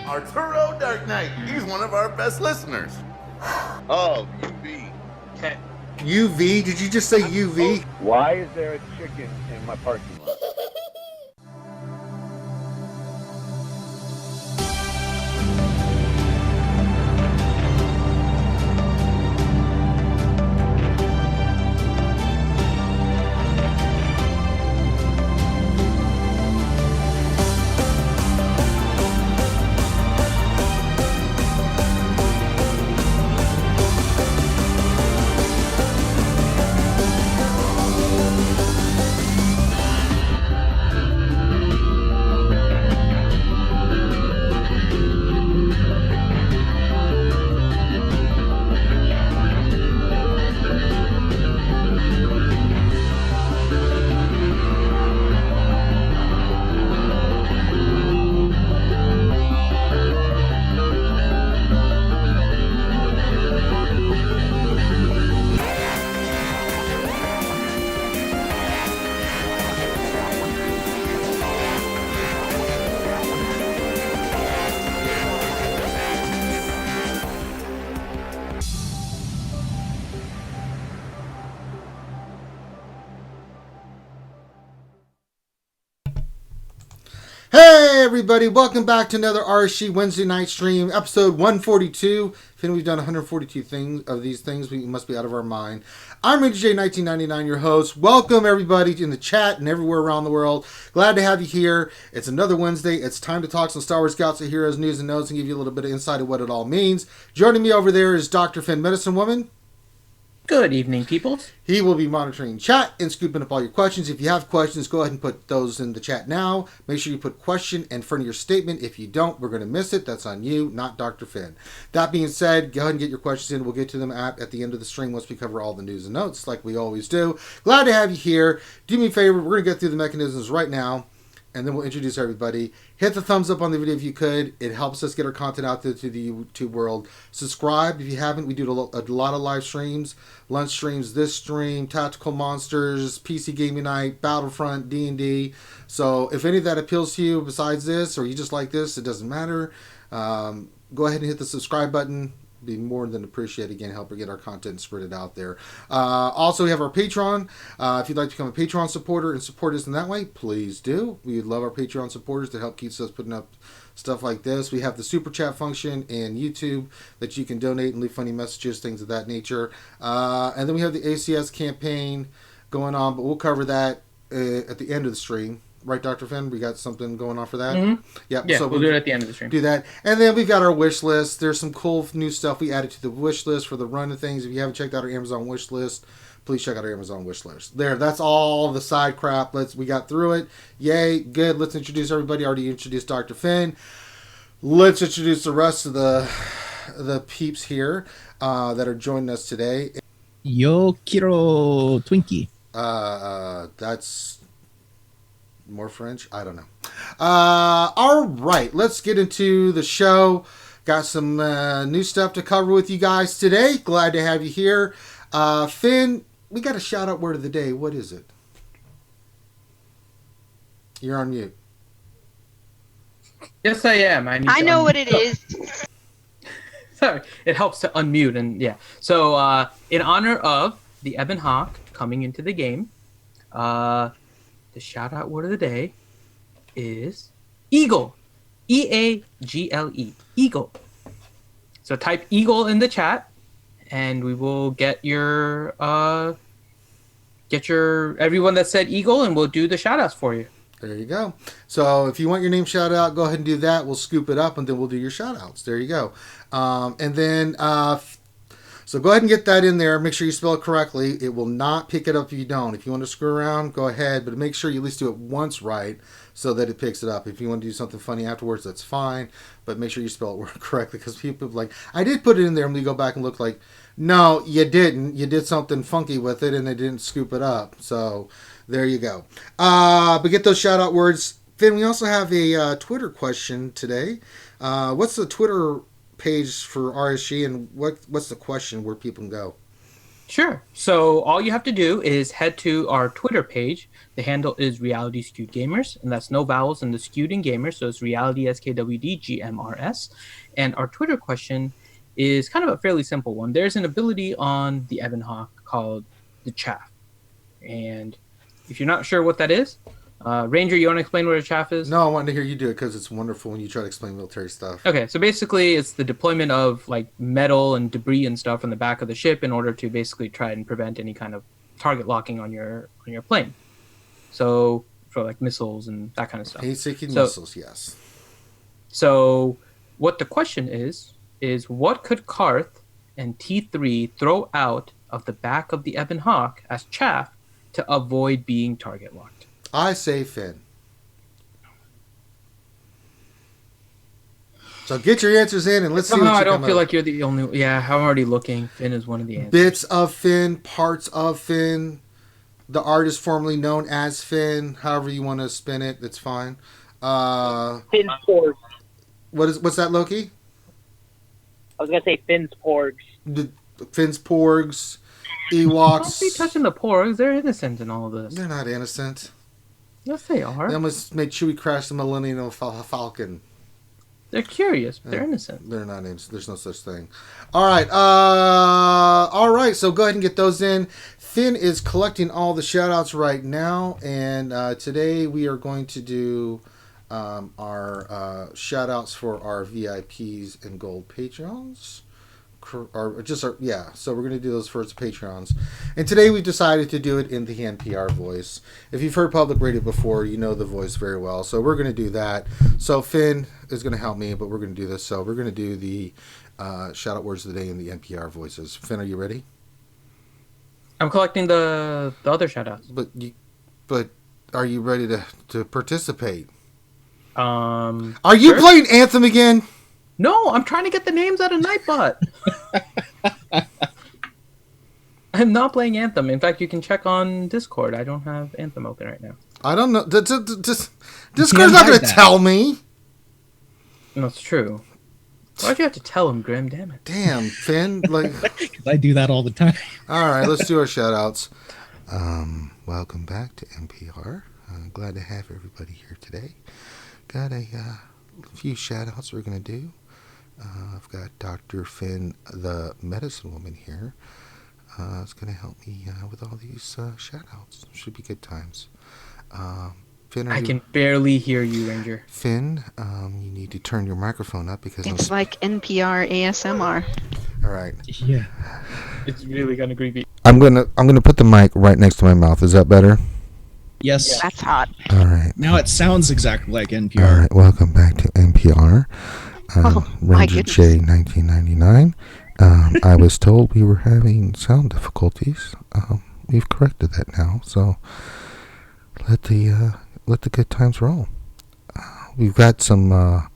Arturo Dark Knight. He's one of our best listeners. Oh, UV. Okay. UV? Did you just say UV? Why is there a chicken in my parking lot? Hey everybody, welcome back to another RSG Wednesday night stream, episode 142. If we've done 142 things of these things, we must be out of our mind. I'm Ranger J 1999, your host. Welcome everybody in the chat and everywhere around the world. Glad to have you here. It's another Wednesday. It's time to talk some Star Wars Galaxy Heroes news and notes and give you a little bit of insight of what it all means. Joining me over there is Dr. Finn, Medicine Woman. Good evening, people. He will be monitoring chat and scooping up all your questions. If you have questions, go ahead and put those in the chat now. Make sure you put question in front of your statement. If you don't, we're going to miss it. That's on you, not Dr. Finn. That being said, go ahead and get your questions in. We'll get to them at the end of the stream once we cover all the news and notes like we always do. Glad to have you here. Do me a favor. We're going to get through the mechanisms right now, and then we'll introduce everybody. Hit the thumbs up on the video if you could. It helps us get our content out there to the YouTube world. Subscribe if you haven't. We do a lot of live streams, lunch streams, this stream, Tactical Monsters, PC Gaming Night, Battlefront, D&D. So if any of that appeals to you besides this, or you just like this, it doesn't matter. Go ahead and hit the subscribe button. Be more than appreciated. Again, help get our content spread out there. Also, we have our Patreon. If you'd like to become a Patreon supporter and support us in that way, please do. We love our Patreon supporters to help keep us putting up stuff like this. We have the super chat function and YouTube that you can donate and leave funny messages, things of that nature. And then we have the ACS campaign going on, but we'll cover that at the end of the stream. Right, Dr. Finn? We got something going on for that? Mm-hmm. Yep. Yeah, so we'll do it at the end of the stream. Do that. And then we've got our wish list. There's some cool new stuff we added to the wish list for the run of things. If you haven't checked out our Amazon wish list, please check out our Amazon wish list. There, that's all the side crap. We got through it. Yay, good. Let's introduce everybody. I already introduced Dr. Finn. Let's introduce the rest of the peeps here that are joining us today. Yo quiero Twinkie. That's more French? I don't know. All right, let's get into the show. Got some new stuff to cover with you guys today. Glad to have you here. Finn, we got a shout out word of the day. What is it? You're on mute. Yes, I am. I know what it is. Sorry, it helps to unmute and yeah. So, in honor of the EBON HAWK coming into the game, the shout out word of the day is Eagle. EAGLE. Eagle. So type Eagle in the chat and we will get your everyone that said Eagle and we'll do the shout outs for you. There you go. So if you want your name shout out, go ahead and do that. We'll scoop it up and then we'll do your shout outs. There you go. And then so go ahead and get that in there. Make sure you spell it correctly. It will not pick it up if you don't. If you want to screw around, go ahead. But make sure you at least do it once right so that it picks it up. If you want to do something funny afterwards, that's fine. But make sure you spell it correctly because people are like, I did put it in there. And we go back and look like, no, you didn't. You did something funky with it and they didn't scoop it up. So there you go. But get those shout out words. Finn, we also have a Twitter question today. What's the Twitter page for RSG and what's the question where people can go? Sure. So all you have to do is head to our Twitter page. The handle is Reality Skewed Gamers, and that's no vowels in the Skewed and Gamers, so it's Reality SKWDGMRS. And our Twitter question is kind of a fairly simple one. There's an ability on the Ebon Hawk called the Chaff. And if you're not sure what that is, Ranger, you want to explain what a chaff is? No, I wanted to hear you do it because it's wonderful when you try to explain military stuff. Okay, so basically it's the deployment of like metal and debris and stuff on the back of the ship in order to basically try and prevent any kind of target locking on your plane. So for like missiles and that kind of stuff. Basic missiles, yes. So what the question is what could Karth and T3 throw out of the back of the Ebon Hawk as chaff to avoid being target locked? I say Finn. So get your answers in and let's see what you come I don't feel up. like you're the only... Yeah, I'm already looking. Finn is one of the answers. Bits of Finn, parts of Finn, the artist formerly known as Finn, however you want to spin it, that's fine. Finn's porgs. What's that, Loki? I was gonna say Finn's porgs. Finn's porgs, Don't Ewoks. be touching the porgs. They're innocent in all of this. They're not innocent. Yes, they are. They almost made Chewie crash the Millennium Falcon. They're curious, but they're innocent. They're not innocent. There's no such thing. All right. So go ahead and get those in. Finn is collecting all the shout-outs right now, and today we are going to do our shout-outs for our VIPs and Gold Patreons. So we're going to do those first Patreons. And today we decided to do it in the NPR voice. If you've heard public radio before, you know the voice very well. So we're going to do that. So Finn is going to help me, but we're going to do this. So we're going to do the shout-out words of the day in the NPR voices. Finn, are you ready? I'm collecting the other shout-outs. But are you ready to participate? Are Are you playing Anthem again? No, I'm trying to get the names out of Nightbot. I'm not playing Anthem. In fact, you can check on Discord. I don't have Anthem open right now. I don't know. Discord's not going to tell me. No, it's true. Why'd you have to tell him, Grim? Damn it. Damn, Finn. Because I do that all the time. All right, let's do our shout-outs. Welcome back to NPR. Glad to have everybody here today. Got a few shout-outs we're going to do. I've got Dr. Finn, the medicine woman here. It's going to help me with all these shout-outs. Should be good times. Finn, I can barely hear you, Ranger. Finn, you need to turn your microphone up because It's like NPR ASMR. All right. Yeah. It's really kind of creepy. I'm gonna put the mic right next to my mouth. Is that better? Yes. That's hot. All right. Now it sounds exactly like NPR. All right. Welcome back to NPR. My Ranger goodness. J 1999. I was told we were having sound difficulties. We've corrected that now, so let the good times roll. We've got some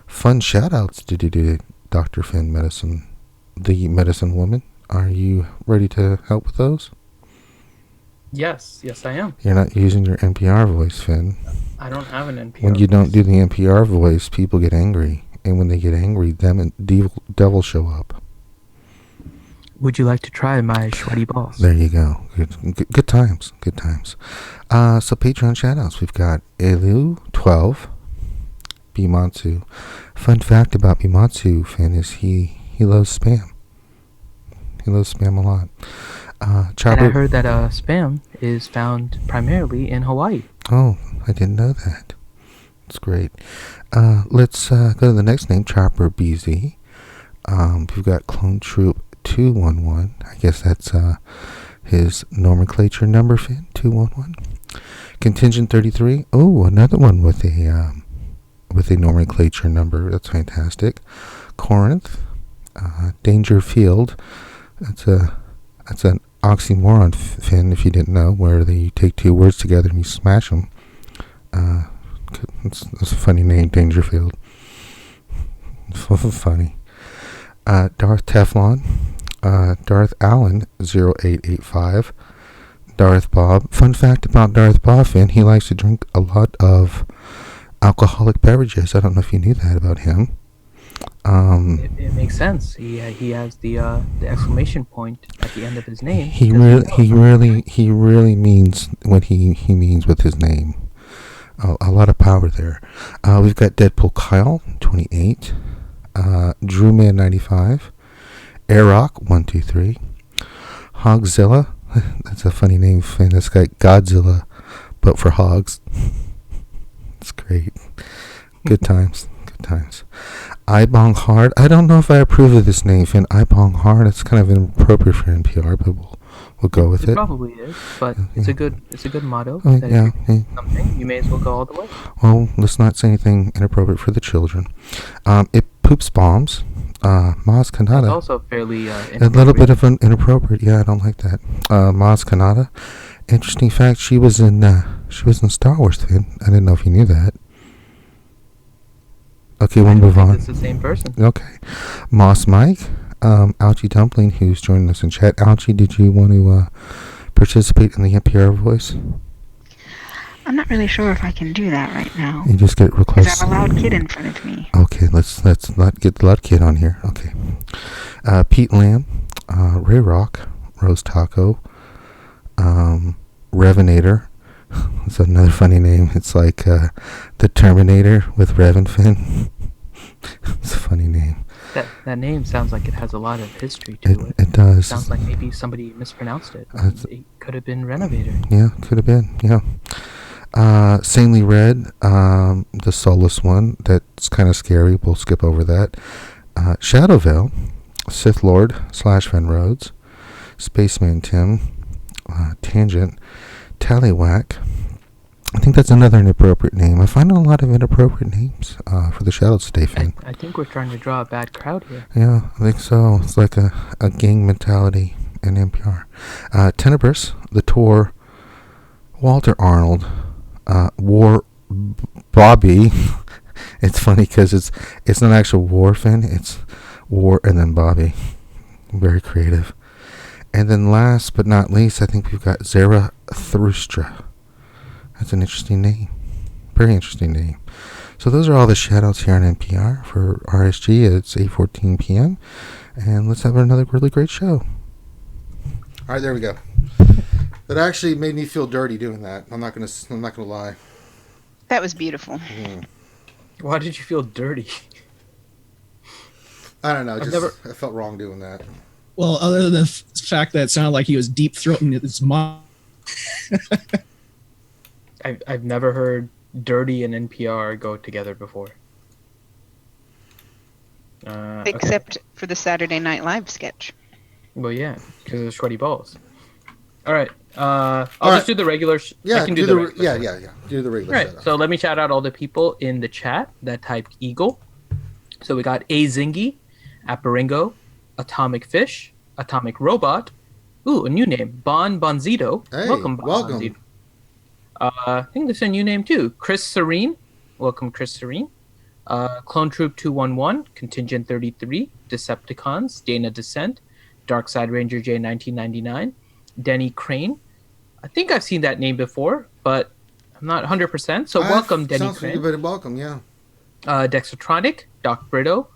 fun shout-outs to do, Dr. Finn Medicine, the medicine woman. Are you ready to help with those? Yes, I am. You're not using your NPR voice, Finn. I don't have an NPR. When you don't do the NPR voice, people get angry. And when they get angry, them and devil show up. Would you like to try my sweaty balls? There you go. Good times. Good times. So Patreon shoutouts. We've got Elu12, Bimatsu. Fun fact about Bimatsu, Finn, is he loves spam. He loves spam a lot. And I heard that spam is found primarily in Hawaii. Oh, I didn't know that. It's great. Let's go to the next name, Chopper BZ. We've got Clone Troop 211. I guess that's his nomenclature number, Finn. 211. Contingent 33. Oh, another one with a nomenclature number. That's fantastic. Corinth. Dangerfield. That's an oxymoron, Finn, if you didn't know, where you take two words together and you smash them. That's a funny name, Dangerfield. Funny. Darth Teflon. Darth Allen 0885. Darth Bob. Fun fact about Darth Bob, Finn, he likes to drink a lot of alcoholic beverages. I don't know if you knew that about him. It makes sense. He has the exclamation point at the end of his name. He really means what he means with his name. A lot of power there. We've got Deadpool Kyle 28, Drewman 95, Airrock 123, Hogzilla. That's a funny name for this guy. Godzilla, but for hogs. It's great. Good times. Good times. Ibong Hard. I don't know if I approve of this name, Finn. Ibong Hard. It's kind of inappropriate for NPR, but we'll go with it. Probably is, but it's a good motto. Oh, that yeah. if something, you may as well go all the way. Well, let's not say anything inappropriate for the children. It poops bombs. Maz It's Kanata. also fairly A little bit of an inappropriate. Yeah, I don't like that. Maz Kanata. Interesting fact: she was in Star Wars. Finn. I didn't know if you knew that. Okay, we'll move on. It's the same person. Okay. Moss Mike, Algie Dumpling, who's joining us in chat. Algie, did you want to participate in the NPR voice? I'm not really sure if I can do that right now. You just get Because requests. I have a loud kid in front of me. Okay, let's not get the loud kid on here. Okay. Pete Lamb, Ray Rock, Rose Taco, Revenator. It's another funny name. It's like the Terminator with Rev and Finn. It's a funny name. That name sounds like it has a lot of history to it. It does. Sounds like maybe somebody mispronounced it. It could have been Renovator. Yeah, could have been. Yeah. Sanely Red, the soulless one. That's kind of scary. We'll skip over that. Shadowvale, Sith Lord / Van Rhodes, Spaceman Tim, Tangent, Tallywhack. I think that's another inappropriate name. I find a lot of inappropriate names for the Shadow Station. I think we're trying to draw a bad crowd here. Yeah, I think so. It's like a gang mentality in NPR. Tenebris, The Tor, Walter Arnold, War Bobby. It's funny because it's not actual War Finn. It's War and then Bobby. Very creative. And then last but not least, I think we've got Zarathustra. That's an interesting name. Very interesting name. So those are all the shoutouts here on NPR for RSG. It's 8:14 p.m. And let's have another really great show. All right, there we go. That actually made me feel dirty doing that. I'm not gonna lie. That was beautiful. Why did you feel dirty? I don't know. I felt wrong doing that. Well, other than the fact that it sounded like he was deep throating his mom. I've never heard dirty and NPR go together before. Except for the Saturday Night Live sketch. Well, yeah, because of sweaty balls. All right. I'll just do the regular. Yeah, I can do the regular. yeah. Do the regular. Right. setup. So let me shout out all the people in the chat that typed Eagle. So we got A Zingy, Apparingo, Atomic Fish, Atomic Robot. Ooh, a new name, Bon Bonzito. Hey, welcome, Bon welcome. Bonzito. I think there's a new name too. Chris Serene. Welcome, Chris Serene. Clone Troop 211, Contingent 33, Decepticons, Dana Descent, Dark Side Ranger J 1999, Denny Crane. I think I've seen that name before, but I'm not 100%. So welcome, Denny sounds Crane. Very welcome, yeah. Dexatronic, Doc Brito,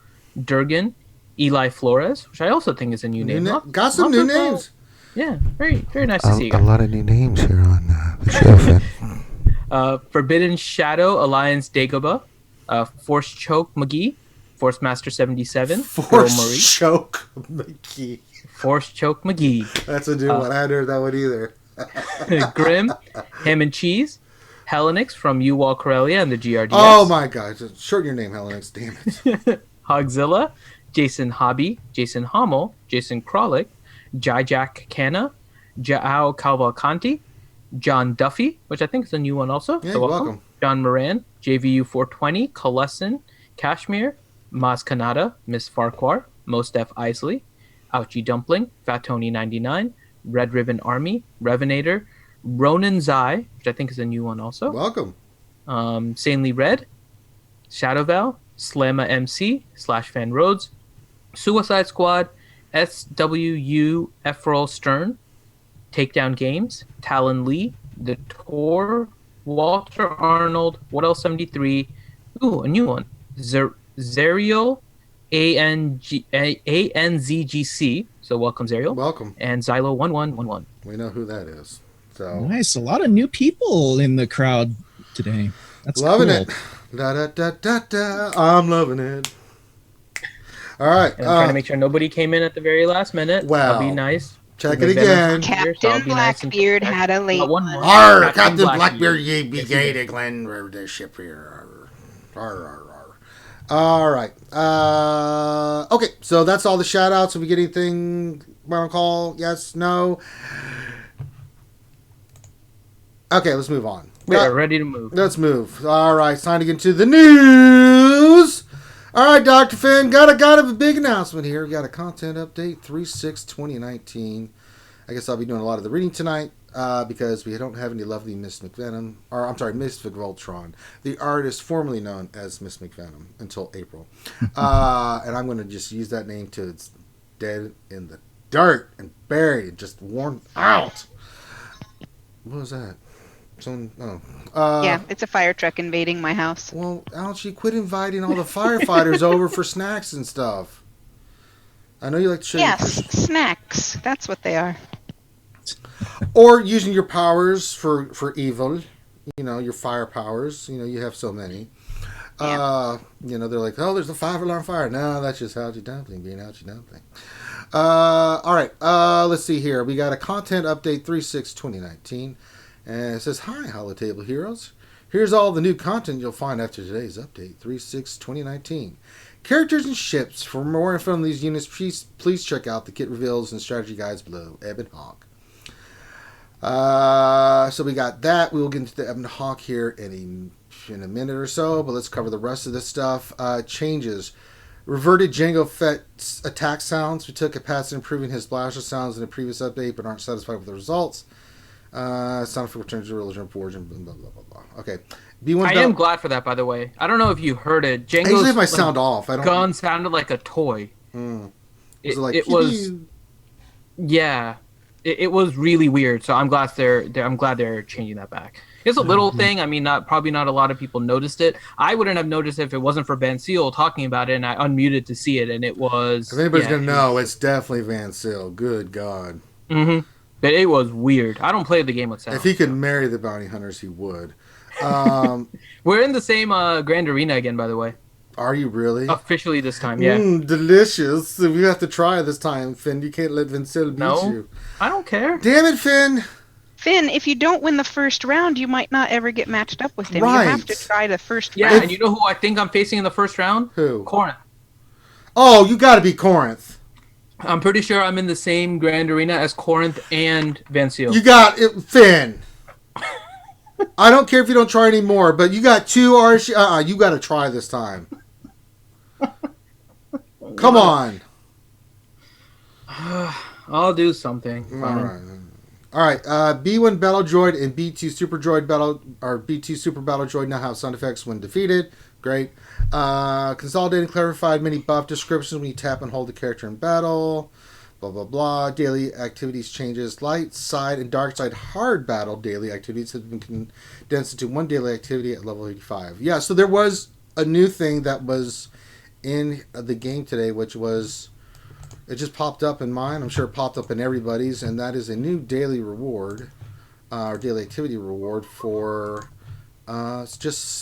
Durgan, Eli Flores, which I also think is a new name. Got some new names. Yeah, very very nice to see you A guys. lot of new names here on the show, Finn. Forbidden Shadow, Alliance Dagobah, Force Choke McGee, Force Master 77, Force Choke McGee. Force Choke McGee, That's a new one. I hadn't heard that one either. Grim, Ham and Cheese, Hellenix from U-Wall Corellia and the GRDS. Oh my God! Shorten your name, Hellenix. Damn it. Hogzilla, Jason Hobby, Jason Hommel, Jason Krolick, Jack Canna, Jao Cavalcanti, John Duffy, which I think is a new one also. Yeah, so welcome. John Moran, JVU 420, Colessin, Kashmir, Maz Kanata, Miss Farquhar, Mostef Isley, Ouchie Dumpling, Fat Tony 99, Red Ribbon Army, Revenator, Ronan Zai, which I think is a new one also. Welcome. Sanely Red, Shadowval, Slamma MC / Fan Rhodes, Suicide Squad, SWU Efrol Stern, Takedown Games, Talon Lee, The Tor, Walter Arnold, What Else 73, ooh, a new one, Zerial ANZGC. So welcome, Zariel. Welcome. And Xylo1111. We know who that is. So Nice. A lot of new people in the crowd today. That's loving cool. it. Da, da, da, da, da. I'm loving it. All right. And I'm trying to make sure nobody came in at the very last minute. Wow. I'll be nice. Check Make it Venom again. here, so I'll Captain be nice and Blackbeard quick. had a late Got one one. more. Arr, Captain Blackbeard, ye Yes, be he gay did. to Glen where the ship here. Arr, arr, arr. All right. Okay, so that's all the shout outs. Did we get anything want to call? Yes, no? Okay, let's move on. We are ready to move. Let's move. All right, it's time to get into the news. All right, Dr. Finn, got a big announcement here. We got a content update, 3/6/2019. I guess I'll be doing a lot of the reading tonight because we don't have any lovely Miss McVenom, or I'm sorry, Miss Voltron, the artist formerly known as Miss McVenom, until April. And I'm going to just use that name till it's dead in the dirt and buried and just worn out. What was that? Someone, Yeah, it's a fire truck invading my house. Well, Algie, quit inviting all the firefighters over for snacks and stuff. I know you like to show Yes, snacks. That's what they are. or using your powers for evil. You know, your fire powers. You know, you have so many. Yeah. You know, they're like, oh, there's a 5-alarm fire. No, that's just Algie Dumpling being Algie Dumpling. All right. Let's see here. We got a content update 3/6/2019. And it says, hi, Holotable Heroes. Here's all the new content you'll find after today's update, 3/6/2019. Characters and ships. For more info on these units, please check out the kit reveals and strategy guides below. EBON HAWK. So we got that. We will get into the EBON HAWK here in a minute or so, but let's cover the rest of this stuff. Changes. Reverted Jango Fett's attack sounds. We took a path to improving his blaster sounds in a previous update, but aren't satisfied with the results. Sound effect returns to religion of origin, blah, blah, blah, blah. Okay. B1 I am glad for that, by the way. I don't know if you heard it. I usually Django's have my sound off. I don't. gun sounded like a toy. Was It, it like it was, yeah. It was really weird. So I'm glad they're changing that back. It's a little thing. I mean, probably not a lot of people noticed it. I wouldn't have noticed it if it wasn't for Van Seal talking about it, and I unmuted to see it, and it was. If anybody's gonna know, it's definitely Van Seal. Good God. Mm-hmm. But it was weird. I don't play the game with sound. If he could marry the bounty hunters, he would. We're in the same Grand Arena again, by the way. Are you really? Officially this time, yeah. Delicious. You have to try this time, Finn. You can't let Vincil beat you. I don't care. Damn it, Finn. Finn, if you don't win the first round, you might not ever get matched up with him. Right. You have to try the first Yeah, round. and you know who I think I'm facing in the first round? Who? Corinth. Oh, you got to be Corinth. I'm pretty sure I'm in the same Grand Arena as Corinth and Van Seal. You got it, Finn. I don't care if you don't try anymore, but you got two RC. You got to try this time. Come on. I'll do something. Fine. All right. B1 Battle Droid and B2 Super Droid B2 Super Battle Droid now have sound effects when defeated. Great. Consolidated, clarified many buff descriptions when you tap and hold the character in battle. Blah, blah, blah. Daily activities changes. Light side and dark side hard battle daily activities have been condensed into one daily activity at level 85. Yeah, so there was a new thing that was in the game today, which was, it just popped up in mine. I'm sure it popped up in everybody's, and that is a new daily reward, or daily activity reward for it's just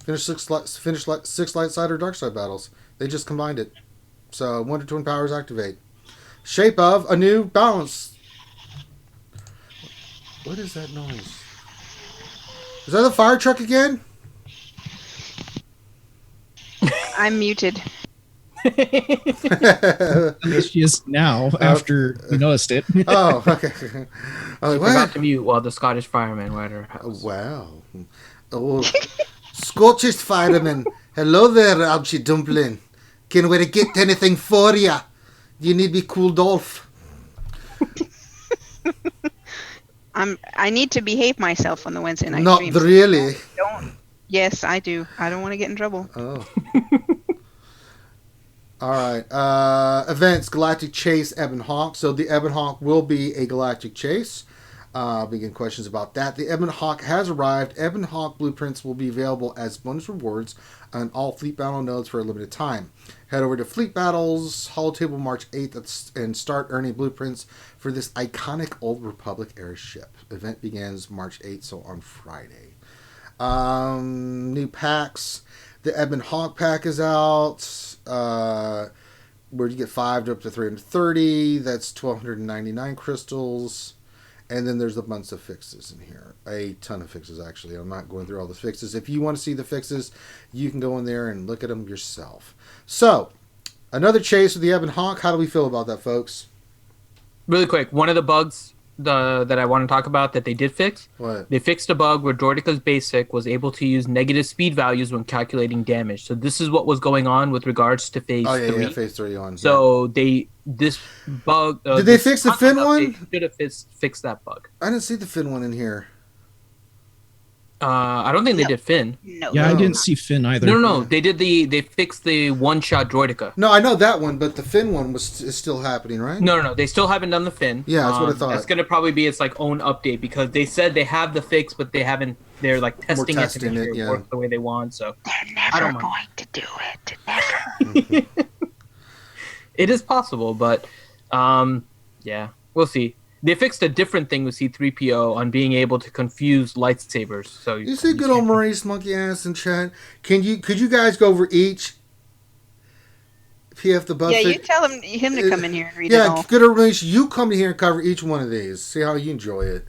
finish six light side or dark side battles. They just combined it. So Wonder Twin powers activate. Shape of a new balance. What is that noise? Is that the fire truck again? I'm muted. It's just now after you noticed it. Oh, okay. I'm like, Forgot what? to mute while the Scottish firemen were at her house. Wow. Oh, Scottish fireman. Hello there, Algie Dumpling. Can we get anything for you? You need me cooled off. I need to behave myself on the Wednesday night Not streams. really. Don't. Yes, I do. I don't want to get in trouble. Oh. All right. Events, Galactic Chase, EBON HAWK. So the EBON HAWK will be a Galactic Chase. Begin questions about that. The Ebon Hawk has arrived. Ebon Hawk blueprints will be available as bonus rewards on all Fleet Battle nodes for a limited time. Head over to Fleet Battles Holotable March 8th and start earning blueprints for this iconic Old Republic era ship. Event begins March 8th, so on Friday. New packs. The Ebon Hawk pack is out. Where you get 5 to up to 330. That's 1,299 crystals. And then there's a bunch of fixes in here. A ton of fixes, actually. I'm not going through all the fixes. If you want to see the fixes, you can go in there and look at them yourself. So, another chase with the Ebon Hawk. How do we feel about that, folks? Really quick, one of the bugs that I want to talk about that they did fix. What? They fixed a bug where Droideca's basic was able to use negative speed values when calculating damage. So this is what was going on with regards to phase 3. Yeah, phase 3 on. So this bug. Did they fix the Finn one? They should have fixed that bug. I didn't see the Finn one in here. I don't think they did Finn. No. Yeah, I didn't see Finn either. No. They fixed the one-shot Droideka. No, I know that one, but the Finn one is still happening, right? No. They still haven't done the Finn. Yeah, that's what I thought. That's gonna probably be its like own update because they said they have the fix, but they haven't. They're like testing it to make sure it works the way they want. So They're never going to do it. Never. it is possible, but yeah, we'll see. They fixed a different thing with C-3PO on being able to confuse lightsabers. So you see good old Maurice monkey ass in chat. Could you guys go over each PF the Buffett? Yeah, you tell him to come in here and read it all. Yeah, good old Maurice, you come here and cover each one of these. See how you enjoy it.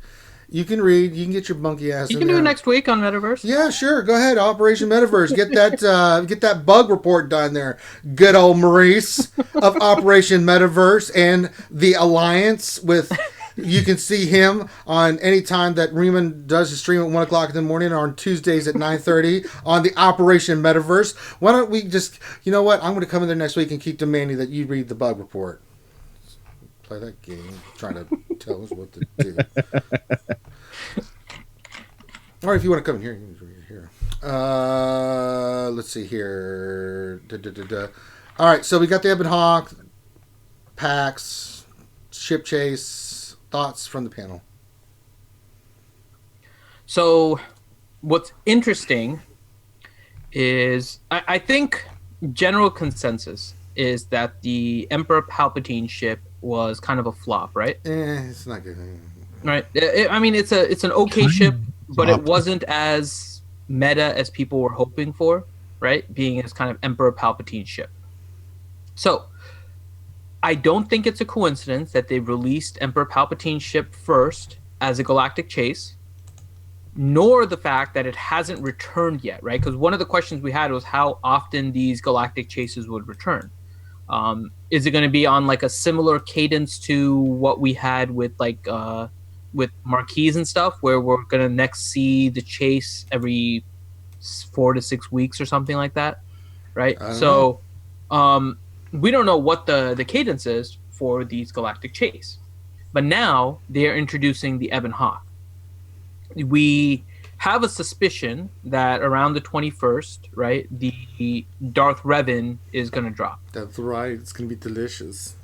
You can read. You can get your monkey ass. You can do it next week on Metaverse. Yeah, sure. Go ahead. Operation Metaverse. Get that bug report done there. Good old Maurice of Operation Metaverse and the Alliance with. You can see him on any time that Riemann does his stream at 1 o'clock in the morning or on Tuesdays at 9:30 on the Operation Metaverse. Why don't we just, you know what? I'm going to come in there next week and keep demanding that you read the bug report. Play that game. Trying to tell us what to do. Or if you want to come in here, you can read it here. Let's see here. All right, so we got the Ebon Hawk, packs, ship chase. Thoughts from the panel. So, what's interesting is I think general consensus is that the Emperor Palpatine ship was kind of a flop, right? It's not good. Right. I mean, it's an okay ship, but it wasn't as meta as people were hoping for, right? Being as kind of Emperor Palpatine ship. So, I don't think it's a coincidence that they released Emperor Palpatine's ship first as a galactic chase, nor the fact that it hasn't returned yet, right? Because one of the questions we had was how often these galactic chases would return. Is it going to be on like a similar cadence to what we had with like with Marquise and stuff, where we're going to next see the chase every 4 to 6 weeks or something like that, right? So, we don't know what the cadence is for these galactic chase, but now they are introducing the Ebon Hawk. We have a suspicion that around the 21st, right, the Darth Revan is going to drop. That's right. It's going to be delicious.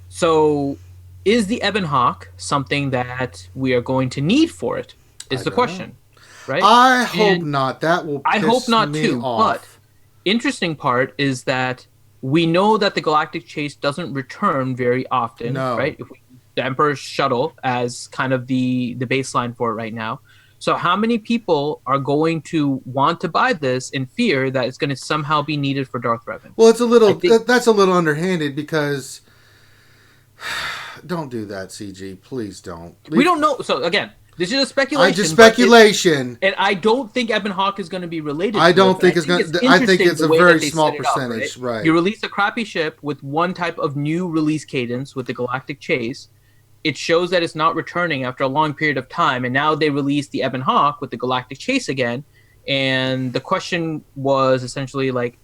So, is the Ebon Hawk something that we are going to need for it? Is the question, right? I hope not. That will. I hope not me too. off. But interesting part is that we know that the galactic chase doesn't return very often, right? The Emperor's shuttle as kind of the baseline for it right now. So how many people are going to want to buy this in fear that it's going to somehow be needed for Darth Revan? Well, it's a little. That's a little underhanded because. Don't do that, CG. Please don't. We don't know. So again, this is a speculation. Just speculation. And I don't think Ebon Hawk is going to be related. I don't think it's going to. I think it's a very small percentage. Right. You release a crappy ship with one type of new release cadence with the Galactic Chase. It shows that it's not returning after a long period of time, and now they release the Ebon Hawk with the Galactic Chase again. And the question was essentially like,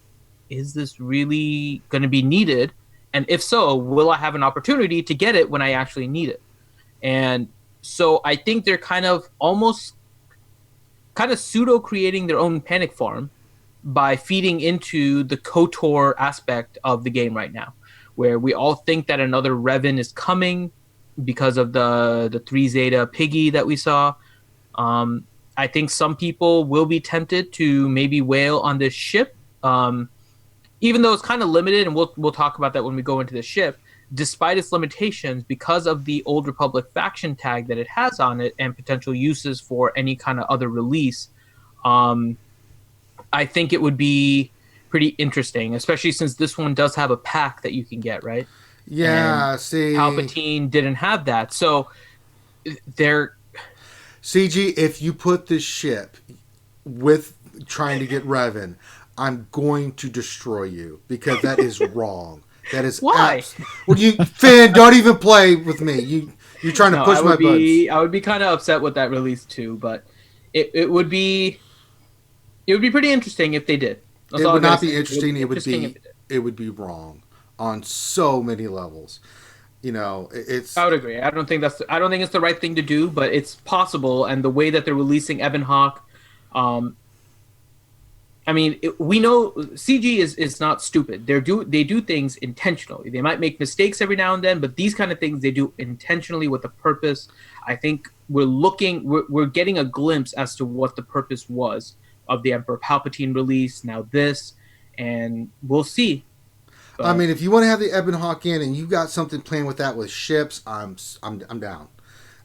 is this really going to be needed? And if so, will I have an opportunity to get it when I actually need it? And so I think they're kind of pseudo creating their own panic farm by feeding into the KOTOR aspect of the game right now, where we all think that another Revan is coming. because of the 3 Zeta Piggy that we saw. I think some people will be tempted to maybe whale on this ship, even though it's kind of limited, and we'll talk about that when we go into the ship. Despite its limitations, because of the Old Republic faction tag that it has on it and potential uses for any kind of other release, I think it would be pretty interesting, especially since this one does have a pack that you can get, right? Yeah, And see, Palpatine didn't have that, so they're CG. If you put this ship with trying to get Revan, I'm going to destroy you because that is wrong. That is why? Well, Finn, don't even play with me. You're trying to push my buttons. I would be kind of upset with that release too, but it would be pretty interesting if they did. It would not be interesting. It would be wrong on so many levels. You know, it's. I would agree. I don't think it's the right thing to do, but it's possible. And the way that they're releasing Ebon Hawk, I mean, we know CG is not stupid. They do things intentionally. They might make mistakes every now and then, but these kind of things they do intentionally with a purpose. I think we're getting a glimpse as to what the purpose was of the Emperor Palpatine release. Now this, and we'll see. But, I mean, if you want to have the Ebon Hawk in and you got something playing with that with ships, I'm down.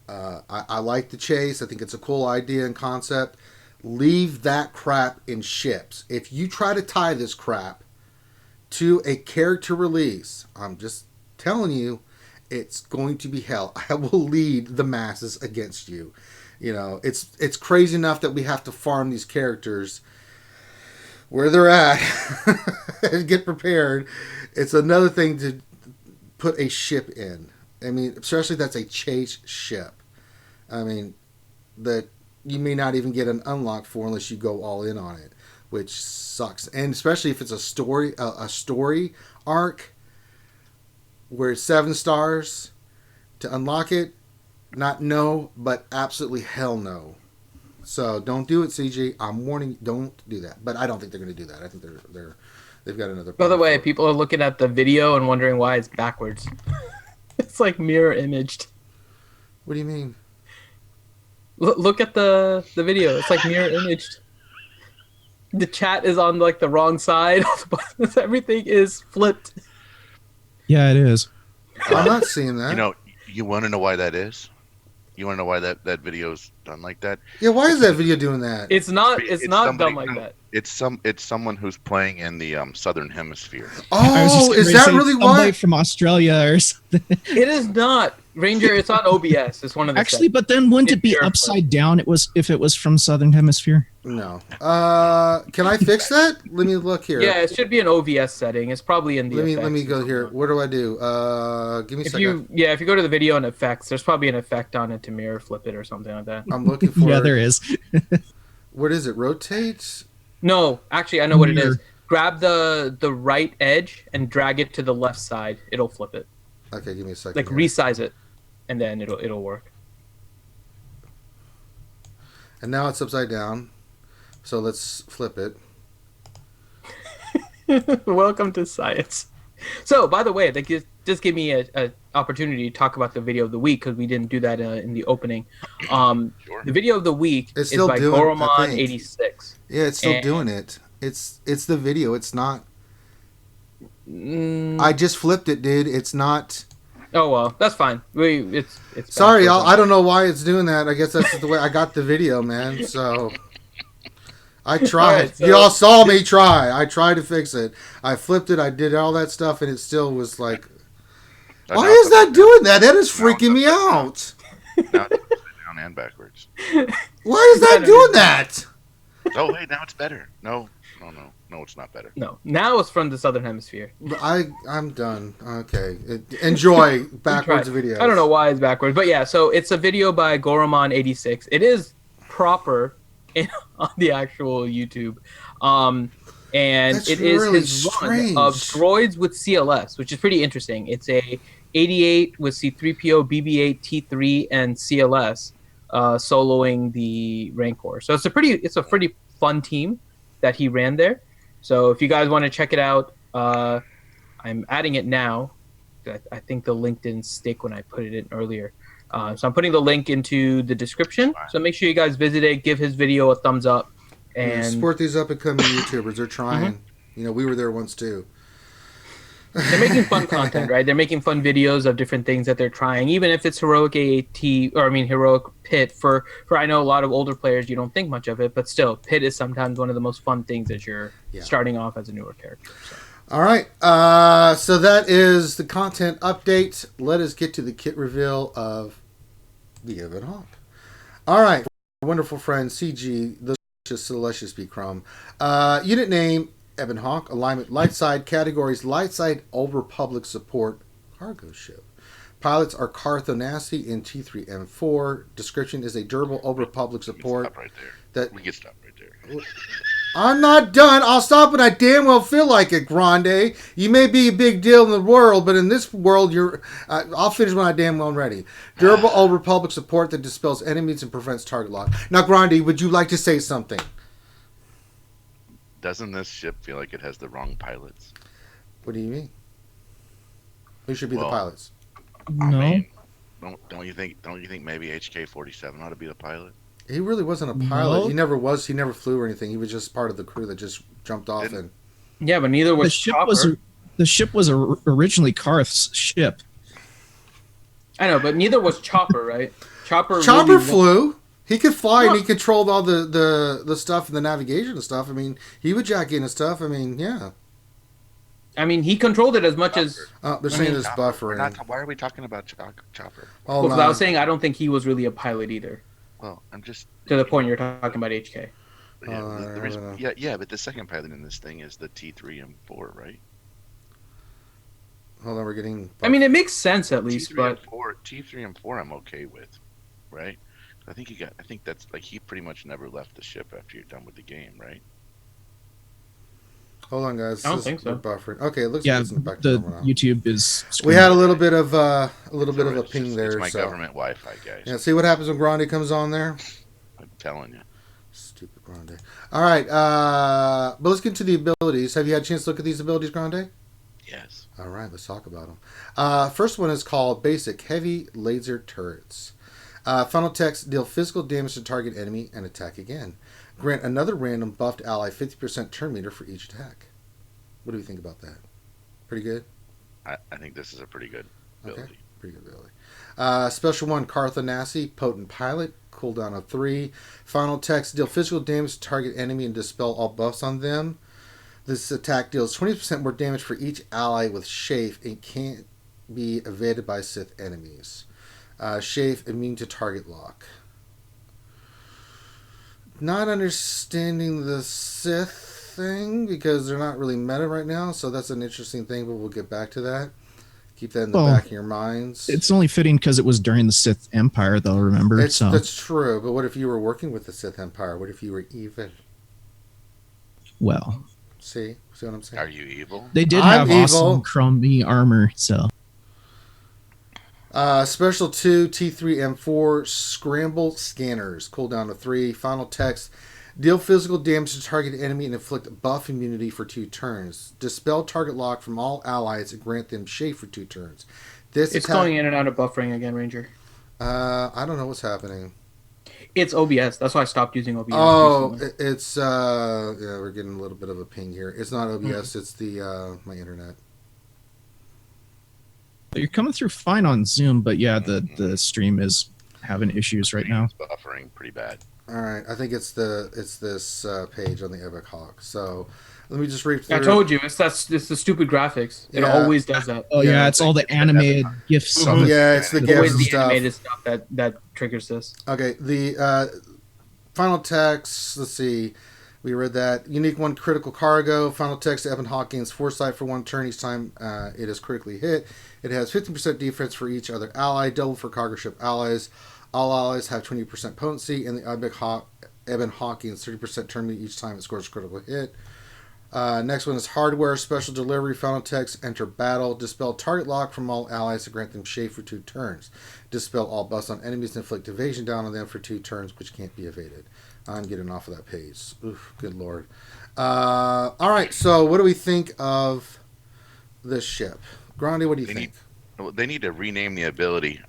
I like the chase. I think it's a cool idea and concept. Leave that crap in ships. If you try to tie this crap to a character release, I'm just telling you, it's going to be hell. I will lead the masses against you. You know, it's crazy enough that we have to farm these characters where they're at and get prepared. It's another thing to put a ship in. I mean, especially that's a chase ship. I mean, that you may not even get an unlock for unless you go all in on it, which sucks. And especially if it's a story arc where it's 7 stars to unlock it. Not no, but absolutely hell no. So don't do it, CG. I'm warning you, don't do that. But I don't think they're going to do that. I think they've got another. By the way, people are looking at the video and wondering why it's backwards. It's like mirror imaged. What do you mean? Look at the video. It's like mirror imaged. The chat is on like the wrong side. Everything is flipped. Yeah, it is. I'm not seeing that. You know, you want to know why that is? You want to know why that video's done like that? Yeah, why is that video doing that? It's not somebody, done like that. It's someone who's playing in the southern hemisphere. Oh, is that really why? From Australia or something. It is not. Ranger, it's on OBS. It's one of the Actually, but then wouldn't it be upside down? If it was from Southern Hemisphere. No. Can I fix that? Let me look here. Yeah, it should be an OBS setting. It's probably in the. Let me go here. What do I do? Give me a second. If you go to the video and effects, there's probably an effect on it to mirror flip it or something like that. I'm looking for. Yeah, there is. What is it? Rotate? No, actually, I know what it is. Grab the right edge and drag it to the left side. It'll flip it. Okay, give me a second. Like resize it, and then it'll work. And now it's upside down. So let's flip it. Welcome to science. So, by the way, just give me a opportunity to talk about the video of the week because we didn't do that in the opening. Sure. The video of the week It's is still by doing it, I think. Goromon86. Yeah, it's still doing it. It's the video. It's not. I just flipped it, dude. It's not. Oh well, that's fine. It's Sorry, y'all. I don't know why it's doing that. I guess that's just the way I got the video, man. So I tried. Right, so y'all saw me try. I tried to fix it. I flipped it. I did all that stuff, and it still was like. Why is that doing that? That is freaking me out. Now it's upside down and backwards. Why is that doing that? Oh wait, now it's better. No, it's not better. No, now it's from the Southern Hemisphere. I'm done. Okay, enjoy backwards videos. I don't know why it's backwards, but yeah. So it's a video by Goromon86. It is proper on the actual YouTube, and That's it is really his strange. run of droids with CLS, which is pretty interesting. It's a 88 with C-3PO, BB-8, T3, and CLS, soloing the Rancor. So it's a pretty fun team that he ran there. So if you guys want to check it out, I'm adding it now. I think the link didn't stick when I put it in earlier. So I'm putting the link into the description. So make sure you guys visit it, give his video a thumbs up, and support these up and coming YouTubers. They're trying. You know, we were there once too. they're making fun content, right? They're making fun videos of different things that they're trying, even if it's heroic AAT or heroic pit. For I know a lot of older players, you don't think much of it, but still, pit is sometimes one of the most fun things as you're starting off as a newer character. So. All right, so that is the content update. Let us get to the kit reveal of the EBON HAWK. All right, wonderful friend CG, the Celestius B. Crumb. Unit name, EBON HAWK. Alignment, light side. Categories, light side, Old Republic support, cargo ship. Pilots are Carthonasi in T3M4. Description is a durable Old Republic support. Stop right there. We can stop right there. I'm not done. I'll stop when I damn well feel like it, Grande. You may be a big deal in the world, but in this world, I'll finish when I damn well am ready. Durable Old Republic support that dispels enemies and prevents target lock. Now, Grande, would you like to say something? Doesn't this ship feel like it has the wrong pilots? What do you mean? Who should be the pilots? No. Don't you think maybe HK-47 ought to be the pilot? He really wasn't a pilot. No. He never was. He never flew or anything. He was just part of the crew that just jumped off and. Yeah, but neither was Chopper. The ship was originally Karth's ship. I know, but neither was Chopper, right? Chopper really flew. He could fly and he controlled all the stuff and the navigation and stuff. I mean, he would jack in and stuff. I mean, yeah. I mean, he controlled it as much as. They're saying there's buffering. Why are we talking about Chopper? Well, I was saying I don't think he was really a pilot either. Well, I'm just to the point you're talking about HK. Yeah, but the second pilot in this thing is the T3M4, right? Hold on, we're getting. I mean, it makes sense at least, but T3M4 I'm okay with, right? I think that's like he pretty much never left the ship after you're done with the game, right? Hold on, guys. I don't think so. Buffering. Okay, it looks like it's back the to normal now. YouTube is. We had a little bit of a ping there. It's my government Wi-Fi, guys. Yeah, see what happens when Grande comes on there. I'm telling you. Stupid Grande. All right, but let's get to the abilities. Have you had a chance to look at these abilities, Grande? Yes. All right, let's talk about them. First one is called Basic Heavy Laser Turrets. Final text: deal physical damage to target enemy and attack again. Grant another random buffed ally 50% turn meter for each attack. What do we think about that? Pretty good? I think this is a pretty good ability. Okay, pretty good ability. Special one, Carthonasi, Potent Pilot, cooldown of 3. Final text, deal physical damage to target enemy and dispel all buffs on them. This attack deals 20% more damage for each ally with Chafe and can't be evaded by Sith enemies. Chafe, immune to target lock. Not understanding the Sith thing because they're not really meta right now, so that's an interesting thing, but we'll get back to that. Keep that in the back of your minds. It's only fitting because it was during the Sith Empire, though, remember? That's true, but what if you were working with the Sith Empire? What if you were evil? Well. See what I'm saying? Are you evil? They did have awesome chromey armor, so... Special 2, T3M4, Scramble Scanners. Cooldown of 3. Final text. Deal physical damage to target enemy and inflict buff immunity for 2 turns. Dispel target lock from all allies and grant them Chafe for 2 turns. It's going in and out of buffering again, Ranger. I don't know what's happening. It's OBS. That's why I stopped using OBS. Oh, recently. It's yeah, we're getting a little bit of a ping here. It's not OBS. It's the my internet. You're coming through fine on Zoom, but yeah, the stream is having issues right now. It's buffering pretty bad. All right, I think it's this page on the EBON HAWK. So let me just read through. I told you, it's the stupid graphics. It always does that. Oh yeah, it's all the animated GIFs. Yeah, it's the GIFs always and the stuff. animated stuff that triggers this. Okay, the final text. Let's see. We read that. Unique 1 critical cargo. Final text, EBON HAWK gains foresight for 1 turn each time it is critically hit. It has 15% defense for each other ally, double for cargo ship allies. All allies have 20% potency, and the EBON HAWK gains 30% turn meter each time it scores a critical hit. Next one is hardware, special delivery, final text, enter battle. Dispel target lock from all allies to grant them Chafe for 2 turns. Dispel all buffs on enemies and inflict evasion down on them for 2 turns, which can't be evaded. I'm getting off of that page. Oof, good lord. All right, so what do we think of this ship? Grande, what do you think? Well, they need to rename the ability.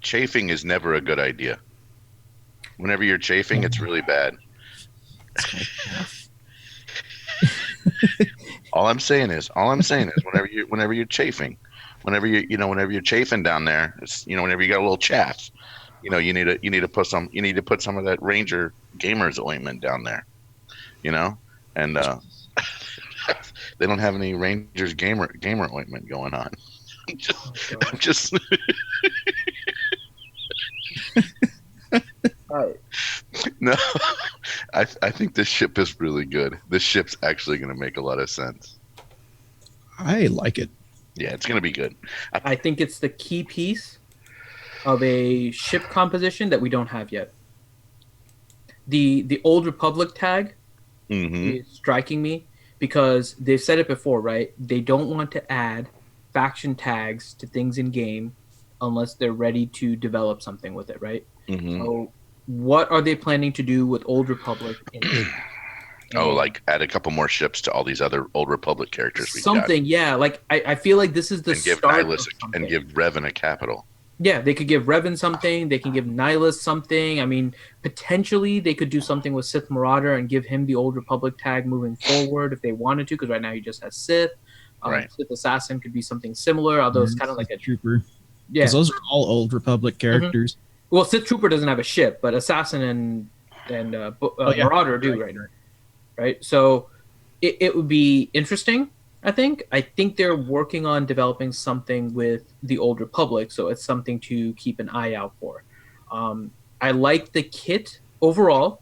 Chafing is never a good idea. Whenever you're chafing, it's really bad. All I'm saying is, whenever you're chafing, whenever you're chafing down there, whenever you got a little chaff, you need to put some of that Ranger Gamers ointment down there, and they don't have any Rangers gamer ointment going on. I'm just no. I think this ship is really good. This ship's actually going to make a lot of sense. I like it. Yeah, it's going to be good. I think it's the key piece of a ship composition that we don't have yet. The Old Republic tag is striking me because they've said it before, right? They don't want to add faction tags to things in game unless they're ready to develop something with it, right? So what are they planning to do with Old Republic in game? Like add a couple more ships to all these other Old Republic characters. Yeah. Like I feel like this is the start of something. And give Revan a capital. Yeah, they could give Revan something. They can give Nihilus something. I mean, potentially they could do something with Sith Marauder and give him the Old Republic tag moving forward if they wanted to, because right now he just has Sith. Right. Sith Assassin could be something similar, although it's kind of like a trooper. Yeah, because those are all Old Republic characters. Well, Sith Trooper doesn't have a ship, but Assassin and Marauder do, right? So it would be interesting. I think they're working on developing something with the Old Republic, so it's something to keep an eye out for. I like the kit overall.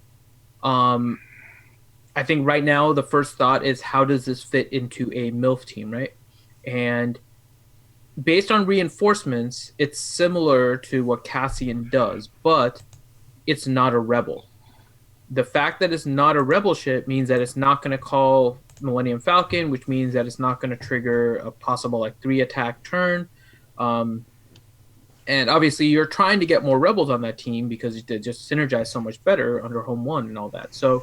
I think right now the first thought is how does this fit into a MILF team, right? And based on reinforcements, it's similar to what Cassian does, but it's not a rebel. The fact that it's not a rebel ship means that it's not going to call Millennium Falcon, which means that it's not going to trigger a possible 3 attack turn. And obviously you're trying to get more rebels on that team because they just synergize so much better under Home 1 and all that. So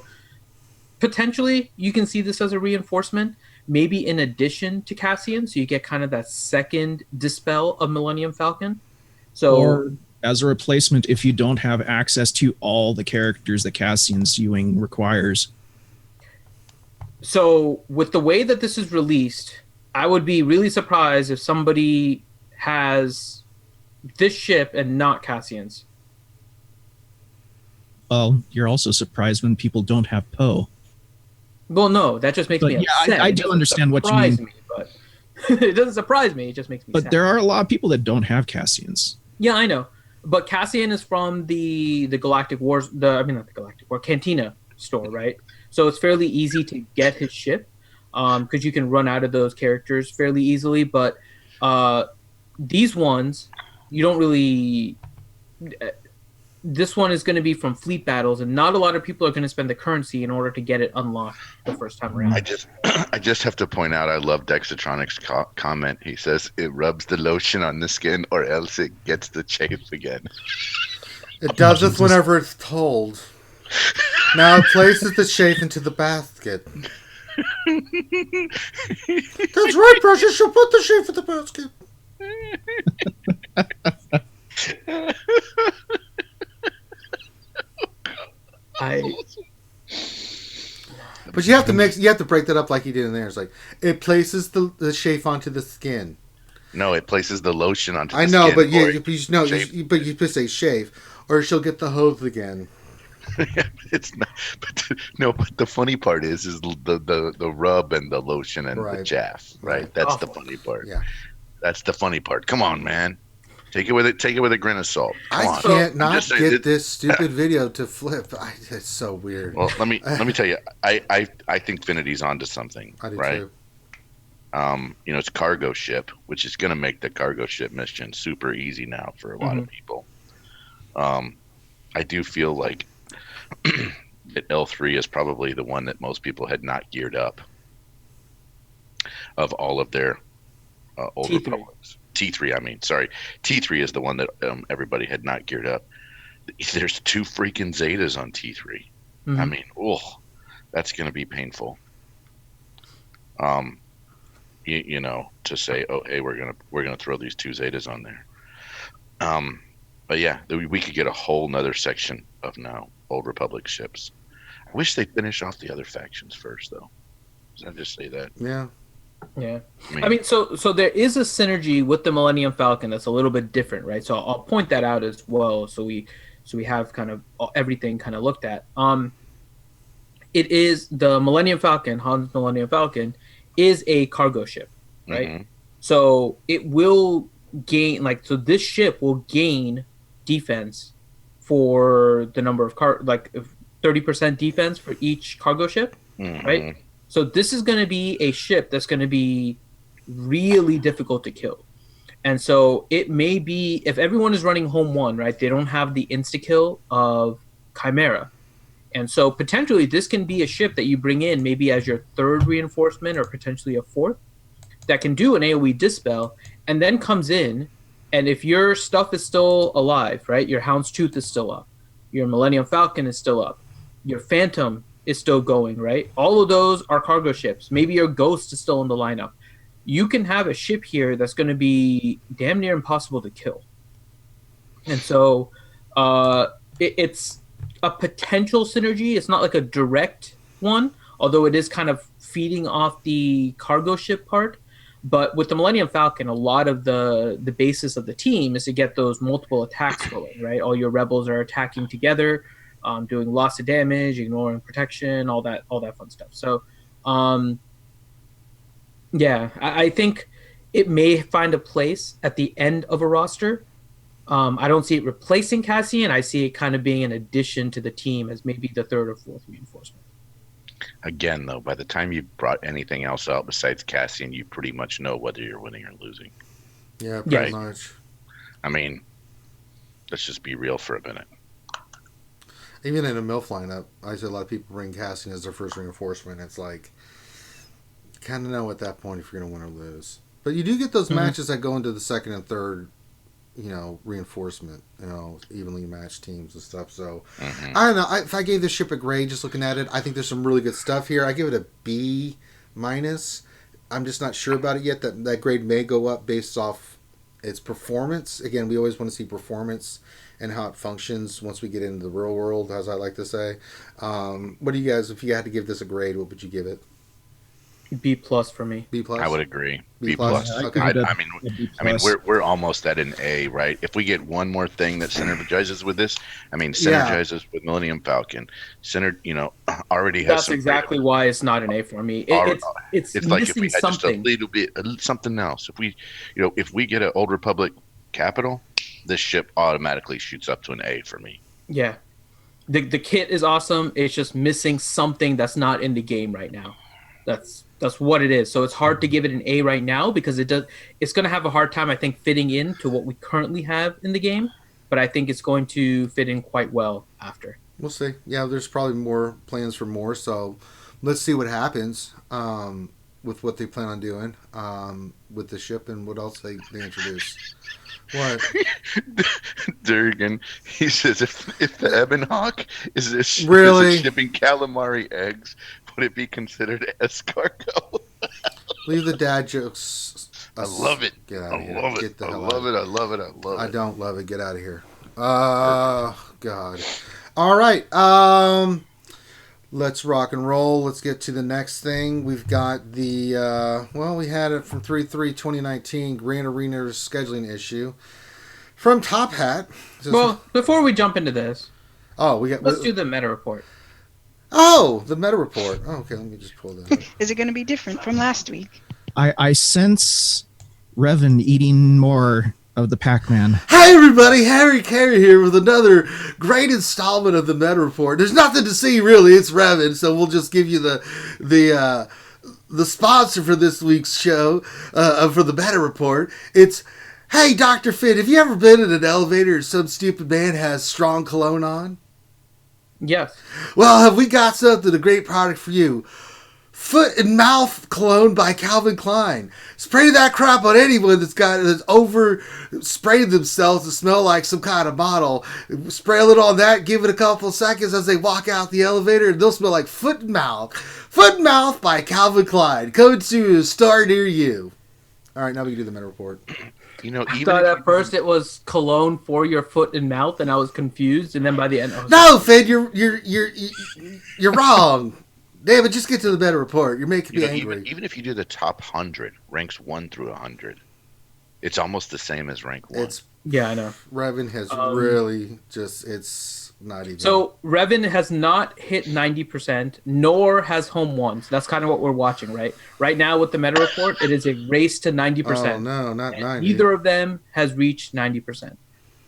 potentially you can see this as a reinforcement, maybe in addition to Cassian, so you get kind of that second dispel of Millennium Falcon. Or as a replacement if you don't have access to all the characters that Cassian's Ewing requires. So with the way that this is released, I would be really surprised if somebody has this ship and not Cassian's. Well, you're also surprised when people don't have Poe. Well, no, that just makes me upset. I do understand what you mean. But it doesn't surprise me. It just makes me sad. But there are a lot of people that don't have Cassian's. Yeah, I know. But Cassian is from the Galactic Wars, not the Galactic War, Cantina store, right? So it's fairly easy to get his ship because you can run out of those characters fairly easily. But these ones, you don't really... This one is going to be from fleet battles, and not a lot of people are going to spend the currency in order to get it unlocked the first time around. I just have to point out, I love Dexatronic's comment. He says, it rubs the lotion on the skin or else it gets the chafe again. It does this whenever it's told. Now it places the chafe into the basket. That's right, Precious. She'll put the chafe in the basket. But you have to break that up like you did in there. It's like it places the chafe onto the skin. No, it places the lotion onto the skin. I know, but you just say chafe, or she'll get the hose again. It's not, but the funny part is the rub and the lotion and the chaff, right? That's the funny part. Yeah, that's the funny part. Come on, man. Take it with a grain of salt. I can't not get this stupid video to flip. It's so weird. Well, let me tell you. I think Finity's onto something. I do right? too. It's cargo ship, which is going to make the cargo ship mission super easy now for a lot of people. I do feel like that L3 is probably the one that most people had not geared up of all of their old republics. T3, I mean, sorry. T3 is the one that everybody had not geared up. There's 2 freaking Zetas on T3. I mean, that's going to be painful. to say, oh, hey, we're gonna throw these 2 Zetas on there. But yeah, we could get a whole nother section of now Old Republic ships. I wish they'd finish off the other factions first, though. Does I just say that? Yeah. Yeah. I mean, so there is a synergy with the Millennium Falcon that's a little bit different, right? So I'll point that out as well. So we have kind of everything kind of looked at. It is the Millennium Falcon, Han's Millennium Falcon, is a cargo ship, right? Mm-hmm. So it will gain, so this ship will gain defense for the number of 30% defense for each cargo ship, right? So this is going to be a ship that's going to be really difficult to kill. And so it may be, if everyone is running Home 1, right, they don't have the insta-kill of Chimera. And so potentially this can be a ship that you bring in maybe as your 3rd reinforcement or potentially a 4th that can do an AoE dispel and then comes in, and if your stuff is still alive, right, your Houndstooth is still up, your Millennium Falcon is still up, your Phantom is still going, right? All of those are cargo ships. Maybe your Ghost is still in the lineup. You can have a ship here that's going to be damn near impossible to kill. And so it's a potential synergy. It's not like a direct one, although it is kind of feeding off the cargo ship part. But with the Millennium Falcon, a lot of the basis of the team is to get those multiple attacks going, right? All your rebels are attacking together, doing lots of damage, ignoring protection, all that fun stuff. So, I think it may find a place at the end of a roster. I don't see it replacing Cassian. I see it kind of being an addition to the team as maybe the 3rd or 4th reinforcement. Again, though, by the time you brought anything else out besides Cassian, you pretty much know whether you're winning or losing. Yeah, pretty much. I mean, let's just be real for a minute. Even in a MILF lineup, I see a lot of people bring Cassian as their 1st reinforcement. It's kind of know at that point if you're going to win or lose. But you do get those matches that go into the 2nd and 3rd, reinforcement, evenly matched teams and stuff. So, I don't know. If I gave this ship a grade, just looking at it, I think there's some really good stuff here. I give it a B-. I'm just not sure about it yet. That grade may go up based off its performance. Again, we always want to see performance and how it functions once we get into the real world, as I like to say. What do you guys, if you had to give this a grade, what would you give it? B+ for me. B+? I would agree. B+. Okay. I mean, we're almost at an A, right? If we get one more thing that synergizes with this, synergizes with Millennium Falcon, already has. That's exactly why it's not an A for me. It's like if we had something. just a little bit, something else. If we get an Old Republic capital, this ship automatically shoots up to an A for me. Yeah, the kit is awesome. It's just missing something that's not in the game right now. That's what it is. So it's hard to give it an A right now because it's going to have a hard time, I think, fitting into what we currently have in the game. But I think it's going to fit in quite well after. We'll see. Yeah, there's probably more plans for more. So let's see what happens with what they plan on doing with the ship and what else they introduce. What? Durgan, he says, if the Ebon Hawk is this really shipping calamari eggs, would it be considered escargot? Leave the dad jokes. I love it. Get out of here. Love it. Get the hell I love out. it. I love it. I love it. I don't love it. Get out of here. God. All right. Let's rock and roll. Let's get to the next thing. We've got the, we had it from 3/3/2019, Grand Arena's scheduling issue. From Top Hat. Well, before we jump into this, let's do the meta report. Oh, the meta report. Oh, okay, let me just pull that up. Is it going to be different from last week? I sense Revan eating more of the Pac-Man. Hi everybody, Harry Carey here with another great installment of the meta report. There's nothing to see really, it's Revan, so we'll just give you the sponsor for this week's show for the meta report. It's, hey Dr. Finn, have you ever been in an elevator and some stupid man has strong cologne on? Yes. Well, have we got something, a great product for you? Foot and mouth cologne by Calvin Klein. Spray that crap on anyone that's over sprayed themselves to smell like some kind of bottle. Spray it on that, give it a couple of seconds as they walk out the elevator, and they'll smell like foot and mouth. Foot and Mouth by Calvin Klein. Coming to a store near you. All right, now we can do the meta report. You know, I even thought if at first it was cologne for your foot and mouth, and I was confused. And then by the end, I was No, Finn, you're wrong. Damn it, just get to the meta report. You're making me angry. even if you do the top 100, ranks 1 through 100, it's almost the same as rank 1. yeah, I know. Revan has really just, it's not even. So Revan has not hit 90%, nor has Home One. So that's kind of what we're watching, right? Right now with the meta report, it is a race to 90%. Oh, no, not 90. Neither of them has reached 90%.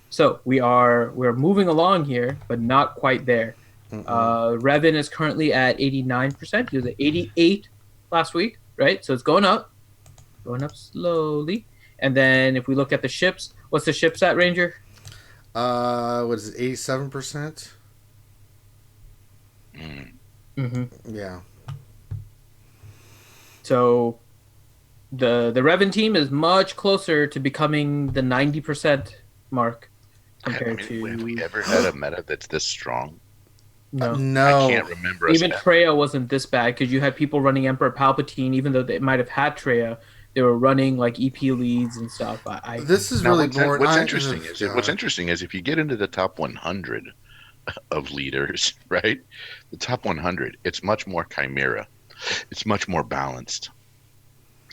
So we're moving along here, but not quite there. Revan is currently at 89%. He was at 88 last week, right? So it's going up slowly. And then if we look at the ships, what's the ships at, Ranger? What is it, 87%? Mm-hmm. Yeah. So the Revan team is much closer to becoming the 90% mark compared to. Have we ever had a meta that's this strong? No. No. I can't remember. us Even ever- Traya wasn't this bad because you had people running Emperor Palpatine, even though they might have had Traya, they were running like EP leads and stuff. This is Now, really what's, boring. what's interesting is if you get into the top 100 of leaders, right? The top 100, it's much more Chimera. It's much more balanced.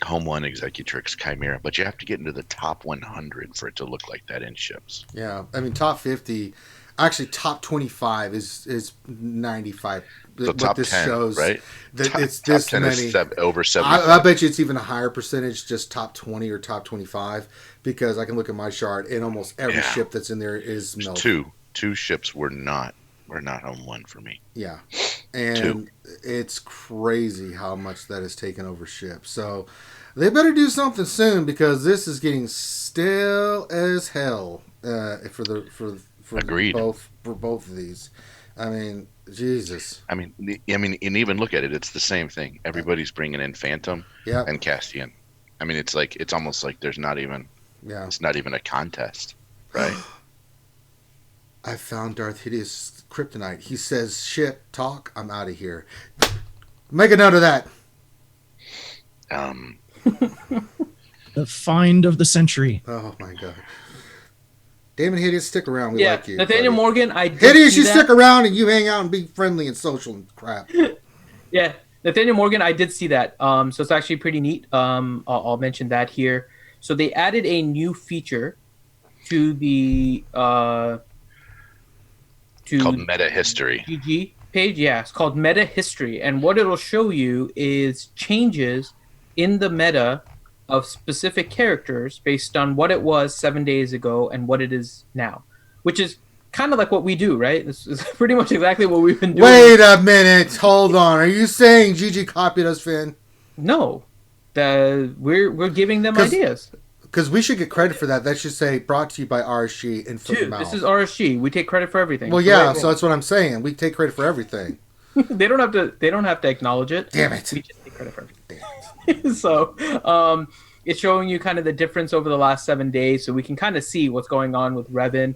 Home One, Executrix, Chimera, but you have to get into the top 100 for it to look like that in ships. Yeah, I mean, top 50, actually top 25 is 95. So what top this 10, shows, right? that Top- it's top this 10 many. is over 70. I bet you it's even a higher percentage, just top 20 or top 25, because I can look at my chart and almost every Yeah. ship that's in there is There's milk. two ships were not Home One for me. Yeah, and it's crazy how much that has taken over ships. So they better do something soon because this is getting stale as hell for Agreed. both of these. I mean, Jesus. I mean, and even look at it. It's the same thing. Everybody's bringing in Phantom Yeah, and Castian. I mean, it's almost like there's not even. yeah. It's not even a contest, right? I found Darth Hideous Kryptonite. He says, "Ship talk. I'm out of here." Make a note of that. The find of the century. Oh my god. Damn it, Hideous, stick around. We yeah, like you. Nathaniel buddy. Morgan, I did Hideous, see you that. stick around and you hang out and be friendly and social and crap. Yeah, Nathaniel Morgan, I did see that. So it's actually pretty neat. I'll mention that here. So they added a new feature to the Called Meta History. GG page. Yeah, it's called Meta History, and what it'll show you is changes in the meta of specific characters based on what it was 7 days ago and what it is now, which is kind of like what we do, right? This is pretty much exactly what we've been doing. Wait a minute. Hold on. Are you saying Gigi copied us, Finn? No, we're giving them 'Cause- ideas. Because we should get credit for that. That should say brought to you by RSG and Foot Dude, and Mouth. this is RSG. We take credit for everything. Well, yeah, so that's what I'm saying. We take credit for everything. they don't have to. They don't have to acknowledge it. Damn it. We just take credit for everything. So, it's showing you kind of the difference over the last 7 days, so we can kind of see what's going on with Revan.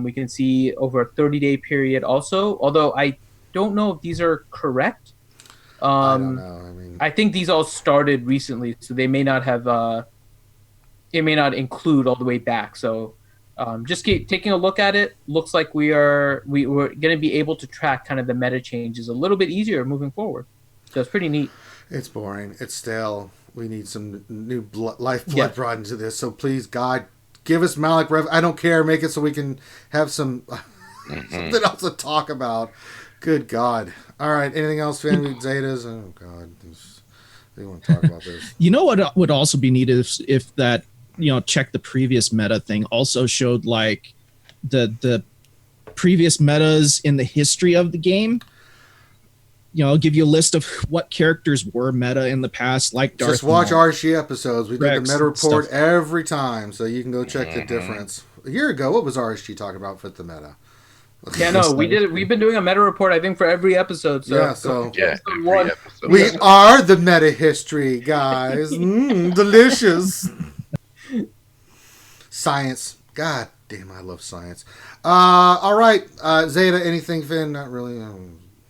We can see over a 30-day period also. Although I don't know if these are correct. I don't know. I mean, I think these all started recently, so they may not have. It may not include all the way back. So, just keep taking a look at it. Looks like we're going to be able to track kind of the meta changes a little bit easier moving forward. So it's pretty neat. it's boring. It's stale. We need some new lifeblood brought into this. So please, God, give us Malik Rev. I don't care. Make it so we can have some something else to talk about. Good God. All right. Anything else, Finn? Zetas? Oh, God. They want to talk about this. You know what would also be neat if that, check the previous meta thing also showed like the previous metas in the history of the game. Give you a list of what characters were meta in the past, like Darth Just watch Maul. RSG episodes. We do the Rex meta and stuff. report every time, so you can go check the difference. A year ago, what was RSG talking about for the meta? Yeah, no, we did. We've been doing a meta report, I think, for every episode. So Yeah, so Yeah, episode every one. episode. we are the meta history, guys. Delicious. Science. God damn, I love science. All right, Zeta. Anything, Finn? Not really. Oh,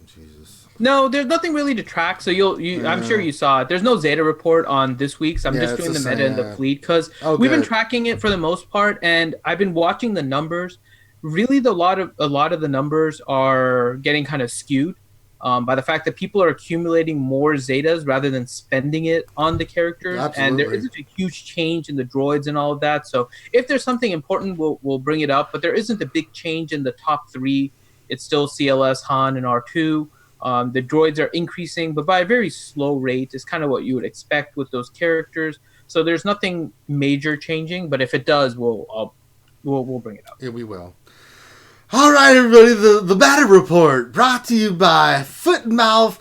Jesus. No, there's nothing really to track. So I'm sure you saw it. There's no Zeta report on this week. So I'm Yeah, just it's doing the the meta same, and the yeah. fleet because Oh, we've been good. tracking it for the most part, and I've been watching the numbers. Really, a lot of the numbers are getting kind of skewed by the fact that people are accumulating more Zetas rather than spending it on the characters, and there Absolutely. isn't a huge change in the droids and all of that. So if there's something important, we'll bring it up. But there isn't a big change in the top three. It's still CLS, Han, and R2. The droids are increasing, but by a very slow rate. Is kind of what you would expect with those characters. So there's nothing major changing, but if it does, we'll bring it up. Yeah, we will. All right, everybody. The meta report brought to you by Foot and Mouth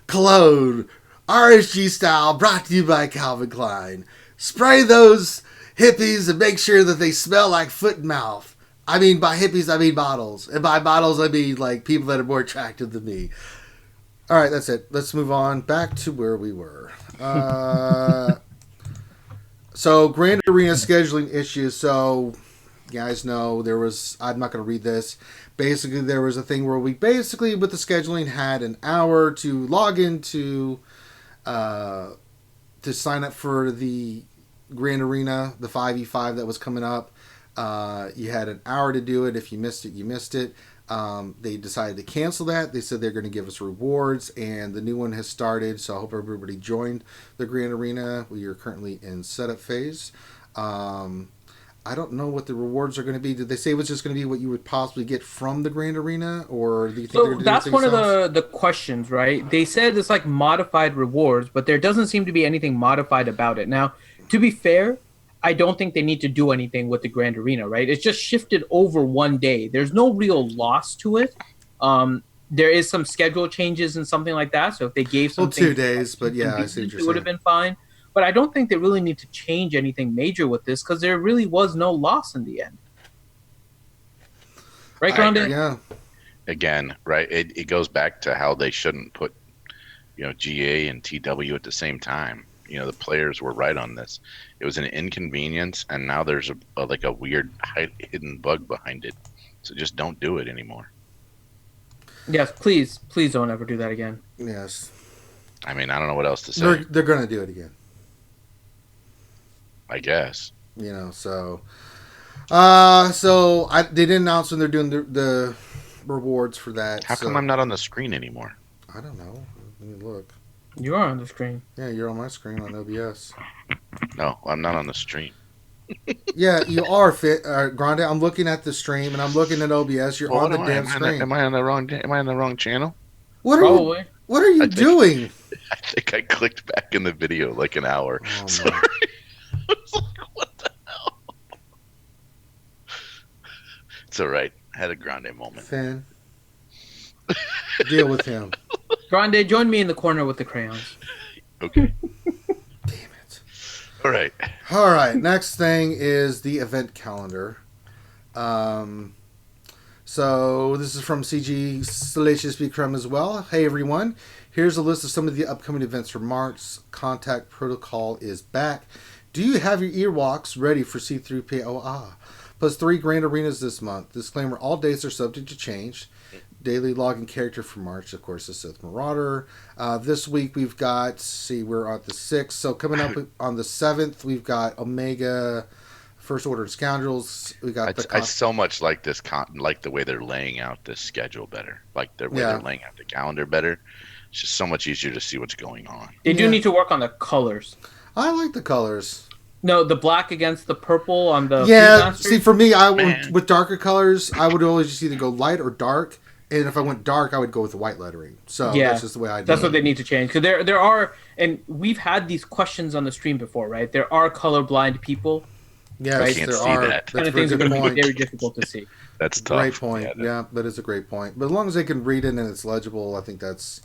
Cologne, RSG style. Brought to you by Calvin Klein. Spray those hippies and make sure that they smell like foot and mouth. I mean, by hippies, I mean bottles, and by bottles, I mean like people that are more attractive than me. All right, that's it. Let's move on back to where we were. So, Grand Arena scheduling issues. So, you guys know there was, I'm not going to read this. Basically, there was a thing where we basically, with the scheduling, had an hour to log into, to sign up for the Grand Arena, the 5v5 that was coming up. You had an hour to do it. If you missed it, you missed it. They decided to cancel that. They said they're going to give us rewards, and the new one has started. So I hope everybody joined the Grand Arena. We are currently in setup phase. I don't know what the rewards are going to be. Did they say it was just going to be what you would possibly get from the Grand Arena, or do you think they're So going to do that's one of else? the questions, right? They said it's like modified rewards, but there doesn't seem to be anything modified about it. Now, to be fair, I don't think they need to do anything with the Grand Arena, right? It's just shifted over one day. There's no real loss to it. There is some schedule changes and something like that. So if they gave Well, something 2 days, but yeah, I see what you're it would have saying. been fine. But I don't think they really need to change anything major with this because there really was no loss in the end. Right, I Grande? agree. Yeah, Again, right? It goes back to how they shouldn't put, GA and TW at the same time. The players were right on this. It was an inconvenience, and now there's a weird hidden bug behind it. So just don't do it anymore. Yes, please don't ever do that again. yes. I mean, I don't know what else to say. They're going to do it again. I guess. So they didn't announce when they're doing the rewards for that. How come I'm not on the screen anymore? I don't know. Let me look. You are on the screen. Yeah, you're on my screen on OBS. No, I'm not on the stream. Yeah, you are fit, Grande. I'm looking at the stream and I'm looking at OBS. You're on the damn screen. Am I on the wrong channel? What are Probably. What are you I think- doing? I think I clicked back in the video like an hour. Oh, Sorry. man. I was like, what the hell? It's all right. I had a grande moment. Finn, deal with him. Grande, join me in the corner with the crayons. Okay. Damn it. All right. All right. Next thing is the event calendar. So this is from CG Salacious B. Crumb as well. Hey everyone, here's a list of some of the upcoming events for March. Contact Protocol is back. Do you have your earwalks ready for C3PO? Plus 3 Grand Arenas this month. Disclaimer, all dates are subject to change. Daily login character for March, of course, is Sith Marauder. This week we've got, we're at the 6th. So coming up on the 7th, we've got Omega, First Order Scoundrels. We got I so much like this, like the way they're laying out this schedule better. Like the way they're laying out the calendar better. It's just so much easier to see what's going on. They do need to work on the colors. I like the colors. No, the black against the purple on the Yeah, Freemaster. see, for me, Man. with darker colors, I would always just either go light or dark. And if I went dark, I would go with the white lettering. So that's just the way I do That's it. what they need to change because there are, and we've had these questions on the stream before, right? There are colorblind people. Yes, Right? Can't there see are. that. That's Kind a of very things are good going to point. be very difficult to see. That's tough. Great point. Yeah, that is a great point. But as long as they can read it and it's legible, I think that's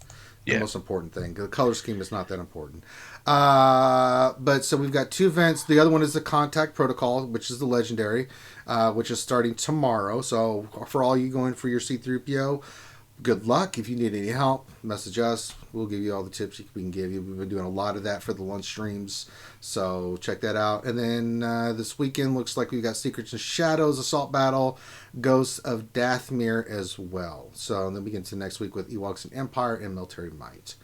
the Yeah. most important thing. The color scheme is not that important. But so we've got 2 events. The other one is the Contact Protocol, which is the Legendary, which is starting tomorrow. So for all you going for your C-3PO, good luck. If you need any help, message us. We'll give you all the tips we can give you. We've been doing a lot of that for the lunch streams, so check that out. And then this weekend looks like we've got Secrets and Shadows, Assault Battle, Ghosts of Dathomir as well. So and then we get to next week with Ewoks and Empire and Military Might.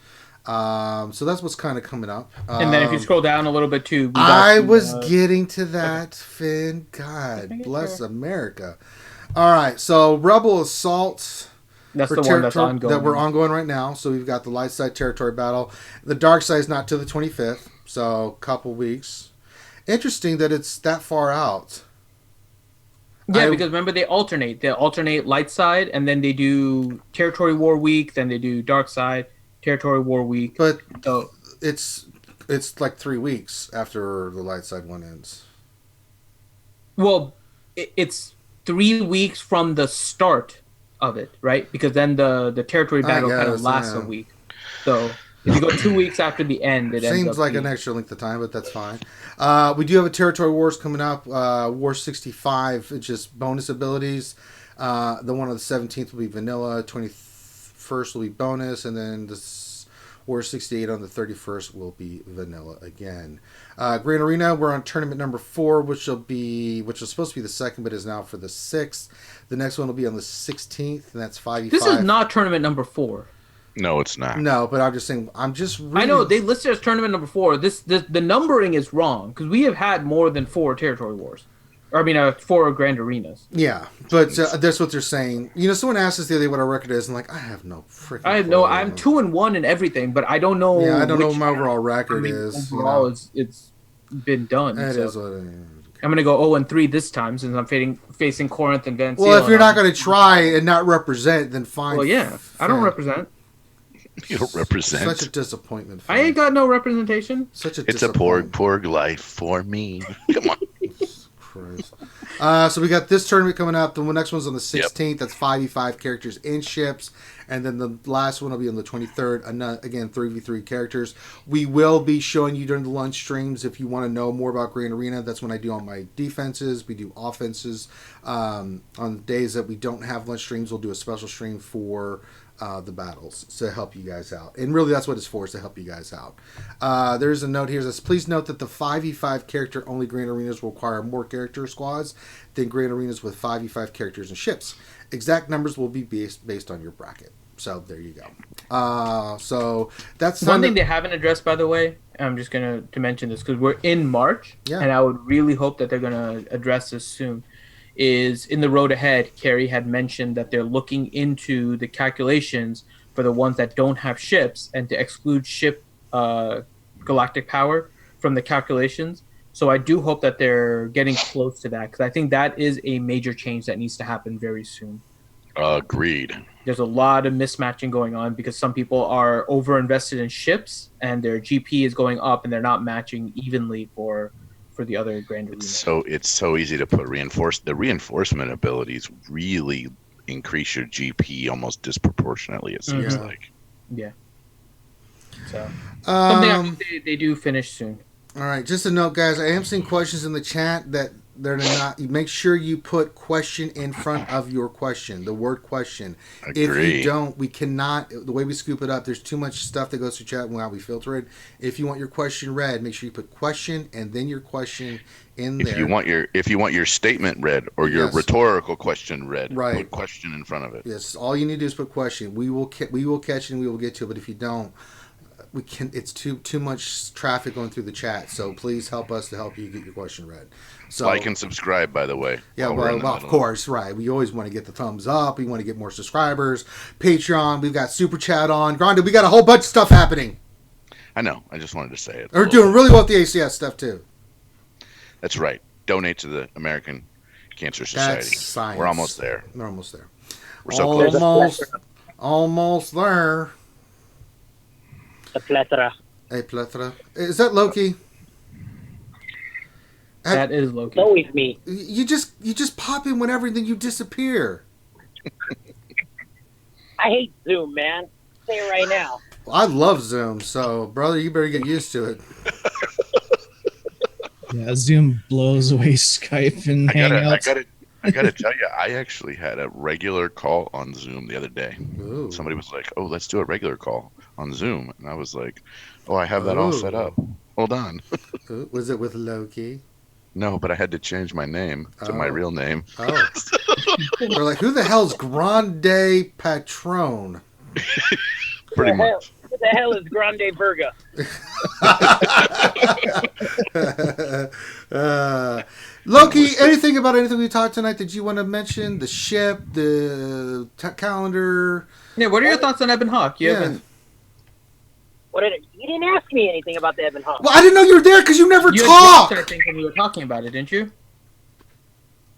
So that's what's kind of coming up. And then if you scroll down a little bit too, I was getting to that, Finn. God bless America. All right, so Rebel Assault. That's the one that's ongoing. That we're ongoing right now. So we've got the light side territory battle. The dark side is not till the 25th, so a couple weeks. Interesting that it's that far out. Yeah, because remember they alternate. They alternate light side, and then they do territory war week. Then they do dark side, territory war week. But so it's like 3 weeks after the light side one ends. Well, it's 3 weeks from the start of it, right? Because then the territory battle kind of lasts a week. So if you go 2 weeks after the end, it ends seems up like being... an extra length of time, but that's fine. We do have a territory wars coming up. War 65, it's just bonus abilities. The one on the 17th will be vanilla. 21st will be bonus, and then the War 68 on the 31st will be vanilla again. Grand Arena, we're on tournament number 4, which was supposed to be the 2nd, but is now for the 6th. The next one will be on the 16th, and that's 5v5. This is not tournament number 4. No, it's not. No, but I'm just saying. I know they listed as tournament number 4. The numbering is wrong because we have had more than 4 territory wars. Or, I mean, 4 grand arenas. Yeah, but that's what they're saying. You know, someone asked us the other day what our record is, and like, I have no freaking. I'm 2-1 in everything, but I don't know. Yeah, I don't know what my overall record is. Overall, it's been done. It so. is what it is. I'm gonna go 0-3 this time since I'm facing Corinth and Van. Well, if you're not going to try and not represent, then fine. Well, yeah, I don't represent. You don't represent. Such a disappointment. I ain't got no representation. It's a poor life for me. Come on. So we got this tournament coming up. The next one's on the 16th. Yep. That's 5v5 characters in ships. And then the last one will be on the 23rd. Again, 3v3 characters. We will be showing you during the lunch streams if you want to know more about Grand Arena. That's when I do all my defenses. We do offenses. On the days that we don't have lunch streams, we'll do a special stream for the battles to help you guys out. And really that's what it's for, is to help you guys out. There's a note here that says, please note that the 5v5 character only Grand Arenas will require more character squads than Grand Arenas with 5v5 characters and ships. Exact numbers will be based on your bracket. So there you go. So that's one thing they haven't addressed, by the way. I'm just gonna to mention this because we're in March, and I would really hope that they're gonna address this soon. Is in the road ahead, Carrie had mentioned that they're looking into the calculations for the ones that don't have ships and to exclude ship galactic power from the calculations. So I do hope that they're getting close to that because I think that is a major change that needs to happen very soon. Agreed. There's a lot of mismatching going on because some people are over invested in ships and their GP is going up and they're not matching evenly for the other grand arenas. So it's so easy to put the reinforcement abilities really increase your GP almost disproportionately, it seems like. Yeah. So something I hope they do finish soon. All right, just a note, guys. I am seeing questions in the chat that they're not. Make sure you put question in front of your question, the word question. Agree. If you don't, we cannot. The way we scoop it up, there's too much stuff that goes through chat while we filter it. If you want your question read, make sure you put question and then your question in there. If you want your statement read or your rhetorical question read, put question in front of it. Yes, all you need to do is put question. We will catch it and we will get to it. But if you don't, we can. It's too much traffic going through the chat. So please help us to help you get your question read. So like and subscribe, by the way. Yeah, well, of course, right. We always want to get the thumbs up. We want to get more subscribers. Patreon. We've got Super Chat on. Grande, we got a whole bunch of stuff happening. I know. I just wanted to say it. We're doing really well with the ACS stuff too. That's right. Donate to the American Cancer Society. That's science. We're almost there. We're almost there. We're so close. Almost there. A plethora. A plethora. Is that Loki? That is Loki. It's always me. You just pop in whenever, and then you disappear. I hate Zoom, man. Say it right now. I love Zoom, so brother, you better get used to it. Yeah, Zoom blows away Skype and Hangouts. I gotta tell you, I actually had a regular call on Zoom the other day. Ooh. Somebody was like, "Oh, let's do a regular call on Zoom," and I was like, "Oh, I have that all set up. Hold on." Ooh, was it with Loki? No, but I had to change my name to my real name. Oh. We're like, who the hell's Grande Patron? Pretty much. Who the hell is Grande Virga? Loki, anything about anything we talked tonight that you want to mention? The ship, the calendar? Yeah, what are your thoughts on Ebon Hawk? You haven't. You didn't ask me anything about the EBON HAWK. Well, I didn't know you were there because you never You talk. had I think when you were talking about it, didn't you?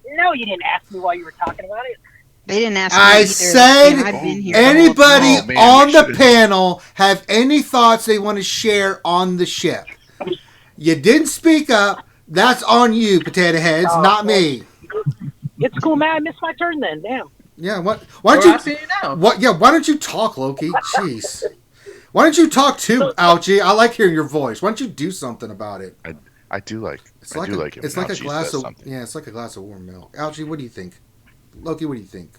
No, you didn't ask me while you were talking about it. They didn't ask me I either. said Yeah, I've been here the whole anybody Oh, man, on we the should've- panel have any thoughts they want to share on the ship? You didn't speak up. That's on you, potato heads, not me. It's cool, man. I missed my turn then. Damn. Yeah, what? We're Why don't asking you? you now. What? Yeah, why don't you talk, Loki? Jeez. Why don't you talk too, Algie? I like hearing your voice. Why don't you do something about it? I do like. It's I like do a, like it. it's when like a Algie glass says of something. it's like a glass of warm milk. Algie, what do you think? Loki, what do you think?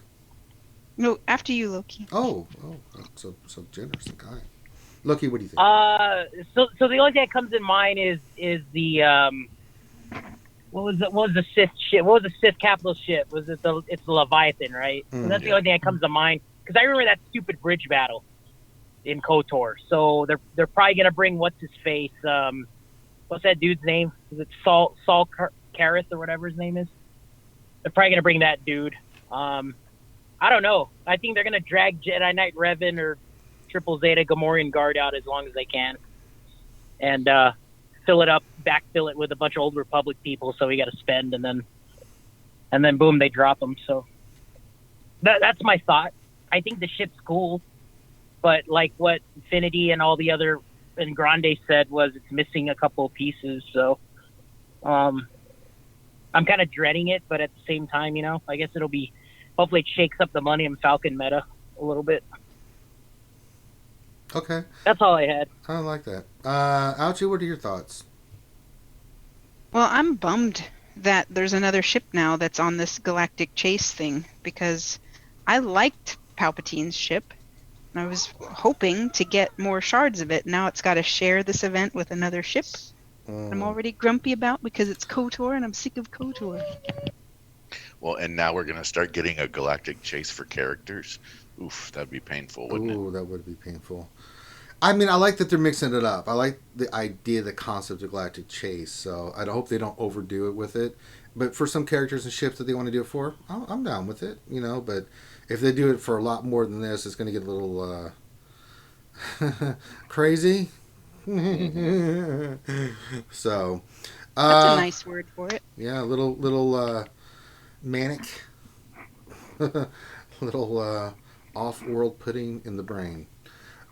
No, after you, Loki. Oh, so generous, the guy. Loki, what do you think? So the only thing that comes in mind is the what was the Sith ship? What was the Sith capital ship? It's the Leviathan, right? So that's the only thing that comes to mind because I remember that stupid bridge battle in KOTOR. So they're probably gonna bring what's his face? What's that dude's name? Is it Saul Karras or whatever his name is? They're probably gonna bring that dude. I don't know. I think they're gonna drag Jedi Knight Revan or Triple Zeta Gamorrean Guard out as long as they can, and fill it up, backfill it with a bunch of Old Republic people. So we got to spend, and then boom, they drop them. So that's my thought. I think the ship's cool, but like what Infinity and all the other and Grande said was it's missing a couple of pieces. So I'm kind of dreading it, but at the same time, I guess it'll be. Hopefully, it shakes up the Millennium Falcon meta a little bit. Okay. That's all I had. I like that. Algie, what are your thoughts? Well, I'm bummed that there's another ship now that's on this galactic chase thing because I liked Palpatine's ship and I was hoping to get more shards of it. Now it's got to share this event with another ship. I'm already grumpy about because it's KOTOR and I'm sick of KOTOR. Well, and now we're gonna start getting a galactic chase for characters. Oof, that'd be painful, wouldn't it? Ooh, that would be painful. I mean, I like that they're mixing it up. I like the idea, the concept of galactic chase. So I hope they don't overdo it with it. But for some characters and ships that they want to do it for, I'm down with it. But if they do it for a lot more than this, it's going to get a little crazy. So That's a nice word for it. yeah, a little manic, little off-world pudding in the brain.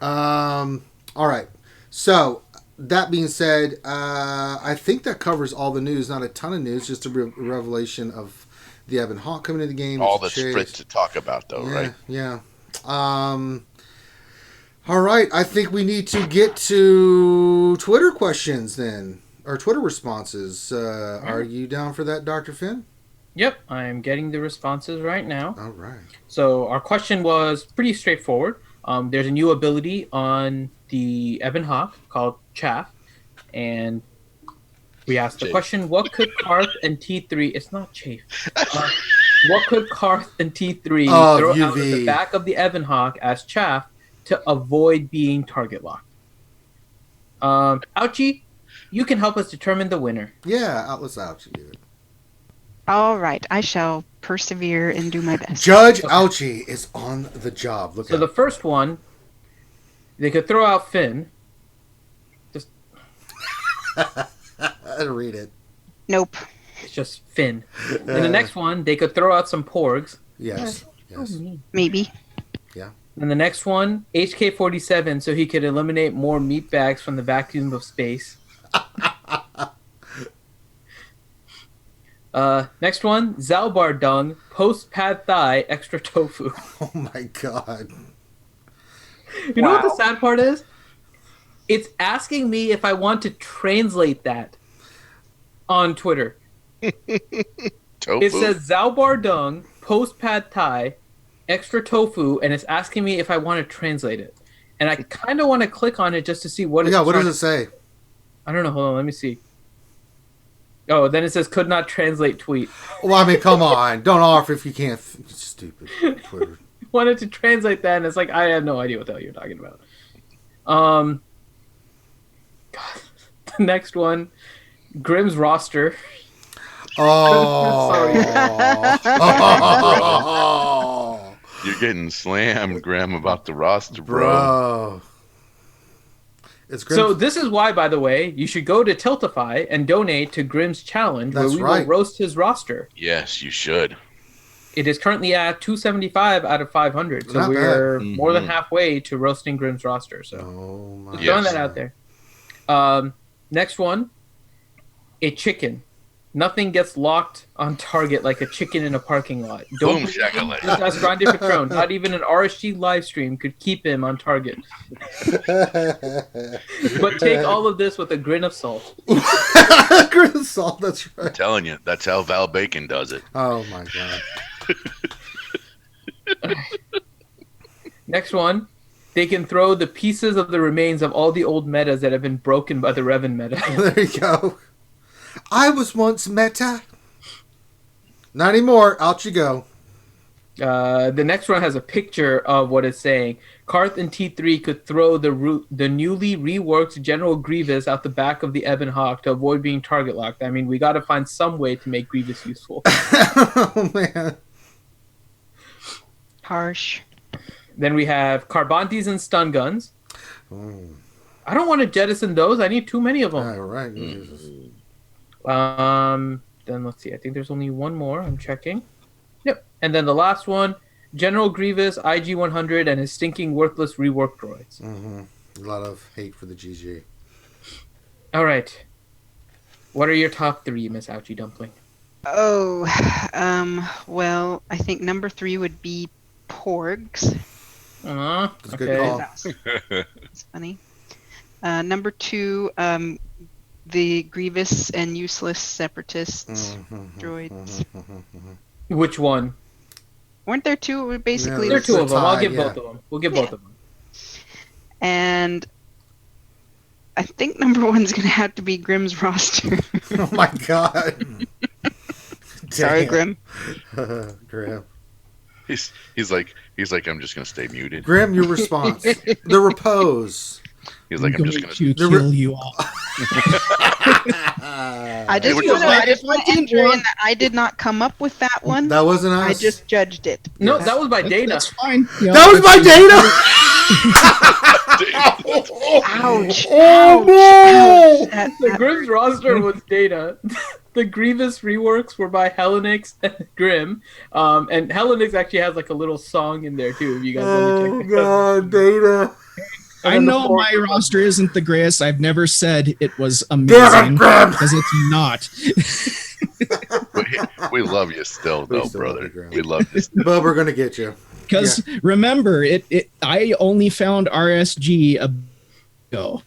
All right. So that being said, I think that covers all the news. Not a ton of news, just a revelation of the EBON HAWK coming into the game. All that's fit to talk about, though, right? Yeah. All right. I think we need to get to Twitter questions then, or Twitter responses. Are you down for that, Dr. Finn? Yep, I'm getting the responses right now. All right. So our question was pretty straightforward. There's a new ability on the EBON HAWK called Chaff, and we asked the question: what could Karth and T3? It's not Chafe. What could Karth and T3 throw out of the back of the EBON HAWK as chaff to avoid being target locked? Ouchie, you can help us determine the winner. Yeah, let's Ouchie do it. All right, I shall persevere and do my best. Judge Ouchie is on the job. Look so the first one, they could throw out Finn. Just read it. Nope. It's just Finn. And the next one, they could throw out some porgs. Yes. Maybe. Yeah. And the next one, HK-47, so he could eliminate more meat bags from the vacuum of space. Next one, Zalbar dung, post pad thai, extra tofu. Oh my god. You know what the sad part is? It's asking me if I want to translate that on Twitter. Tofu. It says Zaubar Dung, post pad thai, extra tofu, and it's asking me if I want to translate it. And I kind of want to click on it just to see what it's What does it say? I don't know. Hold on. Let me see. Oh, then it says could not translate tweet. Well, I mean, come on. Don't offer if you can't. Stupid Twitter. Wanted to translate that, and it's like, I have no idea what the hell you're talking about. God. The next one, Grimm's roster. Oh. You're getting slammed, Graham, about the roster, bro. It's Grimm's. So this is why, by the way, you should go to Tiltify and donate to Grimm's challenge, That's where we right. will roast his roster. Yes, you should. It is currently at 275 out of 500, so Not we're bad. more than halfway to roasting Grimm's roster. So Oh my. just throwing Yes. that out there. Next one, a chicken. Nothing gets locked on target like a chicken in a parking lot. Boom, believe shakalaka. this as Grande Patron. Not even an RSG live stream could keep him on target. But take all of this with a grain of salt. Grain of salt. That's right. I'm telling you, that's how Val Bacon does it. Oh my god. Next one, they can throw the pieces of the remains of all the old metas that have been broken by the Revan meta. There you go. I was once meta. Not anymore. Out you go. The next one has a picture of what it's saying. Karth and T3 could throw the newly reworked General Grievous out the back of the Ebon Hawk to avoid being target locked. I mean, we got to find some way to make Grievous useful. Oh man. Harsh. Then we have Carbantes and stun guns. Oh. I don't want to jettison those. I need too many of them. Yeah, right. Then let's see. I think there's only one more. I'm checking. Yep. And then the last one, General Grievous, IG-100, and his stinking worthless rework droids. Mm-hmm. A lot of hate for the GG. All right. What are your top three, Miss Ouchie Dumpling? Oh, well, I think number 3 would be Porgs. That's a good Okay. call. That's funny. Number 2, the grievous and useless separatists droids. Which one? Weren't there 2? Basically, Yeah, There are two of them. I'll tie, give yeah. both of them. We'll give both of them. And I think number 1's gonna have to be Grimm's roster. Oh my god. Sorry, Damn. Grimm. Grim. He's like, I'm just gonna stay muted. Grim, your response. The repose. He's like, I'm just gonna. to kill you all. I just Which want was to enter in that I did not come up with that one. That wasn't us. I just judged it. No, that was by Dana. That's fine. Yeah, That was my data. Ouch! Oh no! The Grimm's roster was Dana. The Grievous reworks were by Hellenix and Grimm. And Hellenix actually has like a little song in there too. If you guys want to Oh check that out. god, data. I know my roster isn't the greatest. I've never said it was Damn it, amazing Graham. because it's not. We love you still, We though, still love brother. you, Graham. We love you. But we're gonna get you. Because remember, I only found RSG ago.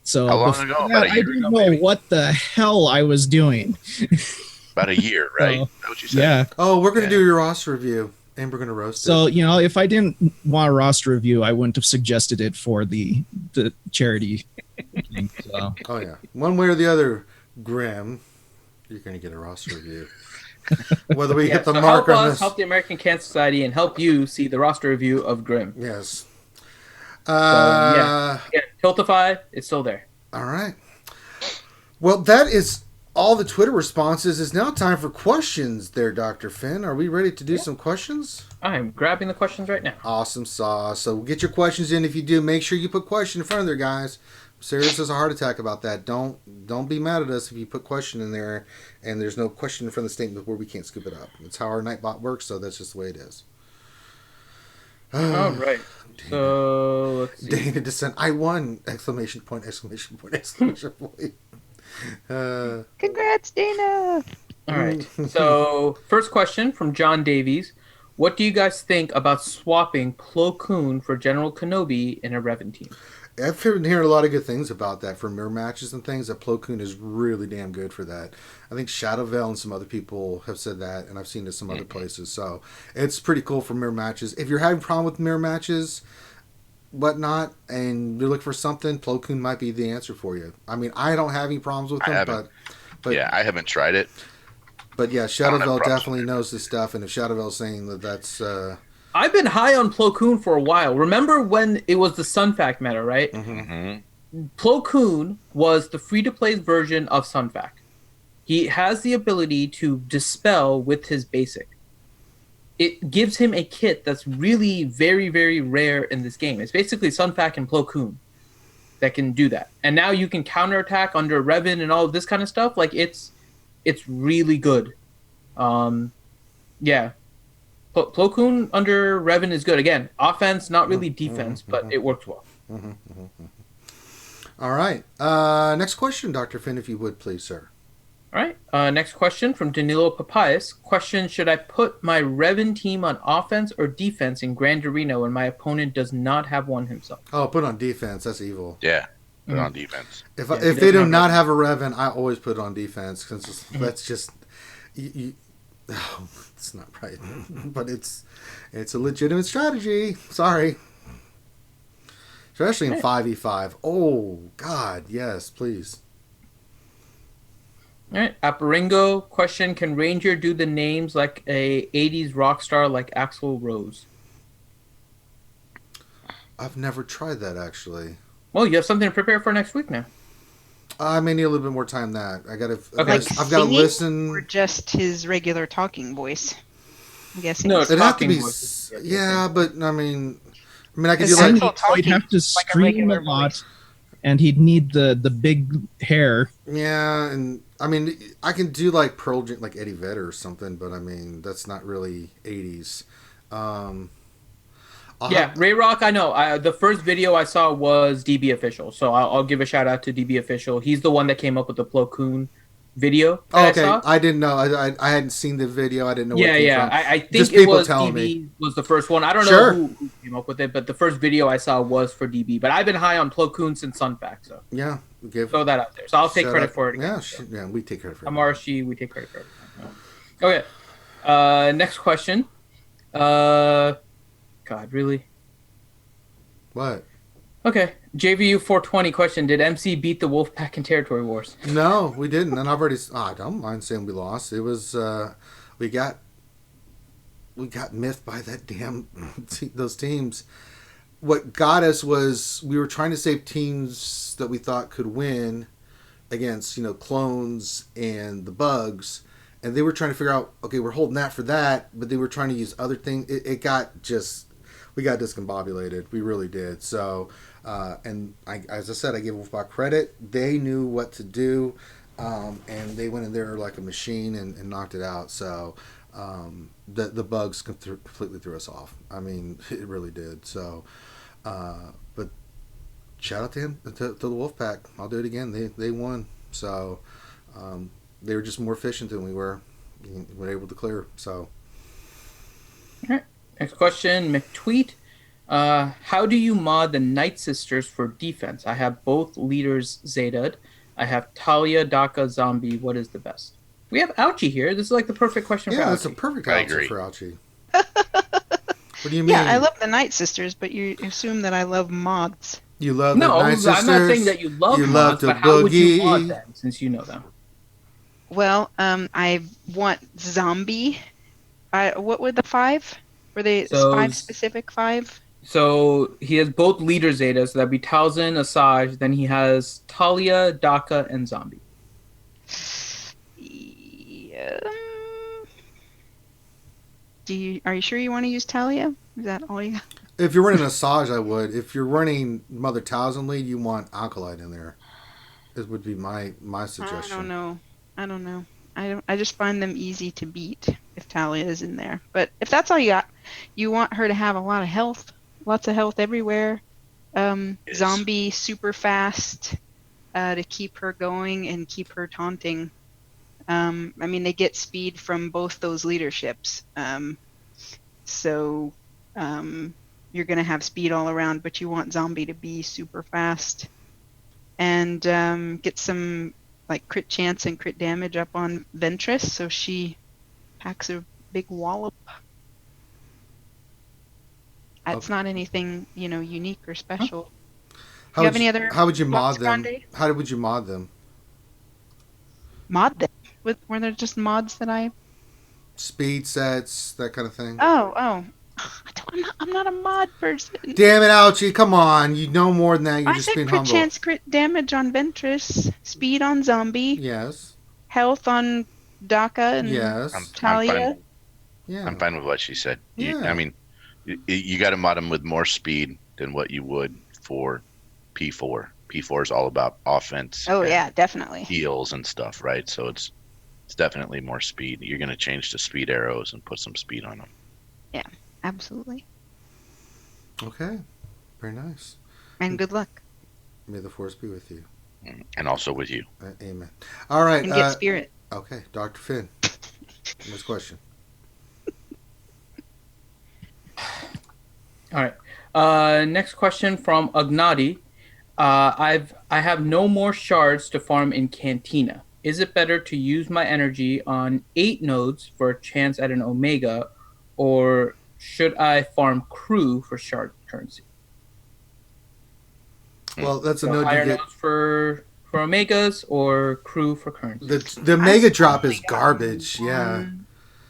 So How long before ago? that, About a I year didn't ago, know maybe? what the hell I was doing. About a year, right? Oh, Is that what you said? Yeah. Oh, we're gonna Yeah. do your roster review, and we're gonna roast So it. if I didn't want a roster review, I wouldn't have suggested it for the charity thing. So Oh yeah, one way or the other, Grim, you're gonna get a roster review. Whether we Yeah, hit the so mark help on us, this. help the American Cancer Society, and help you see the roster review of Grimm. Yes. Yeah, Tiltify, it's still there. All right. Well, that is all the Twitter responses. It's now time for questions there, Dr. Finn. Are we ready to do some questions? I'm grabbing the questions right now. Awesome sauce. So get your questions in. If you do, make sure you put question in front of there, guys. Serious as a heart attack about that. Don't be mad at us if you put question in there and there's no question in front of the statement where we can't scoop it up. It's how our Nightbot works, so that's just the way it is. All right. So let's see. Dana Descent, I won! Exclamation point, exclamation point, exclamation point. Congrats, Dana! All right. So first question from John Davies: What do you guys think about swapping Plo Koon for General Kenobi in a Revan team? I've been hearing a lot of good things about that for mirror matches and things. That Plo Koon is really damn good for that. I think Shadow Veil and some other people have said that, and I've seen it some other places. So it's pretty cool for mirror matches. If you're having a problem with mirror matches, whatnot, and you're looking for something, Plo Koon might be the answer for you. I mean, I don't have any problems with him, but yeah, I haven't tried it. But yeah, Shadow Veil definitely knows this stuff, and if Shadow Veil's saying that's I've been high on Plo Koon for a while. Remember when it was the Sunfac meta, right? Mm-hmm. Plo Koon was the free-to-play version of Sunfac. He has the ability to dispel with his basic. It gives him a kit that's really very, very rare in this game. It's basically Sunfac and Plo Koon that can do that. And now you can counterattack under Revan and all of this kind of stuff. Like, it's really good. Yeah. Plo Koon under Revan is good. Again, offense, not really defense, but it works well. All right. Next question, Dr. Finn, if you would, please, sir. All right. Next question from Danilo Papayas. Question, should I put my Revan team on offense or defense in Gran Torino when my opponent does not have one himself? Oh, put on defense. That's evil. Yeah, put on defense. If they do not have a Revan, I always put on defense because that's just... Oh, it's not right, but it's a legitimate strategy. Sorry, especially in 5v5. Oh God, yes, please. All right, Aparingo question: can Ranger do the names like a '80s rock star like Axl Rose? I've never tried that actually. Well, you have something to prepare for next week now. I may need a little bit more time than that. Okay. I've got to listen. Or just his regular talking voice. I'm guessing. No, It'd have to be. voice. Yeah, but I mean, I could do It's like. simple. He'd have to scream a lot, and he'd need the big hair. Yeah, and I mean, I can do like Pearl Jam, like Eddie Vedder or something, but I mean, that's not really 80s. Yeah, Ray Rock, I know. The first video I saw was DB Official, so I'll give a shout out to DB Official. He's the one that came up with the Plo Koon video. Oh, okay, I didn't know. I hadn't seen the video. I didn't know. Yeah, where it came yeah. from. I think Just it people was telling DB me. was the first one. I don't Sure. know who came up with it, but the first video I saw was for DB. But I've been high on Plo Koon since Sunfac, so Yeah, throw that out there. So I'll take shout credit out- for it. Yeah, Again, yeah, we take credit for it. I'm RSG. We take credit for it. Okay. Next question. God, really? What? Okay. JVU 420 question: did MC beat the Wolfpack in Territory Wars? No, we didn't, and I've already. I don't mind saying we lost. It was we got miffed by that damn those teams. What got us was we were trying to save teams that we thought could win against clones and the bugs, and they were trying to figure out, okay, we're holding that for that, but they were trying to use other things. It got just, we got discombobulated. We really did. So, and as I said, I give Wolfpack credit. They knew what to do, and they went in there like a machine and knocked it out. So, the bugs completely threw us off. I mean, it really did. So, but shout out to him, to the Wolfpack. I'll do it again. They won. So, they were just more efficient than we were. We were able to clear. So. All right. Next question, McTweet. How do you mod the Night Sisters for defense? I have both leaders Zedad. I have Talia, Daka, Zombie. What is the best? We have Ouchie here. This is like the perfect question for Ouchie. Yeah, that's a perfect I answer agree. for Ouchie. What do you mean? Yeah, I love the Night Sisters, but you assume that I love mods. You love No, the Night I'm Sisters. not saying that you love You mods, love to but how would you boogie. mod them since you know them? Well, I want Zombie. What were the 5? Were they So 5 specific 5? So he has both leader Zeta, so that'd be Talzin, Asajj. Then he has Talia, Daka, and Zombie. Yeah. Are you sure you want to use Talia? Is that all you got? If you're running Asajj, I would. If you're running Mother Talzin lead, you want Alkalite in there. This would be my suggestion. I don't know. I just find them easy to beat if Talia is in there. But if that's all you got, you want her to have a lot of health, lots of health everywhere. Zombie super fast to keep her going and keep her taunting. I mean, they get speed from both those leaderships. So you're going to have speed all around, but you want Zombie to be super fast. And get some like crit chance and crit damage up on Ventress, so she packs a big wallop. It's not anything, unique or special. How you have any other? How would you mod thoughts, them? Grande? How would you mod them? Mod them? Were there just mods that I? Speed sets, that kind of thing. Oh. I'm not a mod person. Damn it, Ouchie! Come on, you know more than that. You're I just said being crit humble. chance, crit damage on Ventress, speed on Zombie, Yes. health on Daka and Yes. Talia. Yeah. I'm fine with what she said. Yeah. I mean, you got to mod them with more speed than what you would for P4. P4 is all about offense. Oh and yeah, definitely. heals and stuff, right? So it's definitely more speed. You're going to change to speed arrows and put some speed on them. Yeah, absolutely. Okay. Very nice. And good luck. May the force be with you. And also with you. Amen. All right. And get spirit. Okay, Dr. Finn. Next question. All right. Next question from Agnati. I have no more shards to farm in Cantina. Is it better to use my energy on 8 nodes for a chance at an Omega, or should I farm crew for shard currency? Well, that's a So node higher you get. nodes for Omegas or crew for currency? The mega drop is garbage. Yeah.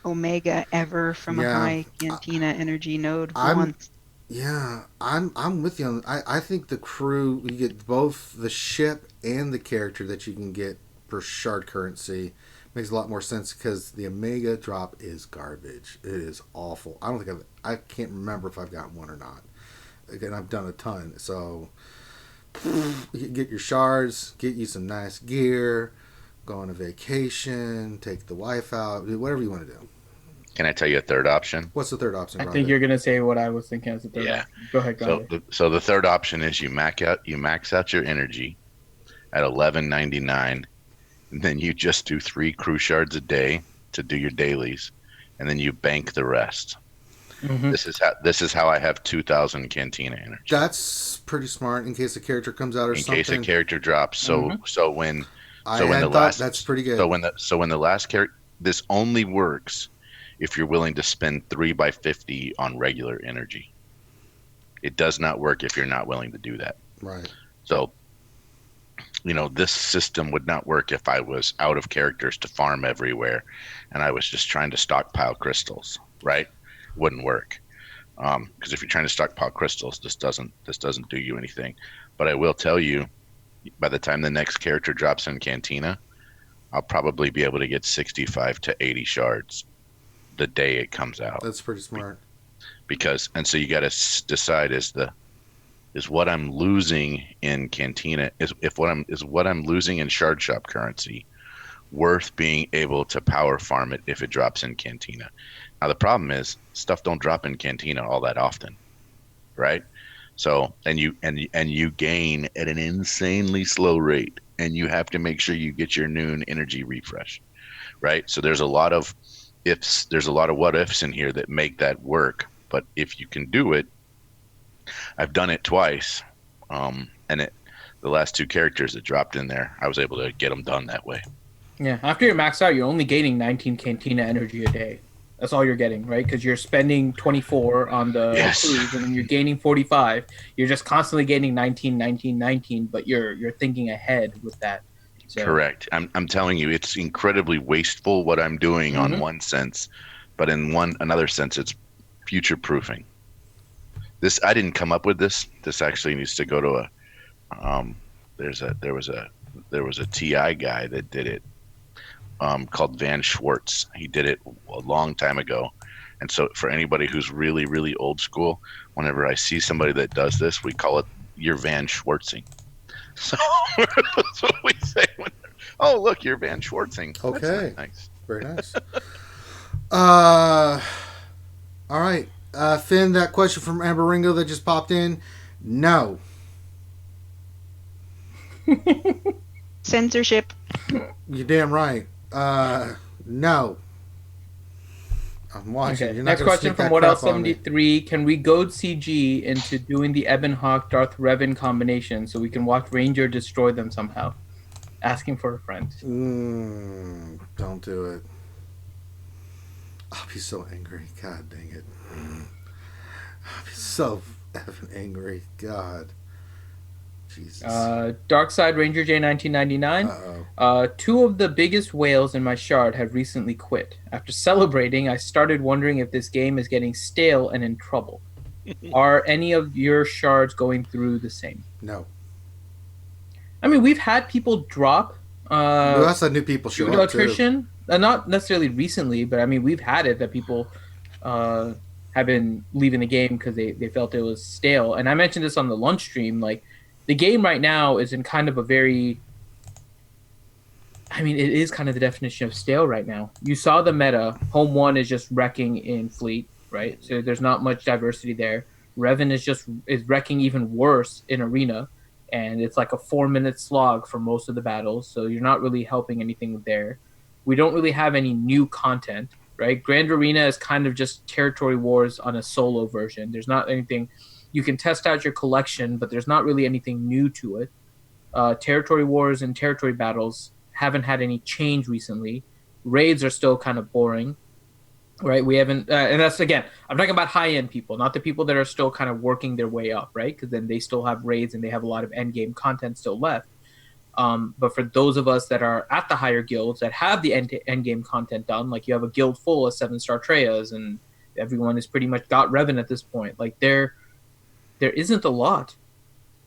Omega ever from a high Cantina energy node once. Yeah, I'm with you on. I think the crew, you get both the ship and the character that you can get per shard currency, makes a lot more sense because the Omega drop is garbage. It is awful. I can't remember if I've gotten one or not. Again, I've done a ton, so you can get your shards, get you some nice gear, go on a vacation, take the wife out, do whatever you want to do. Can I tell you a third option? What's the third option? I Rhonda? think you're gonna say what I was thinking as the third. Yeah. Option. Go ahead, Grande. So the third option is you max out your energy at 11.99, and then you just do 3 crew shards a day to do your dailies, and then you bank the rest. Mm-hmm. This is how I have 2,000 Cantina energy. That's pretty smart in case a character comes out or something. In case a character drops. So when that's pretty good. So when the last character, this only works if you're willing to spend 3 by 50 on regular energy. It does not work if you're not willing to do that. Right. So, this system would not work if I was out of characters to farm everywhere and I was just trying to stockpile crystals, right? Wouldn't work. Because if you're trying to stockpile crystals, this doesn't do you anything. But I will tell you, by the time the next character drops in Cantina, I'll probably be able to get 65 to 80 shards the day it comes out. That's pretty smart. So you got to decide is what I'm losing in Cantina is what I'm losing in shard shop currency worth being able to power farm it if it drops in Cantina. Now the problem is stuff don't drop in Cantina all that often, right? So and you gain at an insanely slow rate, and you have to make sure you get your noon energy refresh, right? So there's a lot of ifs, there's a lot of what ifs in here that make that work. But if you can do it, I've done it twice, and the last 2 characters that dropped in there, I was able to get them done that way. Yeah, after you're maxed out, you're only gaining 19 Cantina energy a day. That's all you're getting, right? Because you're spending 24 on the cruise, and then you're gaining 45. You're just constantly gaining 19, but you're thinking ahead with that. So. Correct. I'm telling you, it's incredibly wasteful what I'm doing on one sense, but in another sense, it's future proofing. This I didn't come up with this. This actually needs to go to there was a TI guy that did it. Called Van Schwartz. He did it a long time ago. And so for anybody who's really, really old school, whenever I see somebody that does this, we call it you're Van Schwartzing. So that's what we say. Oh, look, you're Van Schwartzing. Okay. Nice. Very nice. All right. Finn, that question from Amber Ringo that just popped in. No. Censorship. You're damn right. No. I'm watching. Okay. You're not Next gonna question sneak from that What crap Else on me. 73. Can we goad CG into doing the Ebon Hawk Darth Revan combination so we can watch Ranger destroy them somehow? Asking for a friend. Don't do it. I'll be so angry. God dang it. I'll be so effing angry. God. Jesus. Dark Side Ranger J 1999. Uh-oh. Two of the biggest whales in my shard have recently quit. After celebrating, I started wondering if this game is getting stale and in trouble. Are any of your shards going through the same? No. I mean, we've had people drop. We also had new people show due to up too. attrition. Not necessarily recently, but I mean, we've had it that people have been leaving the game because they felt it was stale. And I mentioned this on the lunch stream. Like, the game right now is in kind of a very... I mean, it is kind of the definition of stale right now. You saw the meta. Home 1 is just wrecking in Fleet, right? So there's not much diversity there. Revan is wrecking even worse in Arena. And it's like a 4-minute slog for most of the battles. So you're not really helping anything there. We don't really have any new content, right? Grand Arena is kind of just territory wars on a solo version. There's not anything... You can test out your collection, but there's not really anything new to it. Territory wars and territory battles haven't had any change recently. Raids are still kind of boring, right? We haven't, and that's, again, I'm talking about high-end people, not the people that are still kind of working their way up, right? Because then they still have raids and they have a lot of end-game content still left. But for those of us that are at the higher guilds that have the end-game content done, like you have a guild full of 7-star Treyas and everyone has pretty much got Revan at this point. Like, there isn't a lot.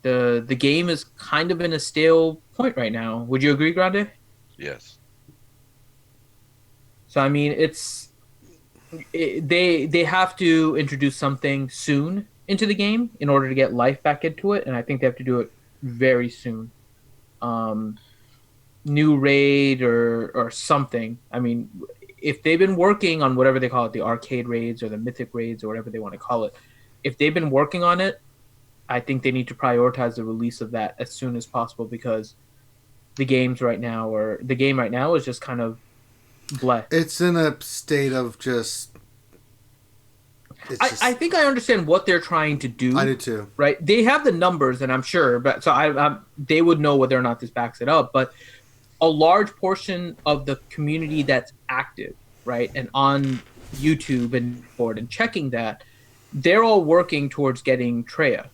The game is kind of in a stale point right now. Would you agree, Grande? Yes. So I mean, they have to introduce something soon into the game in order to get life back into it, and I think they have to do it very soon. New raid or something. I mean, if they've been working on whatever they call it, the arcade raids or the mythic raids or whatever they want to call it, if they've been working on it, I think they need to prioritize the release of that as soon as possible, because the game right now is just kind of bleh. It's in a state of just... I think I understand what they're trying to do. I do too. Right? They have the numbers, and I'm sure, but so they would know whether or not this backs it up. But a large portion of the community that's active, right, and on YouTube and board and checking that, they're all working towards getting Treya.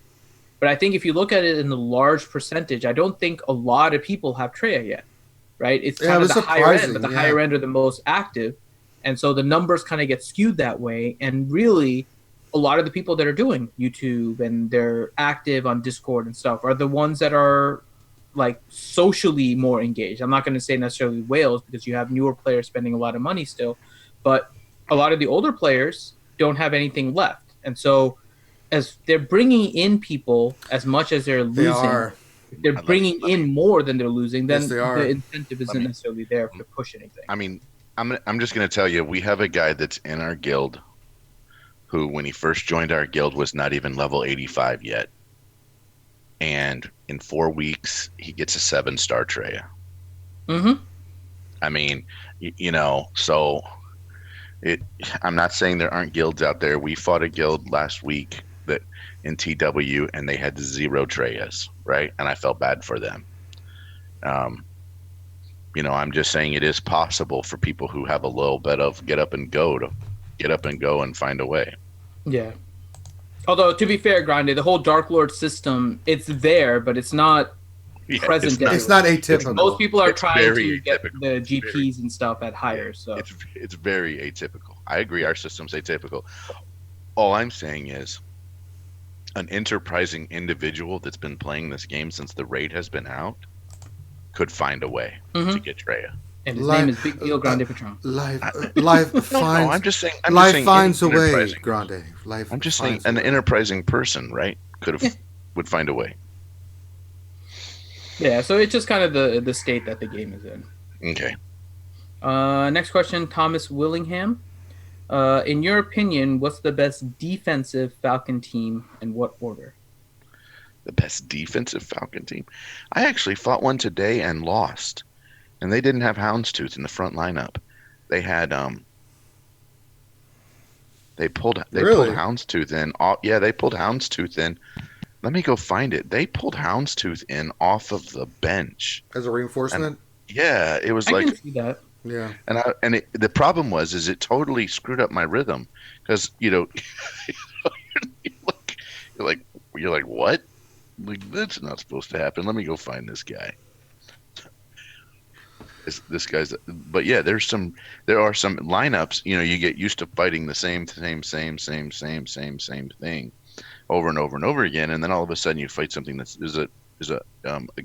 But I think if you look at it in the large percentage, I don't think a lot of people have Treya yet, right? It's kind of the higher end, but the higher end are the most active. And so the numbers kind of get skewed that way. And really, a lot of the people that are doing YouTube and they're active on Discord and stuff are the ones that are like socially more engaged. I'm not going to say necessarily whales, because you have newer players spending a lot of money still, but a lot of the older players don't have anything left. And so as they're bringing in people as much as they're losing, they're bringing in more than they're losing, then the incentive isn't necessarily there to push anything. I mean, I'm just going to tell you, we have a guy that's in our guild who, when he first joined our guild, was not even level 85 yet. And in 4 weeks, he gets a 7-star Treya. Mm-hmm. I mean, so I'm not saying there aren't guilds out there. We fought a guild last week that in TW, and they had 0 Treyas, right? And I felt bad for them. I'm just saying it is possible for people who have a little bit of get up and go and find a way. Yeah. Although, to be fair, Grande, the whole Dark Lord system, it's there, but it's not present. It's not atypical. Most people are trying to get atypical. the GPs and stuff at higher. So it's very atypical. I agree, our system's atypical. All I'm saying is, an enterprising individual that's been playing this game since the raid has been out could find a way to get Treya. And his name is Big Deal Grande Patron. Life finds. I'm just saying. Life finds a way, Grande. I'm just saying, an enterprising person, right, would find a way. Yeah, so it's just kind of the state that the game is in. Okay. Next question, Thomas Willingham. In your opinion, what's the best defensive Falcon team and what order? The best defensive Falcon team? I actually fought one today and lost. And they didn't have Houndstooth in the front lineup. They had They pulled Really? Houndstooth in. They pulled Houndstooth in. Let me go find it. They pulled Houndstooth in off of the bench. As a reinforcement? Yeah, it was I like, can see that. Yeah. the problem was it totally screwed up my rhythm because you're like what? Like that's not supposed to happen. Let me go find this guy. This guy's, but yeah, there are some lineups. You get used to fighting the same thing over and over and over again, and then all of a sudden you fight something that's a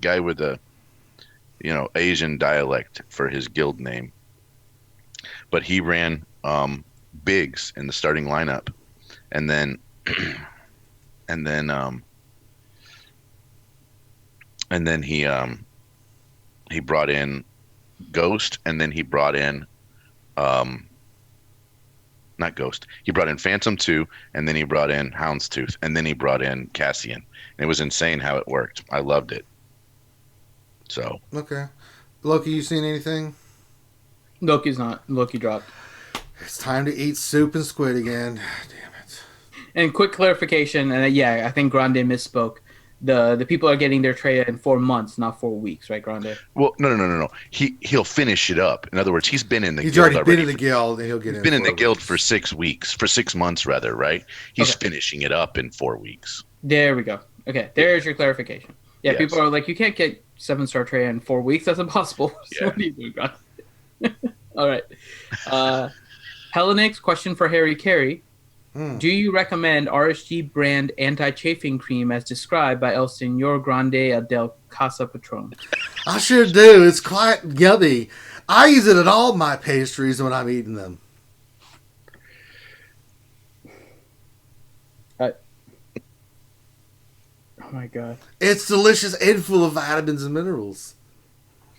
guy with a Asian dialect for his guild name, but he ran Biggs in the starting lineup, and then he brought in Ghost, and then he brought in not Ghost. He brought in Phantom 2, and then he brought in Houndstooth, and then he brought in Cassian. And it was insane how it worked. I loved it. So Okay. Loki, you seen anything? Loki's not. Loki dropped. It's time to eat soup and squid again. Damn it. And quick clarification, and I think Grande misspoke. The people are getting their Treya in 4 months, not 4 weeks, right, Grande? well, no. He'll finish it up. In other words, he's been in the He's guild already been in the guild, and he'll get in. been in the 4 guild weeks. for 6 months rather, right? He's Okay. finishing it up in 4 weeks. There we go. Okay, there's your clarification. Yeah, Yes. people are like, you can't get 7-star Treya in 4 weeks. That's impossible. So Yeah. what are you doing, Grande? All right. Hellenix, question for Harry Carey. Do you recommend RSG brand anti-chafing cream as described by El Señor Grande del Casa Patron? I sure do. It's quite yummy. I use it at all my pastries when I'm eating them. Oh my god. It's delicious and full of vitamins and minerals.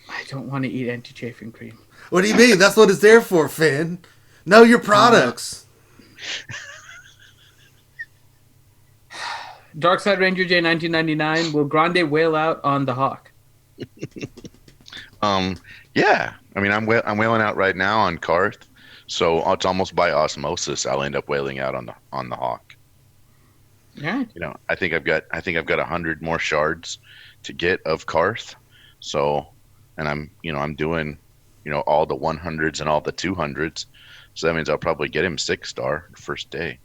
I don't want to eat anti-chafing cream. What do you mean? That's what it's there for, Finn. Know your products. Darkside Ranger J 1999, will Grande wail out on the Hawk? Yeah. I mean, I'm wailing out right now on Karth, so it's almost by osmosis. I'll end up wailing out on the Hawk. Alright. I think I've got 100 more shards to get of Karth. So, and I'm doing, all the 100s and all the 200s. So that means I'll probably get him 6-star first day.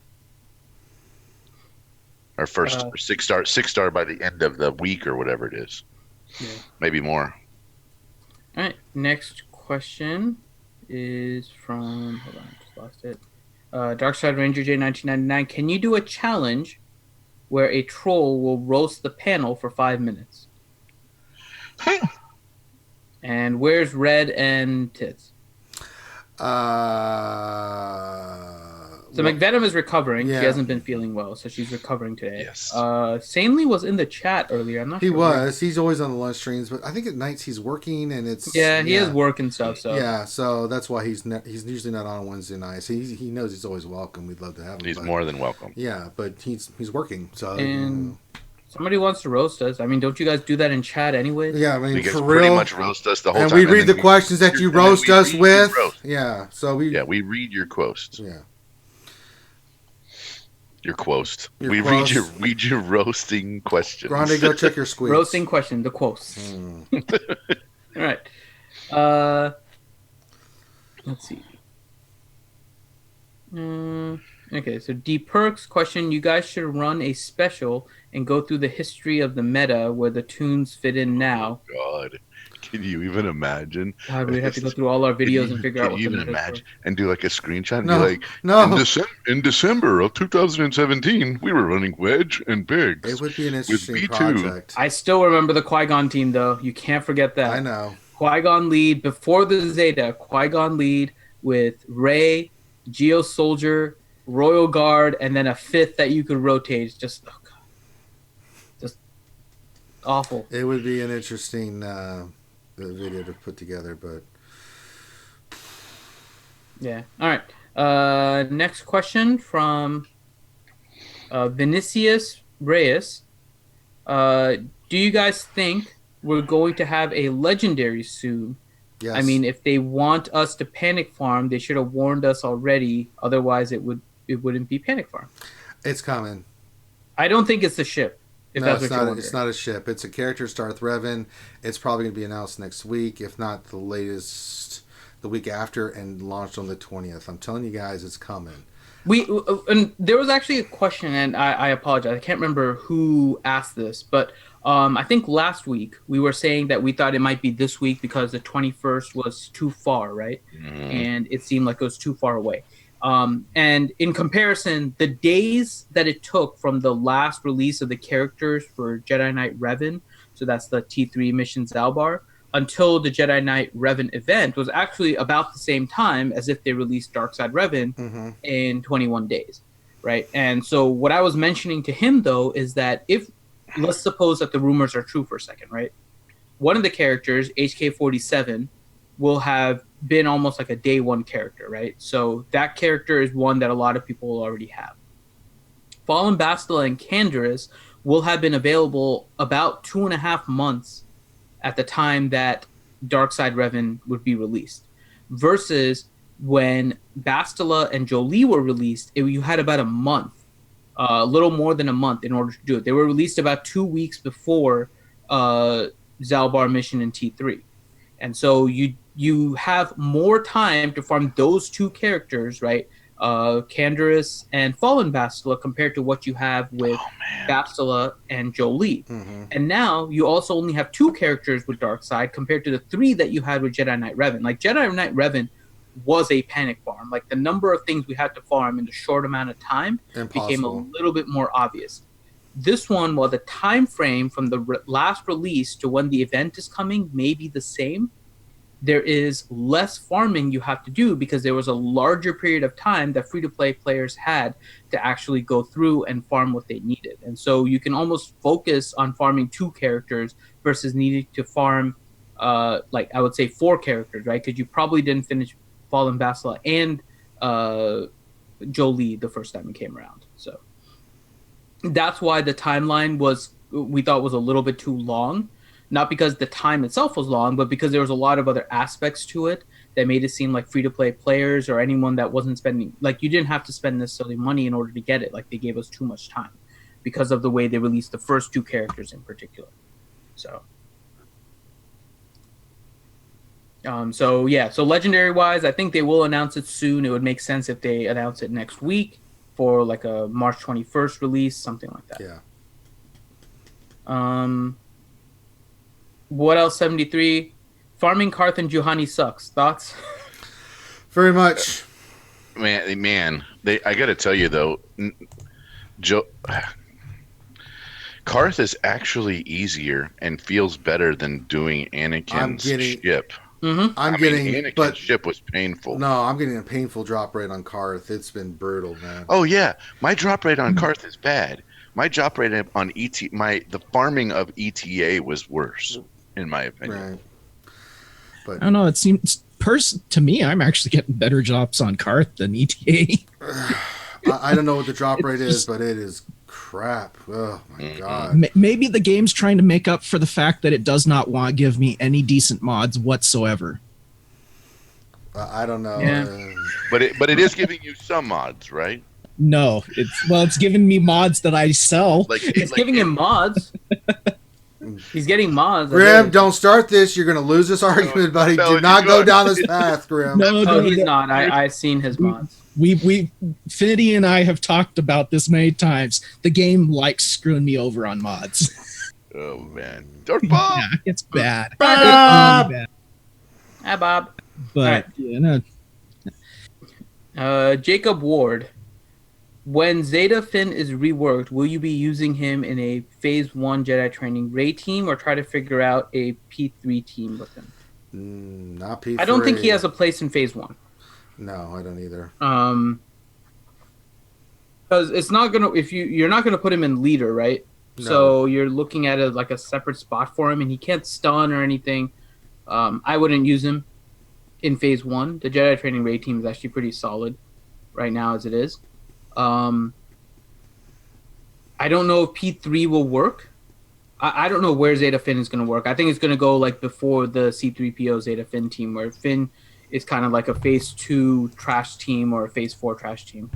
Or first 6-star by the end of the week or whatever it is. Yeah. Maybe more. Alright, next question is from, hold on, I just lost it. Darkside Ranger J 1999, can you do a challenge where a troll will roast the panel for 5 minutes? And where's Red and Tits? So McVenom is recovering. Yeah. She hasn't been feeling well, so she's recovering today. Yes. Sanely was in the chat earlier. I'm not He sure. was. He's always on the lunch streams, but I think at nights he's working, and it's He has work and stuff. So Yeah, so that's why he's usually not on Wednesday nights. He knows he's always welcome. We'd love to have him. He's but- more than welcome. Yeah, but he's working. So And somebody wants to roast us. I mean, don't you guys do that in chat anyway? yeah, I mean You guys for pretty real. much roast us the whole And time. we read the then questions that you and then roast we us read your with. roast. Yeah, so we Yeah, we read your quotes. yeah. Your quotes. Your We quotes. read your roasting questions. Grande, go check your squeaks. Roasting question, the quotes. All right. Let's see. Okay, so D Perks question: you guys should run a special and go through the history of the meta where the tunes fit in now. God, can you even imagine? God, we'd have to go through all our videos and figure out Can what you the even meta is imagine and do like a screenshot and No, be like, no. in December of 2017, we were running Wedge and Biggs. It would be an with interesting B2. project. for. I still remember the Qui-Gon team, though. You can't forget that. I know. Qui-Gon lead before the Zeta. Qui-Gon lead with Rey, Geo Soldier, Royal Guard, and then a fifth that you could rotate. Just, oh God. Just awful. It would be an interesting video to put together, but Yeah. All right. Next question from Vinicius Reyes. Do you guys think we're going to have a legendary soon? yes. I mean, if they want us to panic farm, they should have warned us already. Otherwise, it would it wouldn't be Panic Farm. It's coming. I don't think it's a ship. If No, that's it's what you're not. wondering. It's not a ship. It's a character, Darth Revan. It's probably going to be announced next week, if not the latest, the week after, and launched on the 20th. I'm telling you guys, it's coming. And there was actually a question, and I apologize. I can't remember who asked this, but I think last week we were saying that we thought it might be this week because the 21st was too far, right? And it seemed like it was too far away. And in comparison, the days that it took from the last release of the characters for Jedi Knight Revan, so that's the T3 mission Zalbar, until the Jedi Knight Revan event was actually about the same time as if they released Darkside Revan in 21 days, right? And so what I was mentioning to him, though, is that if, let's suppose that the rumors are true for a second, right? One of the characters, HK-47, will have been almost like a day one character, right? So that character is one that a lot of people will already have. Fallen Bastila and Canderous will have been available about 2.5 months at the time that Darkside Revan would be released. Versus when Bastila and Jolie were released, you had about a month, a little more than a month in order to do it. They were released about 2 weeks before Zalbar Mission and T3. And so you have more time to farm those two characters, right? Canderous and Fallen Bastila compared to what you have with Bastila and Jolie. And now you also only have 2 characters with Darkseid compared to the 3 that you had with Jedi Knight Revan. Like Jedi Knight Revan was a panic farm. Like the number of things we had to farm in a short amount of time became a little bit more obvious. This one, while the time frame from the last release to when the event is coming may be the same, there is less farming you have to do because there was a larger period of time that free-to-play players had to actually go through and farm what they needed. And so you can almost focus on farming 2 characters versus needing to farm, like I would say 4 characters, right? Because you probably didn't finish Fallen Bastila and Jolie the first time it came around. So that's why the timeline we thought was a little bit too long. Not because the time itself was long, but because there was a lot of other aspects to it that made it seem like free-to-play players or anyone that wasn't spending... Like, you didn't have to spend necessarily money in order to get it. Like, they gave us too much time because of the way they released the first 2 characters in particular. So... So Legendary-wise, I think they will announce it soon. It would make sense if they announce it next week for, like, a March 21st release, something like that. Yeah. What else? 73. Farming Karth and Juhani sucks. Thoughts? Very much. Man, I got to tell you though, Karth is actually easier and feels better than doing Anakin's ship. Anakin's ship was painful. No, I'm getting a painful drop rate on Karth. It's been brutal, man. Oh yeah, my drop rate on Karth is bad. My drop rate on the farming of ETA was worse, in my opinion. Right. But I don't know. It seems to me, I'm actually getting better drops on Karth than ETA. I don't know what the drop rate is, but it is crap. Oh my god. Maybe the game's trying to make up for the fact that it does not want to give me any decent mods whatsoever. I don't know. Yeah. But it is giving you some mods, right? No, it's giving me mods that I sell. It's giving him mods. He's getting mods. Grim, don't start this. You're going to lose this argument, buddy. Do not go down this path, Grim. No, he's not. I've seen his mods. Finity and I have talked about this many times. The game likes screwing me over on mods. Oh man, Darth Bob. Yeah, it's bad. Bob! Hi, Bob. But right. Jacob Ward. When Zeta Finn is reworked, will you be using him in a Phase 1 Jedi Training Ray team or try to figure out a P3 team with him? Not P3. I don't think he has a place in Phase 1. No, I don't either. Because it's not gonna you're not gonna put him in leader, right? No. So you're looking at it like a separate spot for him, and he can't stun or anything. I wouldn't use him in Phase 1. The Jedi Training Ray team is actually pretty solid right now as it is. I don't know if P3 will work. I don't know where Zeta Finn is going to work. I think it's going to go like before the C-3PO Zeta Finn team, where Finn is kind of like a Phase 2 trash team or a Phase 4 trash team.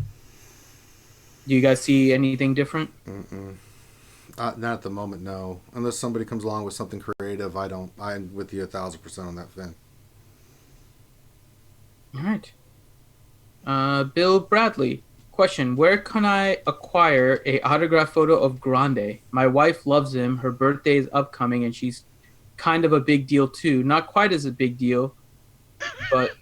Do you guys see anything different? Mm-mm. Not at the moment, no. Unless somebody comes along with something creative, I don't. I'm with you 1,000% on that, Finn. All right. Bill Bradley. Question: where can I acquire a autograph photo of Grande? My wife loves him. Her birthday is upcoming, and she's kind of a big deal too. Not quite as a big deal, but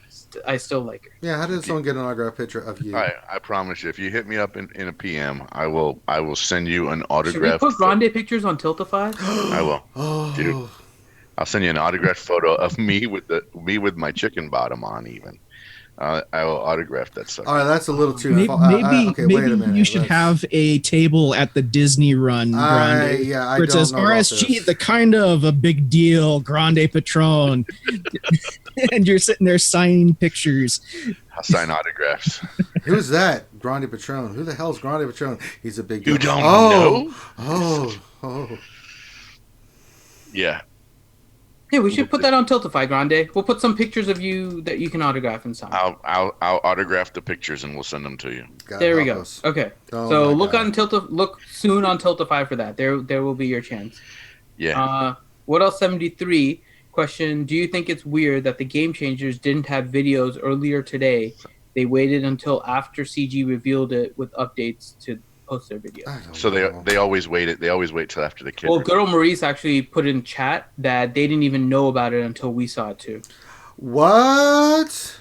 I still like her. Yeah, how did someone get an autograph picture of you? I promise you, if you hit me up in a PM, I will send you an Should we autograph. put Grande pictures on Tiltify? I will. Oh, Dude. I'll send you an autographed photo of me with my chicken bottom on. Even I will autograph that sucker. all right, that's a little too. Maybe, okay, wait a maybe minute. you should let's- have a table at the Disney Run Grande Yeah, I where it don't says know about RSG, this. the kind of a big deal Grande Patron, and you're sitting there signing pictures. I'll sign autographs. Who's that? Grande Patron. Who the hell's Grande Patron? He's a big. You deal. don't know? know? Oh. Yeah. Yeah, we should put that on Tiltify, Grande. We'll put some pictures of you that you can autograph and sign. I'll autograph the pictures and we'll send them to you. God There we help go. us. Okay, Oh so my look God. on look soon on Tiltify for that. There will be your chance. Yeah. What else? 73 question: do you think it's weird that the Game Changers didn't have videos earlier today? They waited until after CG revealed it with updates to post their video. I don't So know. they always wait. They always wait till after the kid. Well, Girl Maurice actually put in chat that they didn't even know about it until we saw it too. What?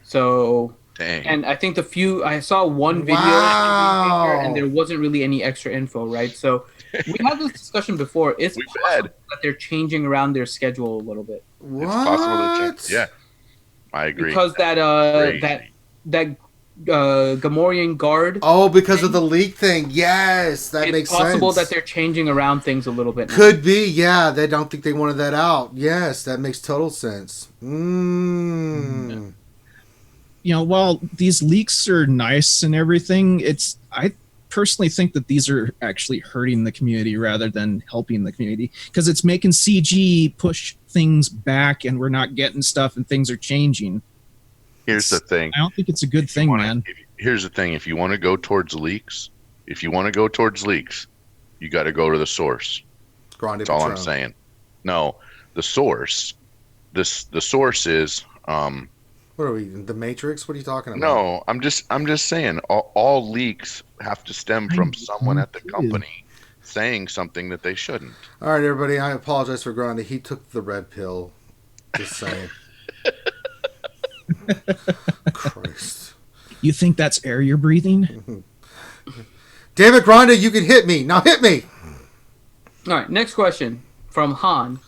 So, Dang. and I think I saw one video Wow. and there wasn't really any extra info, right? So we had this discussion before. It's We possible bet. that they're changing around their schedule a little bit What? It's possible to change. Yeah. I agree. because that Gamorrean guard. Oh, because of the leak thing. Yes, that It's makes possible sense. that they're changing around things a little bit. Now. Could be, yeah. They don't think they wanted that out. Yes, that makes total sense. While these leaks are nice and everything, I personally think that these are actually hurting the community rather than helping the community because it's making CG push things back and we're not getting stuff and things are changing. Here's the thing. I don't think it's a good thing, man. Here's the thing. If you want to go towards leaks, you got to go to the source. Grande That's all I'm Patron. saying. No, the source. The source is. What are we? The Matrix? What are you talking about? No, I'm just saying. All leaks have to stem from someone at the company saying something that they shouldn't. All right, everybody. I apologize for Grande. He took the red pill. Just saying. Christ. You think that's air you're breathing? Damn it, Grande, you can hit me. Now hit me. All right, next question from Han.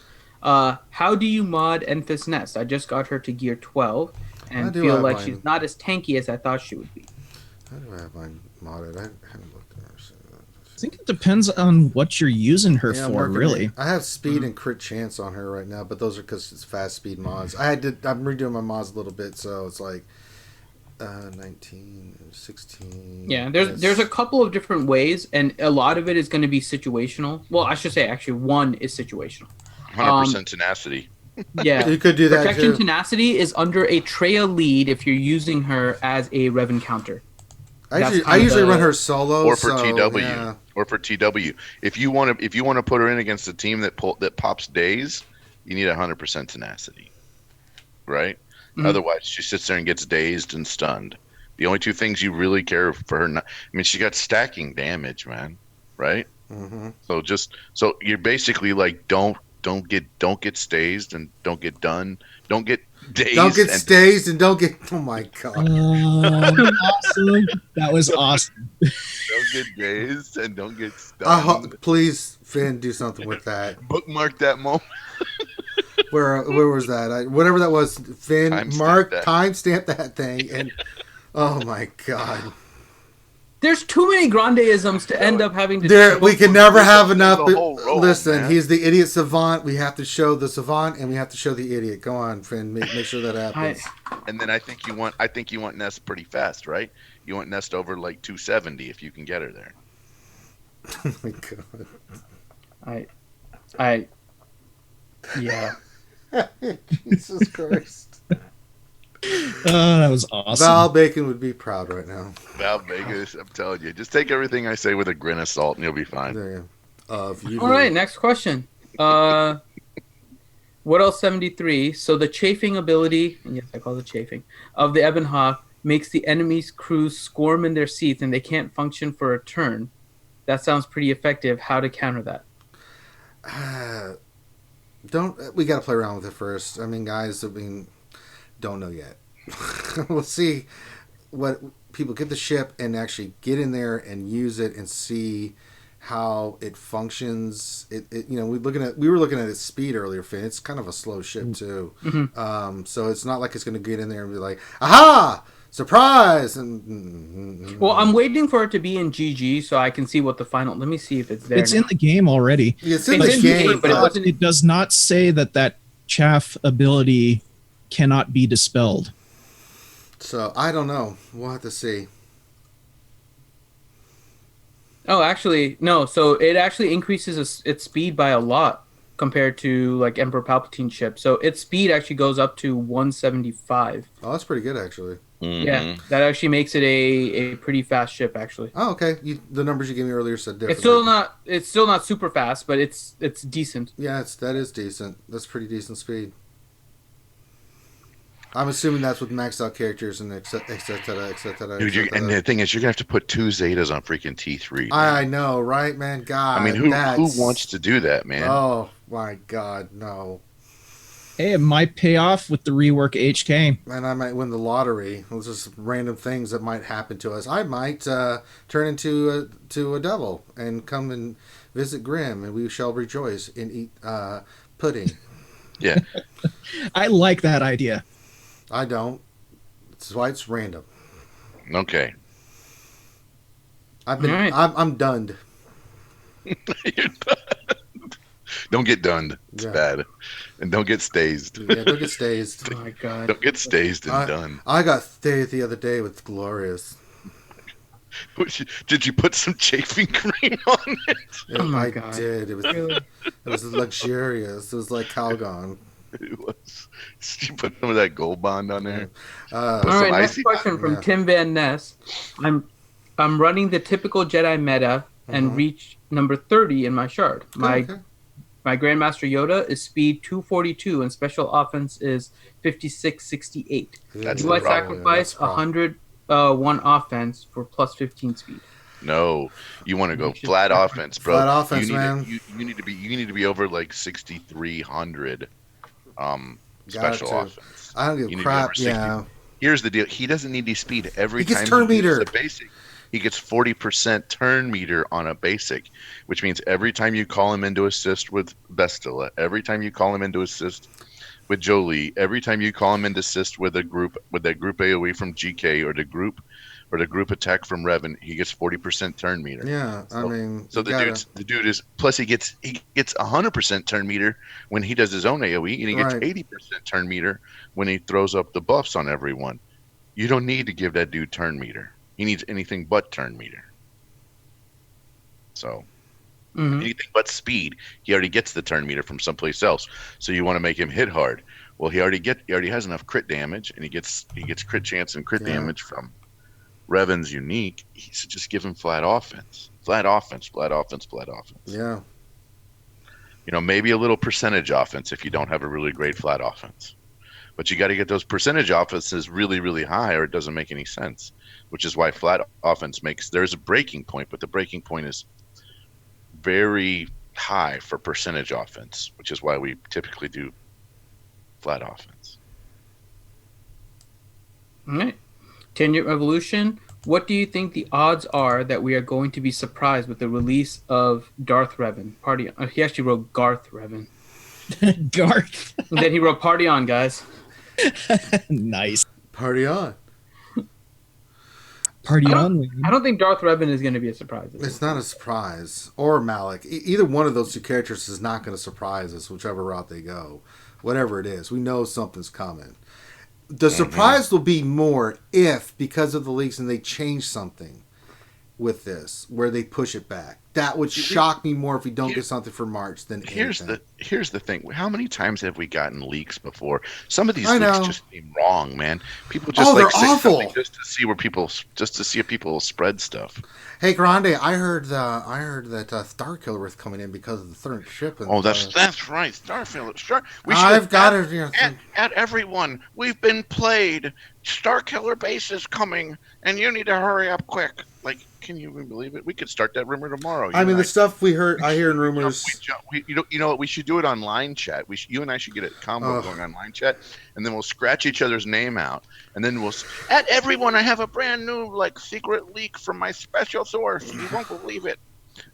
How do you mod Enfys Nest? I just got her to gear 12 How and do feel I like mine? she's not as tanky as I thought she would be. How do I have mine modded? I haven't looked at her. I think it depends on what you're using her Yeah, I'm for, working really. it. I have speed and crit chance on her right now, but those are because it's fast speed mods. I'm redoing my mods a little bit, so it's like 19, 16. Yeah, there's a couple of different ways, and a lot of it is going to be situational. Well, I should say actually one is situational. 100% tenacity. Yeah, You could do that protection too. tenacity is under a Treya lead if you're using her as a Rev encounter. I usually run her solo Or for so, TW. yeah. Or for TW. If you want to put her in against a team that pops days, you need 100% tenacity. Right? Mhm. Otherwise, she sits there and gets dazed and stunned. The only two things you really care for her. I mean, she got stacking damage, man. Right? Mm-hmm. So you're basically like don't get stazed and don't get done. Don't get dazed. Don't get and stazed and don't get. Oh my god. Awesome. That was awesome. don't get dazed and don't get stunned. Please, Finn, do something with that. Bookmark that moment. Where was that? Whatever that was, Finn, timestamp that thing, and oh my god. There's too many Grandeisms to end up having to. We can never have enough. the whole roll, Listen, man. he's the idiot savant. We have to show the savant, and we have to show the idiot. Go on, Finn. Make sure that happens. And then I think you want Nest pretty fast, right? You want Nest over like 270 if you can get her there. Oh my god. Yeah. Jesus Christ. Oh, that was awesome. Val Bacon would be proud right now. Val Vegas, I'm telling you, just take everything I say with a grain of salt, and you'll be fine. There you go. All right, next question. What else 73? So the chafing ability, and yes, I call it chafing, of the Ebon Hawk makes the enemy's crews squirm in their seats and they can't function for a turn. That sounds pretty effective. How to counter that? We got to play around with it first. I mean, guys, don't know yet. We'll see what people get the ship and actually get in there and use it and see how it functions. We were looking at its speed earlier, Finn. It's kind of a slow ship too. Mm-hmm. So it's not like it's going to get in there and be like, aha, surprise. Well, I'm waiting for it to be in GG so I can see what the final. Let me see if it's there. It's in the game already. It's in the game, but it does not say that chaff ability cannot be dispelled. So I don't know. We'll have to see. Oh, actually, no. So it actually increases its speed by a lot compared to like Emperor Palpatine's ship. So its speed actually goes up to 175. Oh, that's pretty good, actually. Mm-hmm. Yeah, that actually makes it a pretty fast ship, actually. Oh, okay. The numbers you gave me earlier said different. It's still not super fast, but it's decent. Yeah, that is decent. That's pretty decent speed. I'm assuming that's with maxed out characters and et cetera, et cetera. Dude, and the thing is, you're gonna have to put 2 Zetas on freaking T3. I know, right, man? God, I mean, who wants to do that, man? Oh my God, no. Hey, it might pay off with the rework HK. And I might win the lottery. Those are just random things that might happen to us. I might turn into a devil and come and visit Grimm, and we shall rejoice and eat pudding. Yeah. I like that idea. I don't. That's why it's random. Okay. I've been. All right. I'm done. You're done. Don't get done. It's bad. And don't get stazed. Yeah, don't get stazed. Oh my God. Don't get stazed and done. I got stazed the other day with Glorious. Did you put some chafing cream on it? Yeah, Oh my I God. did. It was luxurious. It was like Calgon. It was. Did you put some of that gold bond on there? All right, next question from Tim Van Ness. I'm running the typical Jedi meta and reach number 30 in my shard. My Grandmaster Yoda is speed 242 and special offense is 5668. Do I sacrifice 101 offense for plus 15 speed? No, you want to go flat offense, bro. Flat offense, man. You need to be over like 6,300 special offense. I don't give a crap. Yeah. Here's the deal. He doesn't need the speed every He gets time turn he uses meter. the basic. He gets 40% turn meter on a basic, which means every time you call him into assist with Bestilla, every time you call him into assist with Jolie, every time you call him into assist with that group AoE from GK or the group attack from Revan, he gets 40% turn meter. Yeah, so the dude is plus he gets 100% turn meter when he does his own AoE, and he gets 80% turn meter when he throws up the buffs on everyone. You don't need to give that dude turn meter. He needs anything but turn meter. So anything but speed, he already gets the turn meter from someplace else. So you want to make him hit hard. Well, he already has enough crit damage, and he gets crit chance and crit damage from Revan's unique. So just give him flat offense. Flat offense. Yeah. Maybe a little percentage offense if you don't have a really great flat offense. But you got to get those percentage offenses really, really high, or it doesn't make any sense. Which is why flat offense there's a breaking point, but the breaking point is very high for percentage offense, which is why we typically do flat offense. All right. 10-year evolution. What do you think the odds are that we are going to be surprised with the release of Darth Revan? He actually wrote Garth Revan. Garth. And then he wrote Party On, guys. Nice. Party on. Party on. I don't think Darth Revan is going to be a surprise. It's not a surprise. Or Malik. Either one of those two characters is not going to surprise us, whichever route they go. Whatever it is. We know something's coming. The surprise will be more if, because of the leaks, and they change something with this, where they push it back. that would shock me more if we don't get something for March than Here's anything. the thing. How many times have we gotten leaks before? Some of these I leaks know. just seem wrong, man. People just they're say awful. something just to see if people spread stuff. Hey, Grande, I heard that Starkiller was coming in because of the third ship. And, That's right. Starfield. I've got it. At everyone, we've been played. Starkiller base is coming, and you need to hurry up quick. Like, can you even believe it? We could start that rumor tomorrow. I mean, the stuff I hear in rumors. You know what? We should do it on line chat. You and I should get a combo going on line chat, and then we'll scratch each other's name out, and then we'll. At everyone, I have a brand new secret leak from my special source. You won't believe it.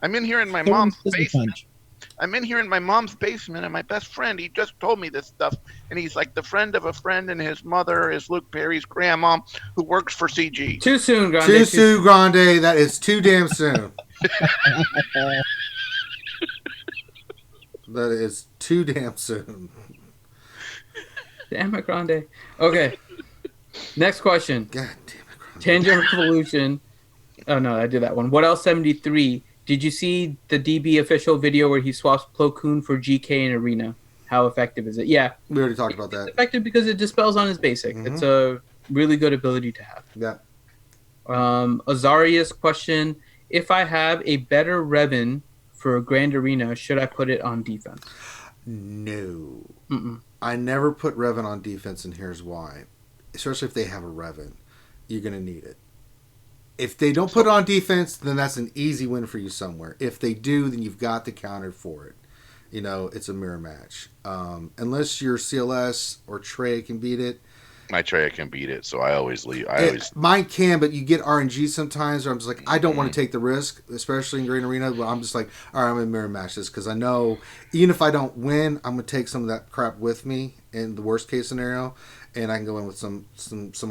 I'm in here in my mom's basement. I'm in here in my mom's basement, and my best friend, he just told me this stuff, and he's like the friend of a friend, and his mother is Luke Perry's grandma, who works for CG. Too soon, Grande. Too soon, Grande. That is too damn soon. That is too damn soon. Damn it, Grande. Okay. Next question. God damn it, Grande. Tangent Revolution. Oh, no, I did that one. What else 73? Did you see the DB official video where he swaps Plo Koon for GK in Arena? How effective is it? Yeah. We already talked about that. It's effective because it dispels on his basic. Mm-hmm. It's a really good ability to have. Yeah. Azaria's question, if I have a better Revan for a Grand Arena, should I put it on defense? No. Mm-mm. I never put Revan on defense, and here's why. Especially if they have a Revan. You're going to need it. If they don't put it on defense, then that's an easy win for you somewhere. If they do, then you've got the counter for it. You know, it's a mirror match. Unless your CLS or Trey can beat it. My Trey can beat it, so I always leave. Mine can, but you get RNG sometimes where I'm just like, I don't want to take the risk, especially in Grand Arena. But I'm just like, all right, I'm going to mirror match this because I know even if I don't win, I'm going to take some of that crap with me in the worst case scenario, and I can go in with some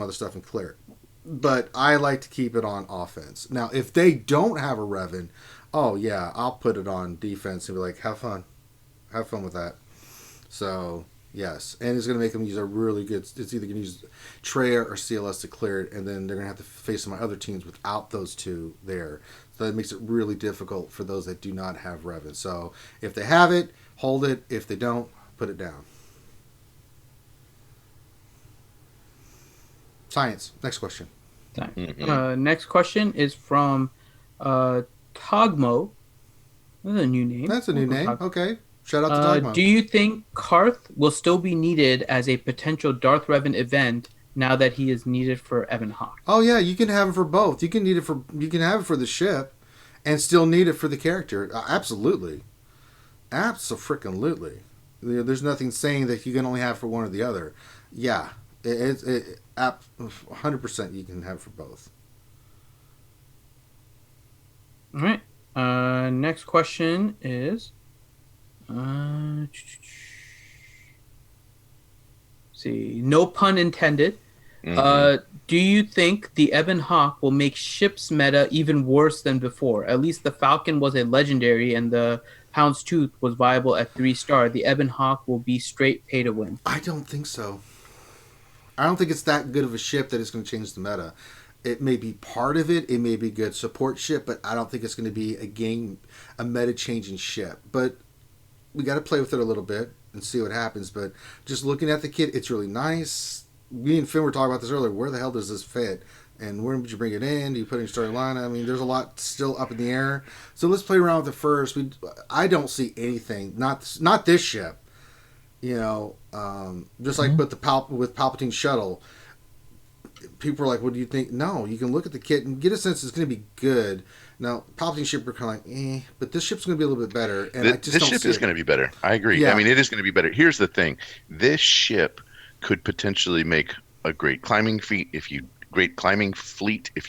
other stuff and clear it. But I like to keep it on offense. Now, if they don't have a Revan, oh yeah, I'll put it on defense and be like, have fun with that. So yes, and it's going to make them use a really good. It's either going to use Trey or CLS to clear it, and then they're going to have to face my other teams without those two there. So that makes it really difficult for those that do not have Revan. So if they have it, hold it. If they don't, put it down. Science. Next question. Mm-hmm. Next question is from Togmo. That's a new name. That's a new name. Okay. Shout out to Togmo. Do you think Karth will still be needed as a potential Darth Revan event now that he is needed for Ebon Hawk? Oh yeah, you can have it for both. You can have it for the ship, and still need it for the character. Absolutely. Abso-freaking-lutely. There's nothing saying that you can only have it for one or the other. Yeah. 100% you can have it for both. All right. Next question is, see, no pun intended. Mm-hmm. Do you think the Ebon Hawk will make ships meta even worse than before? At least the Falcon was a legendary, and the Houndstooth was viable at 3-star. The Ebon Hawk will be straight pay to win. I don't think so. I don't think it's that good of a ship that it's going to change the meta. It may be part of it. It may be a good support ship, but I don't think it's going to be a meta-changing ship. But we got to play with it a little bit and see what happens. But just looking at the kit, it's really nice. Me and Finn were talking about this earlier. Where the hell does this fit? And where would you bring it in? Do you put it in storyline? I mean, there's a lot still up in the air. So let's play around with it first. I don't see anything. Not this ship. You know, just like with Palpatine's shuttle, people are like, "What do you think?" No, you can look at the kit and get a sense it's going to be good. Now, Palpatine's ship are kind of like, but this ship's going to be a little bit better. And this ship is going to be better. I agree. Yeah. I mean, it is going to be better. Here's the thing: this ship could potentially make a great climbing fleet if you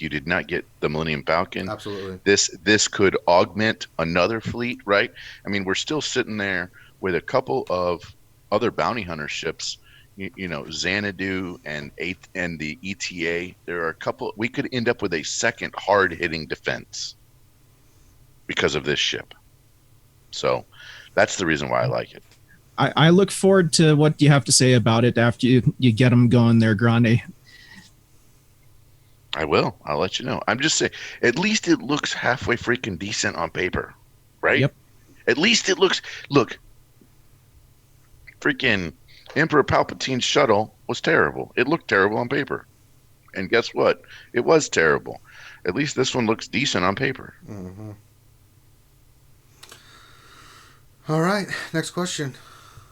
did not get the Millennium Falcon. Absolutely. This could augment another fleet, right? I mean, we're still sitting there with a couple of other bounty hunter ships, you know, Xanadu and the ETA. There are a couple. We could end up with a second hard-hitting defense because of this ship. So that's the reason why I like it. I look forward to what you have to say about it after you get them going there, Grande. I will. I'll let you know. I'm just saying, at least it looks halfway freaking decent on paper, right? Yep. At least it looks. Look, freaking Emperor Palpatine's shuttle was terrible. It looked terrible on paper, and guess what? It was terrible. At least this one looks decent on paper. Mm-hmm. All right, next question.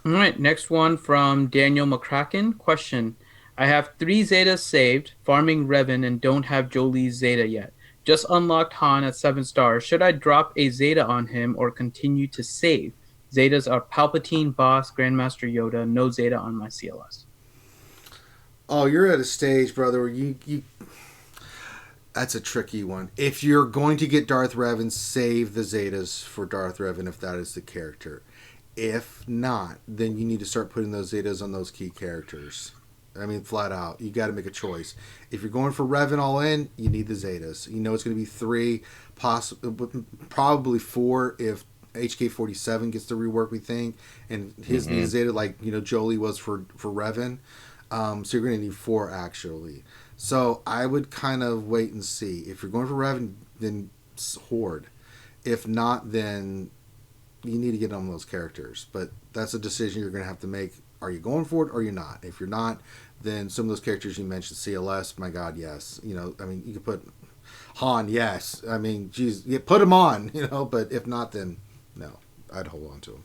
All right, next one from Daniel McCracken. Question: I have 3 Zetas saved, farming Revan, and don't have Jolie's Zeta yet. Just unlocked Han at 7 stars. Should I drop a Zeta on him or continue to save? Zetas are Palpatine, Boss, Grandmaster Yoda. No Zeta on my CLS. Oh, you're at a stage, brother, where you that's a tricky one. If you're going to get Darth Revan, save the Zetas for Darth Revan if that is the character. If not, then you need to start putting those Zetas on those key characters. I mean, flat out. You got to make a choice. If you're going for Revan all in, you need the Zetas. You know it's going to be 3, probably 4 if HK-47 gets the rework, we think. And his needs Zeta like, Jolie was for Revan. So you're going to need 4, actually. So I would kind of wait and see. If you're going for Revan, then Horde. If not, then you need to get on those characters. But that's a decision you're going to have to make. Are you going for it or you're not? If you're not, then some of those characters you mentioned, CLS, my God, yes. You could put Han, yes. I mean, geez, put him on, but if not, then no. I'd hold on to him.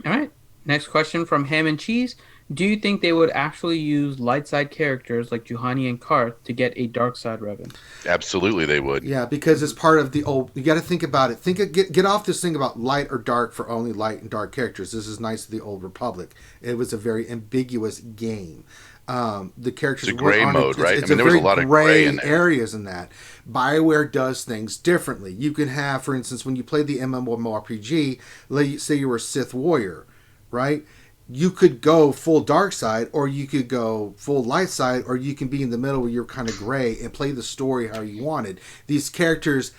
All right, next question from Ham and Cheese. Do you think they would actually use light side characters like Juhani and Karth to get a dark side Revan? Absolutely, they would. Yeah, because it's part of the old. You got to think about it. Get off this thing about light or dark for only light and dark characters. This is nice of the Old Republic. It was a very ambiguous game. The characters it's a gray mode, right? It's there was a lot of gray in areas in that. BioWare does things differently. You can have, for instance, when you played the MMORPG, say you were a Sith warrior, right? You could go full dark side, or you could go full light side, or you can be in the middle where you're kind of gray and play the story how you wanted. These characters'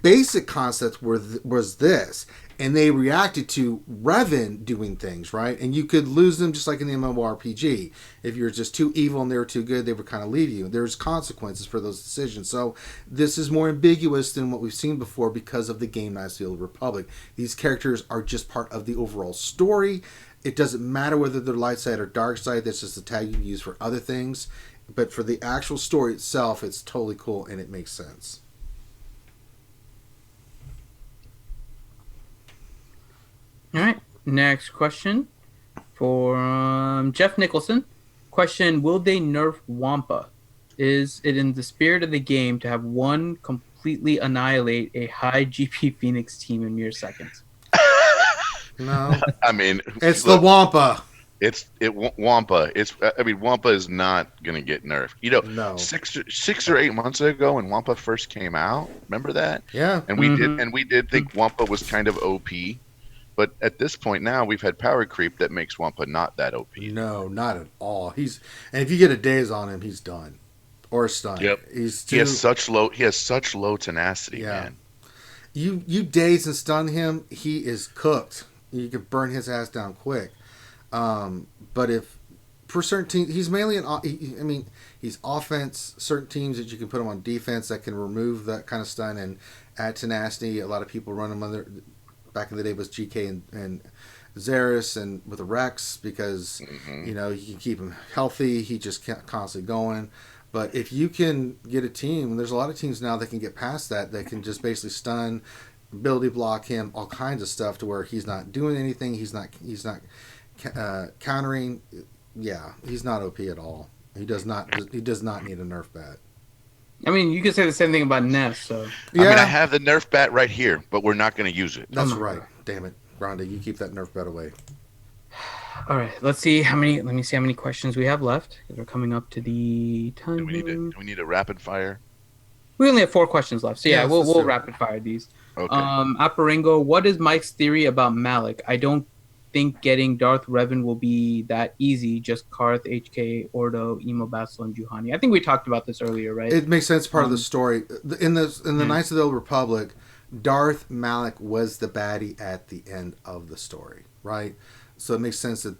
basic concept was this, and they reacted to Revan doing things, right? And you could lose them just like in the MMORPG. If you're just too evil and they were too good, they would kind of leave you. There's consequences for those decisions. So this is more ambiguous than what we've seen before because of the game Knights of the Old Republic. These characters are just part of the overall story. It doesn't matter whether they're light side or dark side. That's just a tag you use for other things. But for the actual story itself, it's totally cool and it makes sense. All right. Next question for Jeff Nicholson. Question: will they nerf Wampa? Is it in the spirit of the game to have one completely annihilate a high GP Phoenix team in mere seconds? No. I mean, it's the Wampa. Wampa. Wampa is not going to get nerfed. No. 6 or 8 months ago when Wampa first came out, remember that? Yeah. And we did think Wampa was kind of OP. But at this point now, we've had power creep that makes Wampa not that OP. No, not at all. And if you get a daze on him, he's done or stunned. Yep. He has such low tenacity, man. You daze and stun him, he is cooked. You can burn his ass down quick. But if for certain teams, he's mainly he's offense. Certain teams that you can put him on defense that can remove that kind of stun and add tenacity. A lot of people run him under. Back in the day was GK and Xeris and with a Rex because you can keep him healthy. He just constantly going. But if you can get a team, and there's a lot of teams now that can get past that can just basically stun, ability block him, all kinds of stuff to where he's not doing anything. He's not countering. Yeah, he's not OP at all. He does not need a nerf bat. I mean, you could say the same thing about Ness. So yeah. I have the nerf bat right here, but we're not going to use it. That's right. Damn it, Rhonda, you keep that nerf bat away. All right, let's see how many. Let me see how many questions we have left because we're coming up to the time. Do we need a rapid fire? We only have 4 questions left, so yeah, we'll do it. rapid fire these. Okay. Aparingo, what is Mike's theory about Malik? I don't think getting Darth Revan will be that easy. Just Karth, HK, Ordo, Emo Basil, and Juhani. I think we talked about this earlier, right? It makes sense. Part of the story in the Knights of the Old Republic, Darth Malik was the baddie at the end of the story, right? So it makes sense that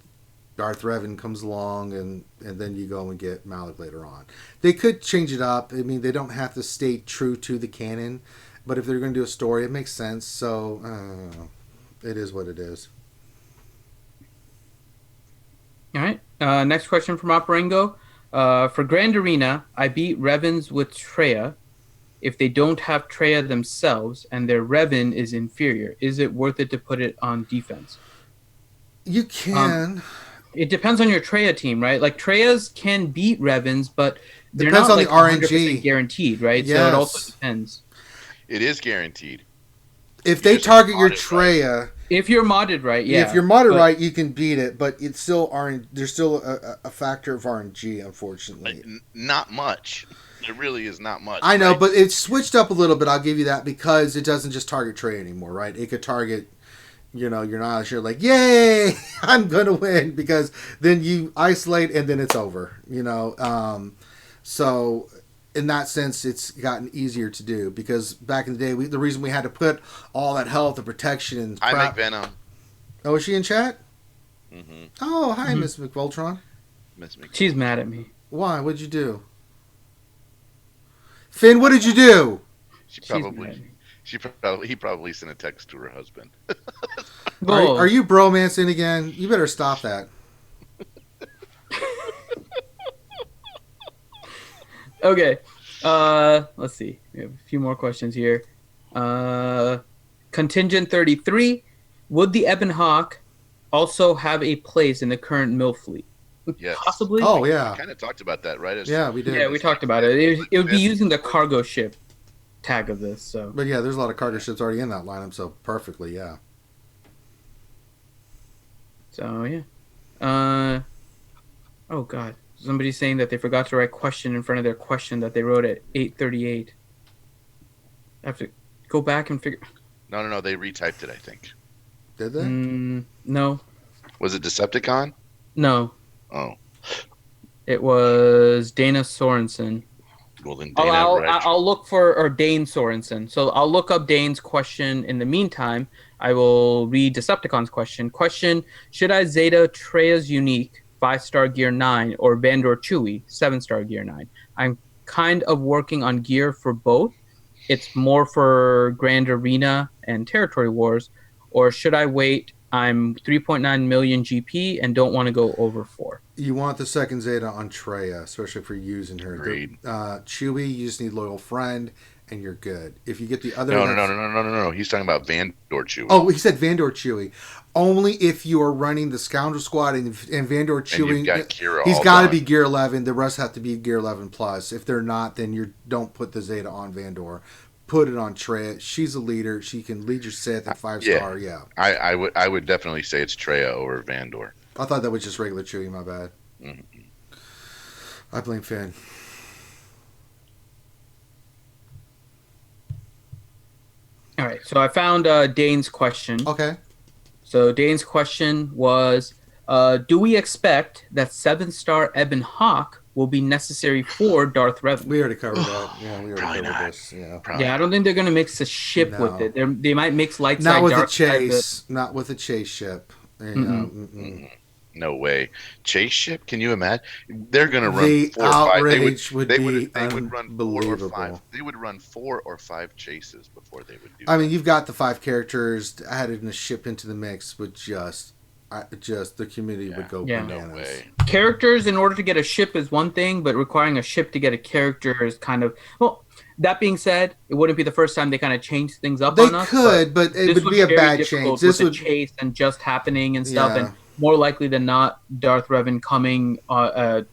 Darth Revan comes along, and then you go and get Malik later on. They could change it up. I mean, they don't have to stay true to the canon, but if they're going to do a story, it makes sense. So, it is what it is. All right. Next question from Operango. For Grand Arena, I beat Revens with Treya. If they don't have Treya themselves and their Revan is inferior, is it worth it to put it on defense? You can. It depends on your Treya team, right? Like Treyas can beat Revens, but they're Depends not on like the 100% RNG. guaranteed, right? So Yes. it also depends. It is guaranteed. If You they just target your mod it right. Treya, If you're modded right, yeah. if you're modded but- right, you can beat it, but it's still there's still a factor of RNG, unfortunately. Not much. There really is not much. I know, right? but it's switched up a little bit. I'll give you that, because it doesn't just target Trey anymore, right? It could target, you're not sure, like, yay, I'm gonna win, because then you isolate and then it's over. So in that sense, it's gotten easier to do, because back in the day, the reason we had to put all that health and protection and I crap. make Venom. Oh, is she in chat? Mm-hmm. Oh, hi, Miss McVoltron. Miss me. She's mad at me. Why? What'd you do? Finn, what did you do? She's mad at me. He probably sent a text to her husband. Whoa. Are you bromancing again? You better stop that. Okay. Let's see. We have a few more questions here. Contingent 33. Would the Ebon Hawk also have a place in the current mill fleet? Yes. Possibly. Oh, yeah. Kind of talked about that, right? Yeah, we did. Yeah, we talked about it. It would be using the cargo ship tag of this. So. But yeah, there's a lot of cargo ships already in that lineup, so perfectly, yeah. So yeah. Oh God. Somebody's saying that they forgot to write question in front of their question that they wrote at 8:38. I have to go back and figure. No. They retyped it, I think. Did they? No. Was it Decepticon? No. Oh. It was Dana Sorensen. Well, then Dana, right? I'll look for, or Dane Sorensen. So I'll look up Dane's question. In the meantime, I will read Decepticon's question. Question: should I Zeta Treya's Unique 5-star gear 9 or Vandor Chewy 7-star gear 9? I'm kind of working on gear for both. It's more for Grand Arena and Territory Wars. Or should I wait? I'm 3.9 million GP and don't want to go over 4. You want the second Zeta on Treya, especially for using her. Agreed. Chewie, you just need Loyal Friend, and you're good. If you get the other... No. He's talking about Vandor Chewy. Oh, he said Vandor Chewy. Only if you are running the Scoundrel Squad and Vandor Chewy... And you've got Kira he's all got to done. be Gear 11. The rest have to be Gear 11 plus. If they're not, then you don't put the Zeta on Vandor. Put it on Treya. She's a leader. She can lead your Sith at 5-star. Yeah. I would definitely say it's Treya over Vandor. I thought that was just regular Chewie. My bad. Mm-hmm. I blame Finn. All right. So I found Dane's question. Okay. So Dane's question was, do we expect that 7-star Ebon Hawk will be necessary for Darth Revan? We already covered that. Yeah, we already Probably covered not. this. Yeah. Yeah, I don't think they're going to mix a ship with it. They might mix light side, Not with a dark side, chase. Not with a chase ship. You know, No way. Chase ship? Can you imagine? They're going to run The 4 or 5. outrage would be they would run 4 or unbelievable. 5. They would run 4 or 5 chases before they would do I mean, you've got the 5 characters added in a ship into the mix, with just the community would go Yeah. bananas. No way. Characters, in order to get a ship is one thing, but requiring a ship to get a character is kind of... Well, that being said, it wouldn't be the first time they kind of changed things up They on us. could, but it this would be a very bad difficult change. This with would the chase and just happening and stuff, Yeah. and more likely than not, Darth Revan coming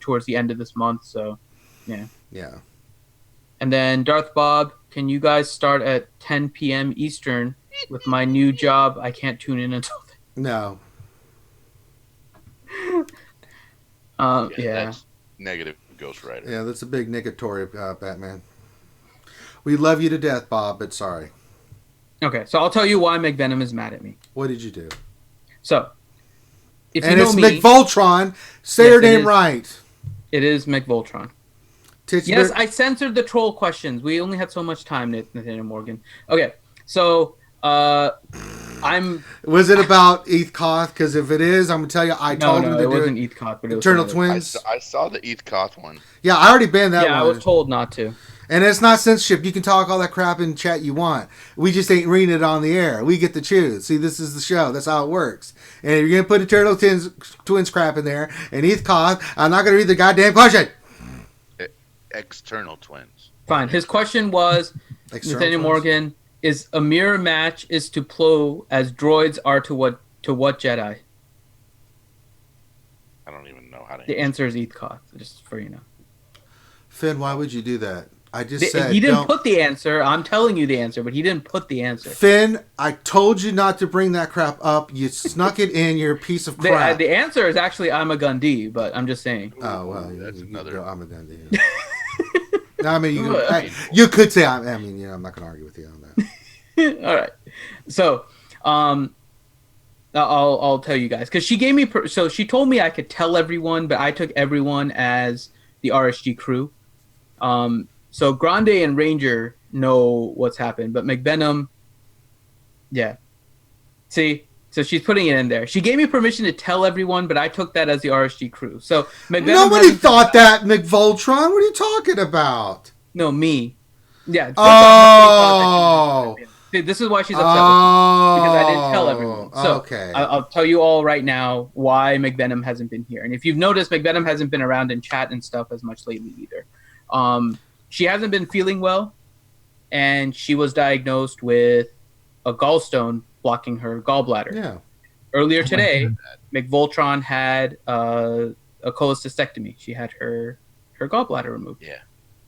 towards the end of this month. So, yeah. And then Darth Bob, can you guys start at 10 p.m. Eastern? With my new job, I can't tune in until then. No. Yeah. That's negative Ghost Rider. Yeah, that's a big negatory, Batman. We love you to death, Bob, but sorry. Okay, so I'll tell you why McVenom is mad at me. What did you do? So, if And you know it's me, McVoltron. Say Yes, her it name is. right. it is McVoltron. Tits Yes, Bear- I censored the troll questions. We only had so much time, Nathaniel Morgan. Okay, so I'm Was it about Eth Koth? Because if it is, I'm gonna tell you, I told him to it do wasn't it. Eth Koth, but it was Eternal some other- Twins. I saw the Eth Koth one. Yeah, I already banned that Yeah, one. I was told not to. And it's not censorship. You can talk all that crap in chat you want. We just ain't reading it on the air. We get to choose. See, this is the show. That's how it works. And if you're going to put Eternal Twins crap in there and Eth Koth, I'm not going to read the goddamn question. External Twins. Fine. His question was, External Nathaniel Twins? Morgan, is a mirror match is to Plo as droids are to what Jedi? I don't even know how to. The answer is Eth Koth, just for you know. Finn, why would you do that? I just said He didn't don't. put the answer. I'm telling you the answer, but he didn't put the answer. Finn, I told you not to bring that crap up. You snuck it in. You're a piece of crap. The answer is actually I'm a Gandhi, but I'm just saying. Oh well, That's another. I'm a Gandhi. I mean, you could say I'm not going to argue with you on that. All right. So, I'll tell you guys because she gave me. So she told me I could tell everyone, but I took everyone as the RSG crew. So Grande and Ranger know what's happened, but McVenom, yeah. See, so she's putting it in there. She gave me permission to tell everyone, but I took that as the RSG crew. So McVenom Nobody thought that, McVoltron. What are you talking about? No, me. Yeah. Oh. See, this is why she's upset with me, because I didn't tell everyone. So okay. I'll tell you all right now why McVenom hasn't been here. And if you've noticed, McVenom hasn't been around in chat and stuff as much lately either. She hasn't been feeling well, and she was diagnosed with a gallstone blocking her gallbladder. Yeah. Earlier today, McVoltron had a cholecystectomy. She had her gallbladder removed. Yeah.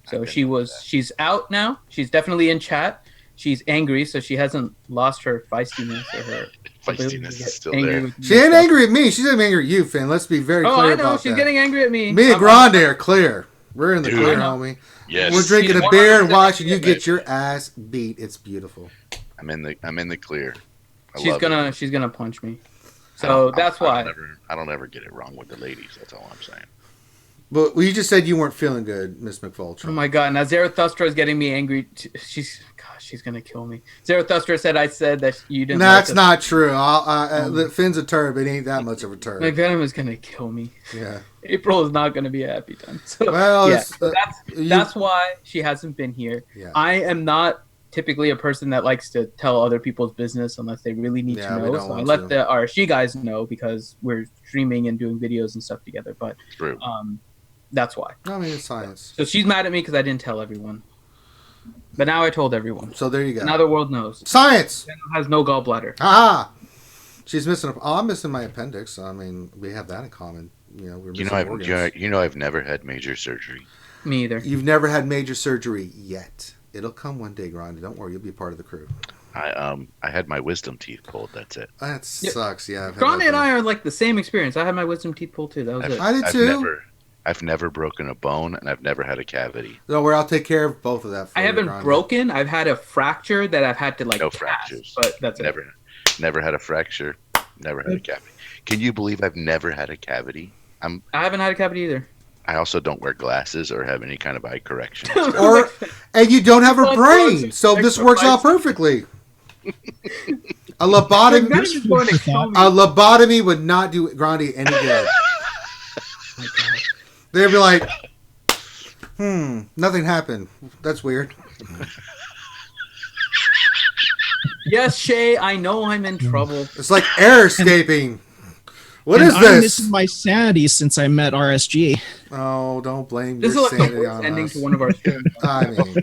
So she's out now. She's definitely in chat. She's angry, so she hasn't lost her feistiness or her Feistiness is still angry there. with me She ain't and stuff. angry at me. She's angry at you, Finn. Let's be very Oh, clear I know. about She's that. getting angry at me. Me and I'm- Grande are clear. We're in the Dude. clear, I know. homie. Yes. We're drinking She's a beer and 100% watching you angry. get your ass beat. It's beautiful. I'm in the clear. She's gonna punch me. So that's why. I don't ever get it wrong with the ladies. That's all I'm saying. But you just said you weren't feeling good, Miss McVoltron. Oh my god! Now Zarathustra is getting me angry. She's gonna kill me. Zarathustra said I said that you didn't. That's like not true. Finn's a turd, but he ain't that much of a turd. McVenom is gonna kill me. Yeah. April is not gonna be a happy time. So, Well, yeah, it's, that's why she hasn't been here. Yeah. I am not typically a person that likes to tell other people's business unless they really need Yeah, to we know. don't So I want let to. the RSG guys know because we're streaming and doing videos and stuff together. But True. that's why. I mean, it's science. So she's mad at me because I didn't tell everyone. But now I told everyone. So there you go. Now the world knows. Science! Venom has no gallbladder. Ah! She's missing. I'm missing my appendix. I mean, we have that in common. We're missing organs. I've never had major surgery. Me either. You've never had major surgery yet. It'll come one day, Grande. Don't worry, you'll be part of the crew. I had my wisdom teeth pulled. That's it. That sucks. Yeah. I've had Grande that and done. I are like the same experience. I had my wisdom teeth pulled too. That was it. I did too. I've never broken a bone, and I've never had a cavity. Don't worry, I'll take care of both of that. For I you, haven't Grande. broken. I've had a fracture that I've had to like No cast, fractures. but that's it. Never had a fracture. Never had a cavity. Can you believe I've never had a cavity? I haven't had a cavity either. I also don't wear glasses or have any kind of eye correction. And you don't have a Well, brain, drugs so and this works out perfectly. A lobotomy, Venom is going to kill me. a lobotomy would not do Grande any good. Oh my God. They'd be like, nothing happened. That's weird. Yes, Shay, I know I'm in trouble. It's like air escaping. What And is I'm this? missing my sanity since I met RSG. Oh, don't blame This is your like the sanity worst on ending us. to one of our streams. I mean,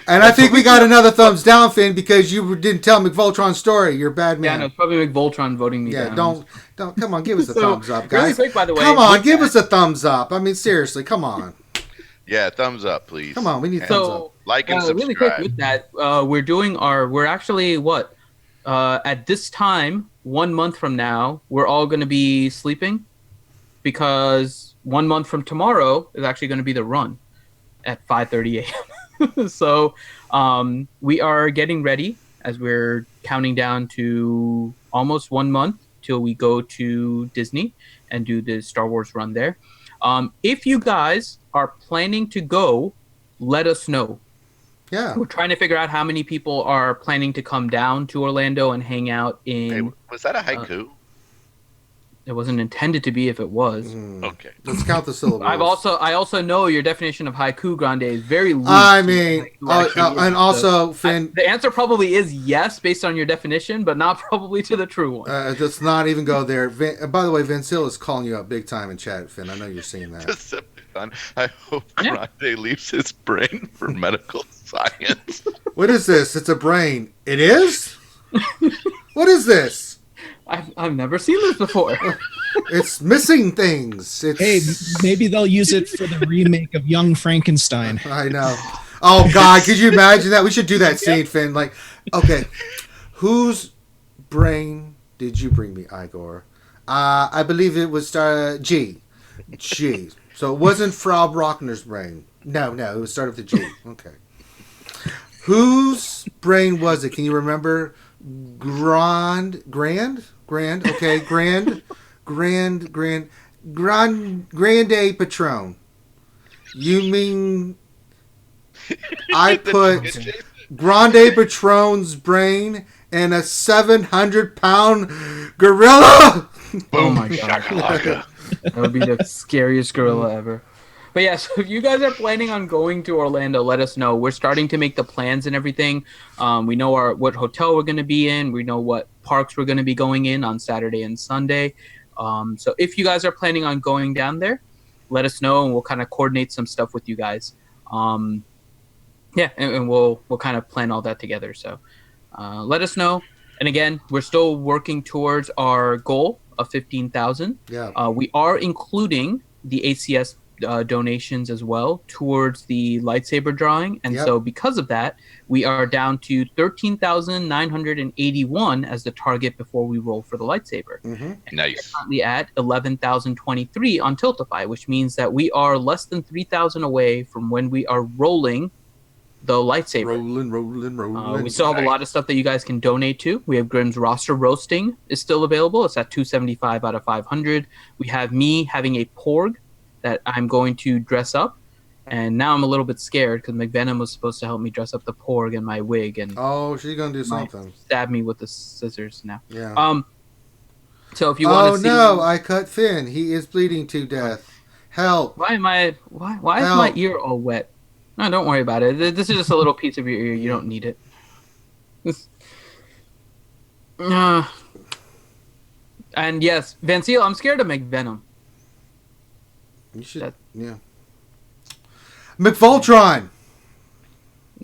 and I think we got another thumbs down, Finn, because you didn't tell McVoltron's story. You're a bad Yeah, man. no, it's probably McVoltron voting me Yeah, down. don't. Come on, give us a So, thumbs up, really guys. quick, by the way, Come on, with give that- us a thumbs up. I mean, seriously, come on. Yeah, thumbs up, please. Come on, we need And thumbs up. So, like and subscribe. really quick with that, we're actually what? At this time, 1 month from now, we're all going to be sleeping because 1 month from tomorrow is actually going to be the run at 5:30 a.m. So we are getting ready as we're counting down to almost 1 month till we go to Disney and do the Star Wars run there. If you guys are planning to go, let us know. Yeah. We're trying to figure out how many people are planning to come down to Orlando and hang out in. Hey, was that a haiku? It wasn't intended to be if it was. Okay. Let's count the syllables. I also know your definition of haiku grande is very loose. I mean, Haiku and also, Finn. the answer probably is yes based on your definition, but not probably to the true one. Let's not even go there. By the way, Vince Hill is calling you out big time in chat, Finn. I know you're seeing that. Decepticon. I hope Grande leaves his brain for medical science. What is this? It's a brain. It is? What is this? I've never seen this before. It's missing things. Hey, maybe they'll use it for the remake of Young Frankenstein. I know. Oh God, could you imagine that? We should do that scene, Finn. Like, okay, whose brain did you bring me, Igor? I believe it was G. G. So it wasn't Frau Brockner's brain. No, it was started with a G. Okay. Whose brain was it? Can you remember? Grand. Okay, Grande Patron. You mean I put Grande Patron's brain in a 700-pound gorilla? Oh my god. That would be the scariest gorilla ever. But yeah, so if you guys are planning on going to Orlando, let us know. We're starting to make the plans and everything. We know what hotel we're going to be in. We know what parks we're going to be going in on Saturday and Sunday. So if you guys are planning on going down there, let us know, and we'll kind of coordinate some stuff with you guys. And we'll kind of plan all that together. So let us know. And again, we're still working towards our goal of 15,000. Yeah. We are including the ACS donations as well towards the lightsaber drawing, and so because of that, we are down to 13,981 as the target before we roll for the lightsaber. Nice. We're currently at 11,023 on Tiltify, which means that we are less than 3,000 away from when we are rolling the lightsaber. Rolling. We still have a lot of stuff that you guys can donate to. We have Grimm's Roster Roasting is still available. It's at 275 out of 500. We have me having a Porg that I'm going to dress up, and now I'm a little bit scared because McVenom was supposed to help me dress up the Porg and my wig, and she's gonna do something. Stab me with the scissors now. Yeah. So if you want to see, I cut Finn. He is bleeding to death. Help! Why is my ear all wet? No, don't worry about it. This is just a little piece of your ear. You don't need it. And yes, Vancille, I'm scared of McVenom. You should, McVoltron.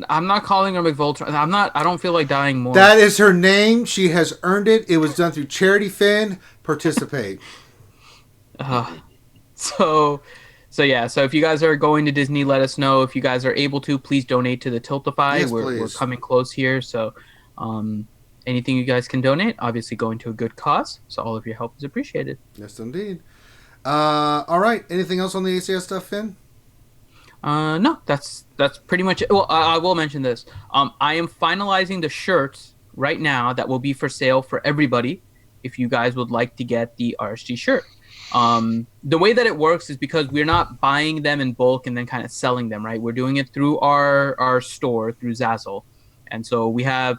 I'm not calling her McVoltron. I don't feel like dying more. That is her name. She has earned it. It was done through charity. Finn, participate. So if you guys are going to Disney, let us know. If you guys are able to, please donate to the Tiltify. Yes, we're coming close here, so anything you guys can donate, obviously going to a good cause. So all of your help is appreciated. Yes, indeed. All right. Anything else on the ACS stuff, Finn? No, that's pretty much it. Well, I will mention this. I am finalizing the shirts right now that will be for sale for everybody. If you guys would like to get the RSG shirt, the way that it works is because we're not buying them in bulk and then kind of selling them, right? We're doing it through our store through Zazzle, and so we have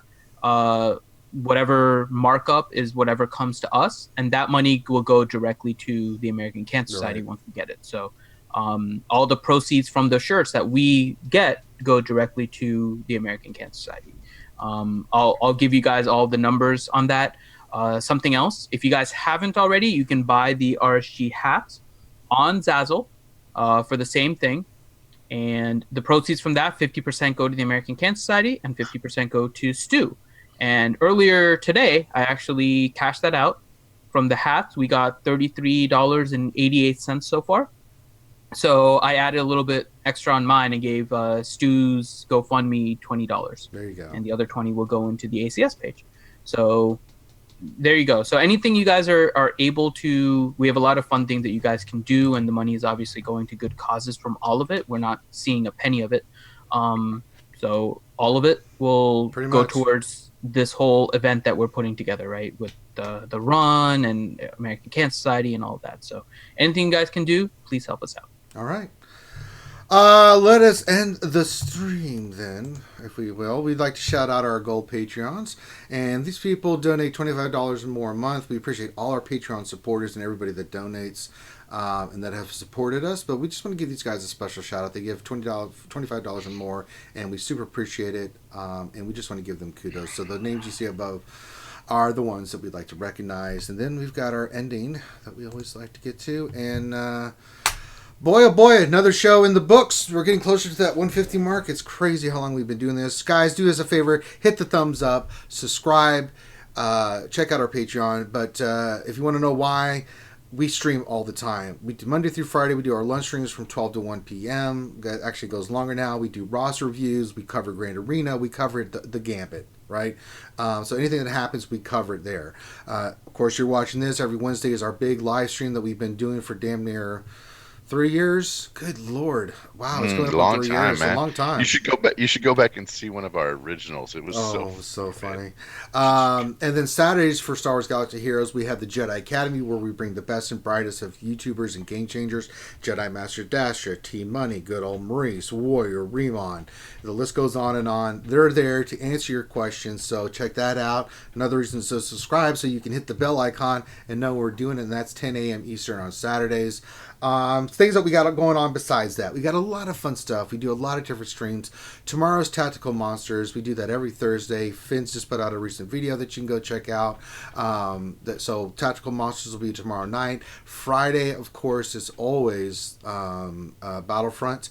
whatever markup is whatever comes to us, and that money will go directly to the American Cancer Society once we get it. So all the proceeds from the shirts that we get go directly to the American Cancer Society. I'll give you guys all the numbers on that. Something else, if you guys haven't already, you can buy the RSG hats on Zazzle for the same thing, and the proceeds from that, 50% go to the American Cancer Society and 50% go to Stu. And earlier today, I actually cashed that out. From the hats, we got $33.88 so far. So I added a little bit extra on mine and gave Stu's GoFundMe $20. There you go. And the other 20 will go into the ACS page. So there you go. So anything you guys are able to, we have a lot of fun things that you guys can do, and the money is obviously going to good causes from all of it. We're not seeing a penny of it. So all of it will go towards this whole event that we're putting together, right? With the run and American Cancer Society and all of that. So anything you guys can do, please help us out. All right. Let us end the stream then, if we will. We'd like to shout out our gold Patreons. And these people donate $25 or more a month. We appreciate all our Patreon supporters and everybody that donates and that have supported us. But we just want to give these guys a special shout out. They give $25 and more, and we super appreciate it. And we just want to give them kudos. So the names you see above are the ones that we'd like to recognize. And then we've got our ending that we always like to get to. And boy, oh boy, another show in the books. We're getting closer to that 150 mark. It's crazy how long we've been doing this. Guys, do us a favor. Hit the thumbs up. Subscribe. Check out our Patreon. But if you want to know why, we stream all the time. We do Monday through Friday. We do our lunch streams from 12 to 1 p.m. That actually goes longer now. We do roster reviews. We cover Grand Arena. We cover the gambit, right? So anything that happens, we cover it there. Of course, you're watching this. Every Wednesday is our big live stream that we've been doing for damn near 3 years. Good Lord! Wow, it's going up on 3 years. Man. A long time. You should go back. You should go back and see one of our originals. It was so funny. And then Saturdays for Star Wars Galaxy Heroes, we have the Jedi Academy, where we bring the best and brightest of YouTubers and game changers. Jedi Master Dasher, Team Money, good old Maurice, Warrior, Remon. The list goes on and on. They're there to answer your questions, so check that out. Another reason to subscribe, so you can hit the bell icon and know we're doing it, and that's 10 a.m. Eastern on Saturdays. Things that we got going on besides that. We got a lot of fun stuff. We do a lot of different streams. Tomorrow's Tactical Monsters. We do that every Thursday. Finn's just put out a recent video that you can go check out. So Tactical Monsters will be tomorrow night. Friday, of course, is always Battlefront.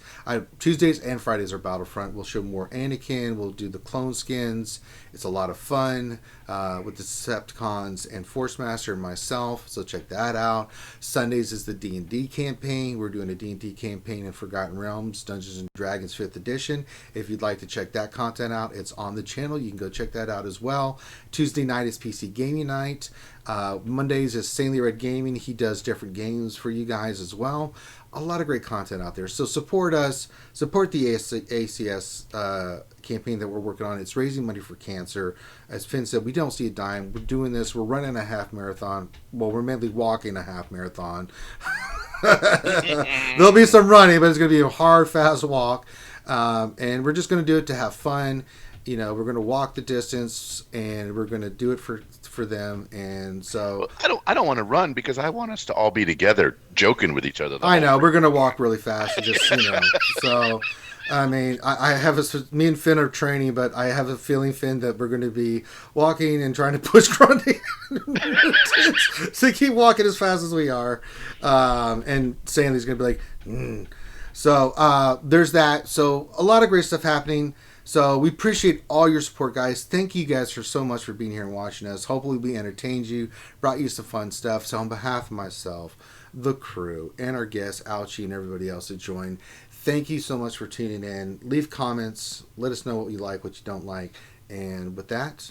Tuesdays and Fridays are Battlefront. We'll show more Anakin. We'll do the clone skins. It's a lot of fun with the Decepticons and Force Master and myself. So check that out. Sundays is the D&D campaign. We're doing a D&D campaign in Forgotten Realms, Dungeons and Dragons 5th edition. If you'd like to check that content out, it's on the channel. You can go check that out as well. Tuesday night is PC Gaming Night. Mondays is Sanely Red Gaming. He does different games for you guys as well. A lot of great content out there. So support us. Support the ACS campaign that we're working on. It's raising money for cancer. As Finn said, we don't see a dime. We're doing this. We're running a half marathon. Well, we're mainly walking a half marathon. There'll be some running, but it's going to be a hard, fast walk. And we're just going to do it to have fun. You know, we're going to walk the distance, and we're going to do it for them. And so I don't want to run because I want us to all be together, joking with each other. I know we're going to walk really fast, and just So, I mean, I have me and Finn are training, but I have a feeling, Finn, that we're going to be walking and trying to push Grundy to keep walking as fast as we are. And Sandy's going to be like, So there's that. So a lot of great stuff happening. So we appreciate all your support, guys. Thank you guys for so much for being here and watching us. Hopefully we entertained you, brought you some fun stuff. So on behalf of myself, the crew, and our guests, Ouchie, and everybody else that joined, thank you so much for tuning in. Leave comments. Let us know what you like, what you don't like. And with that,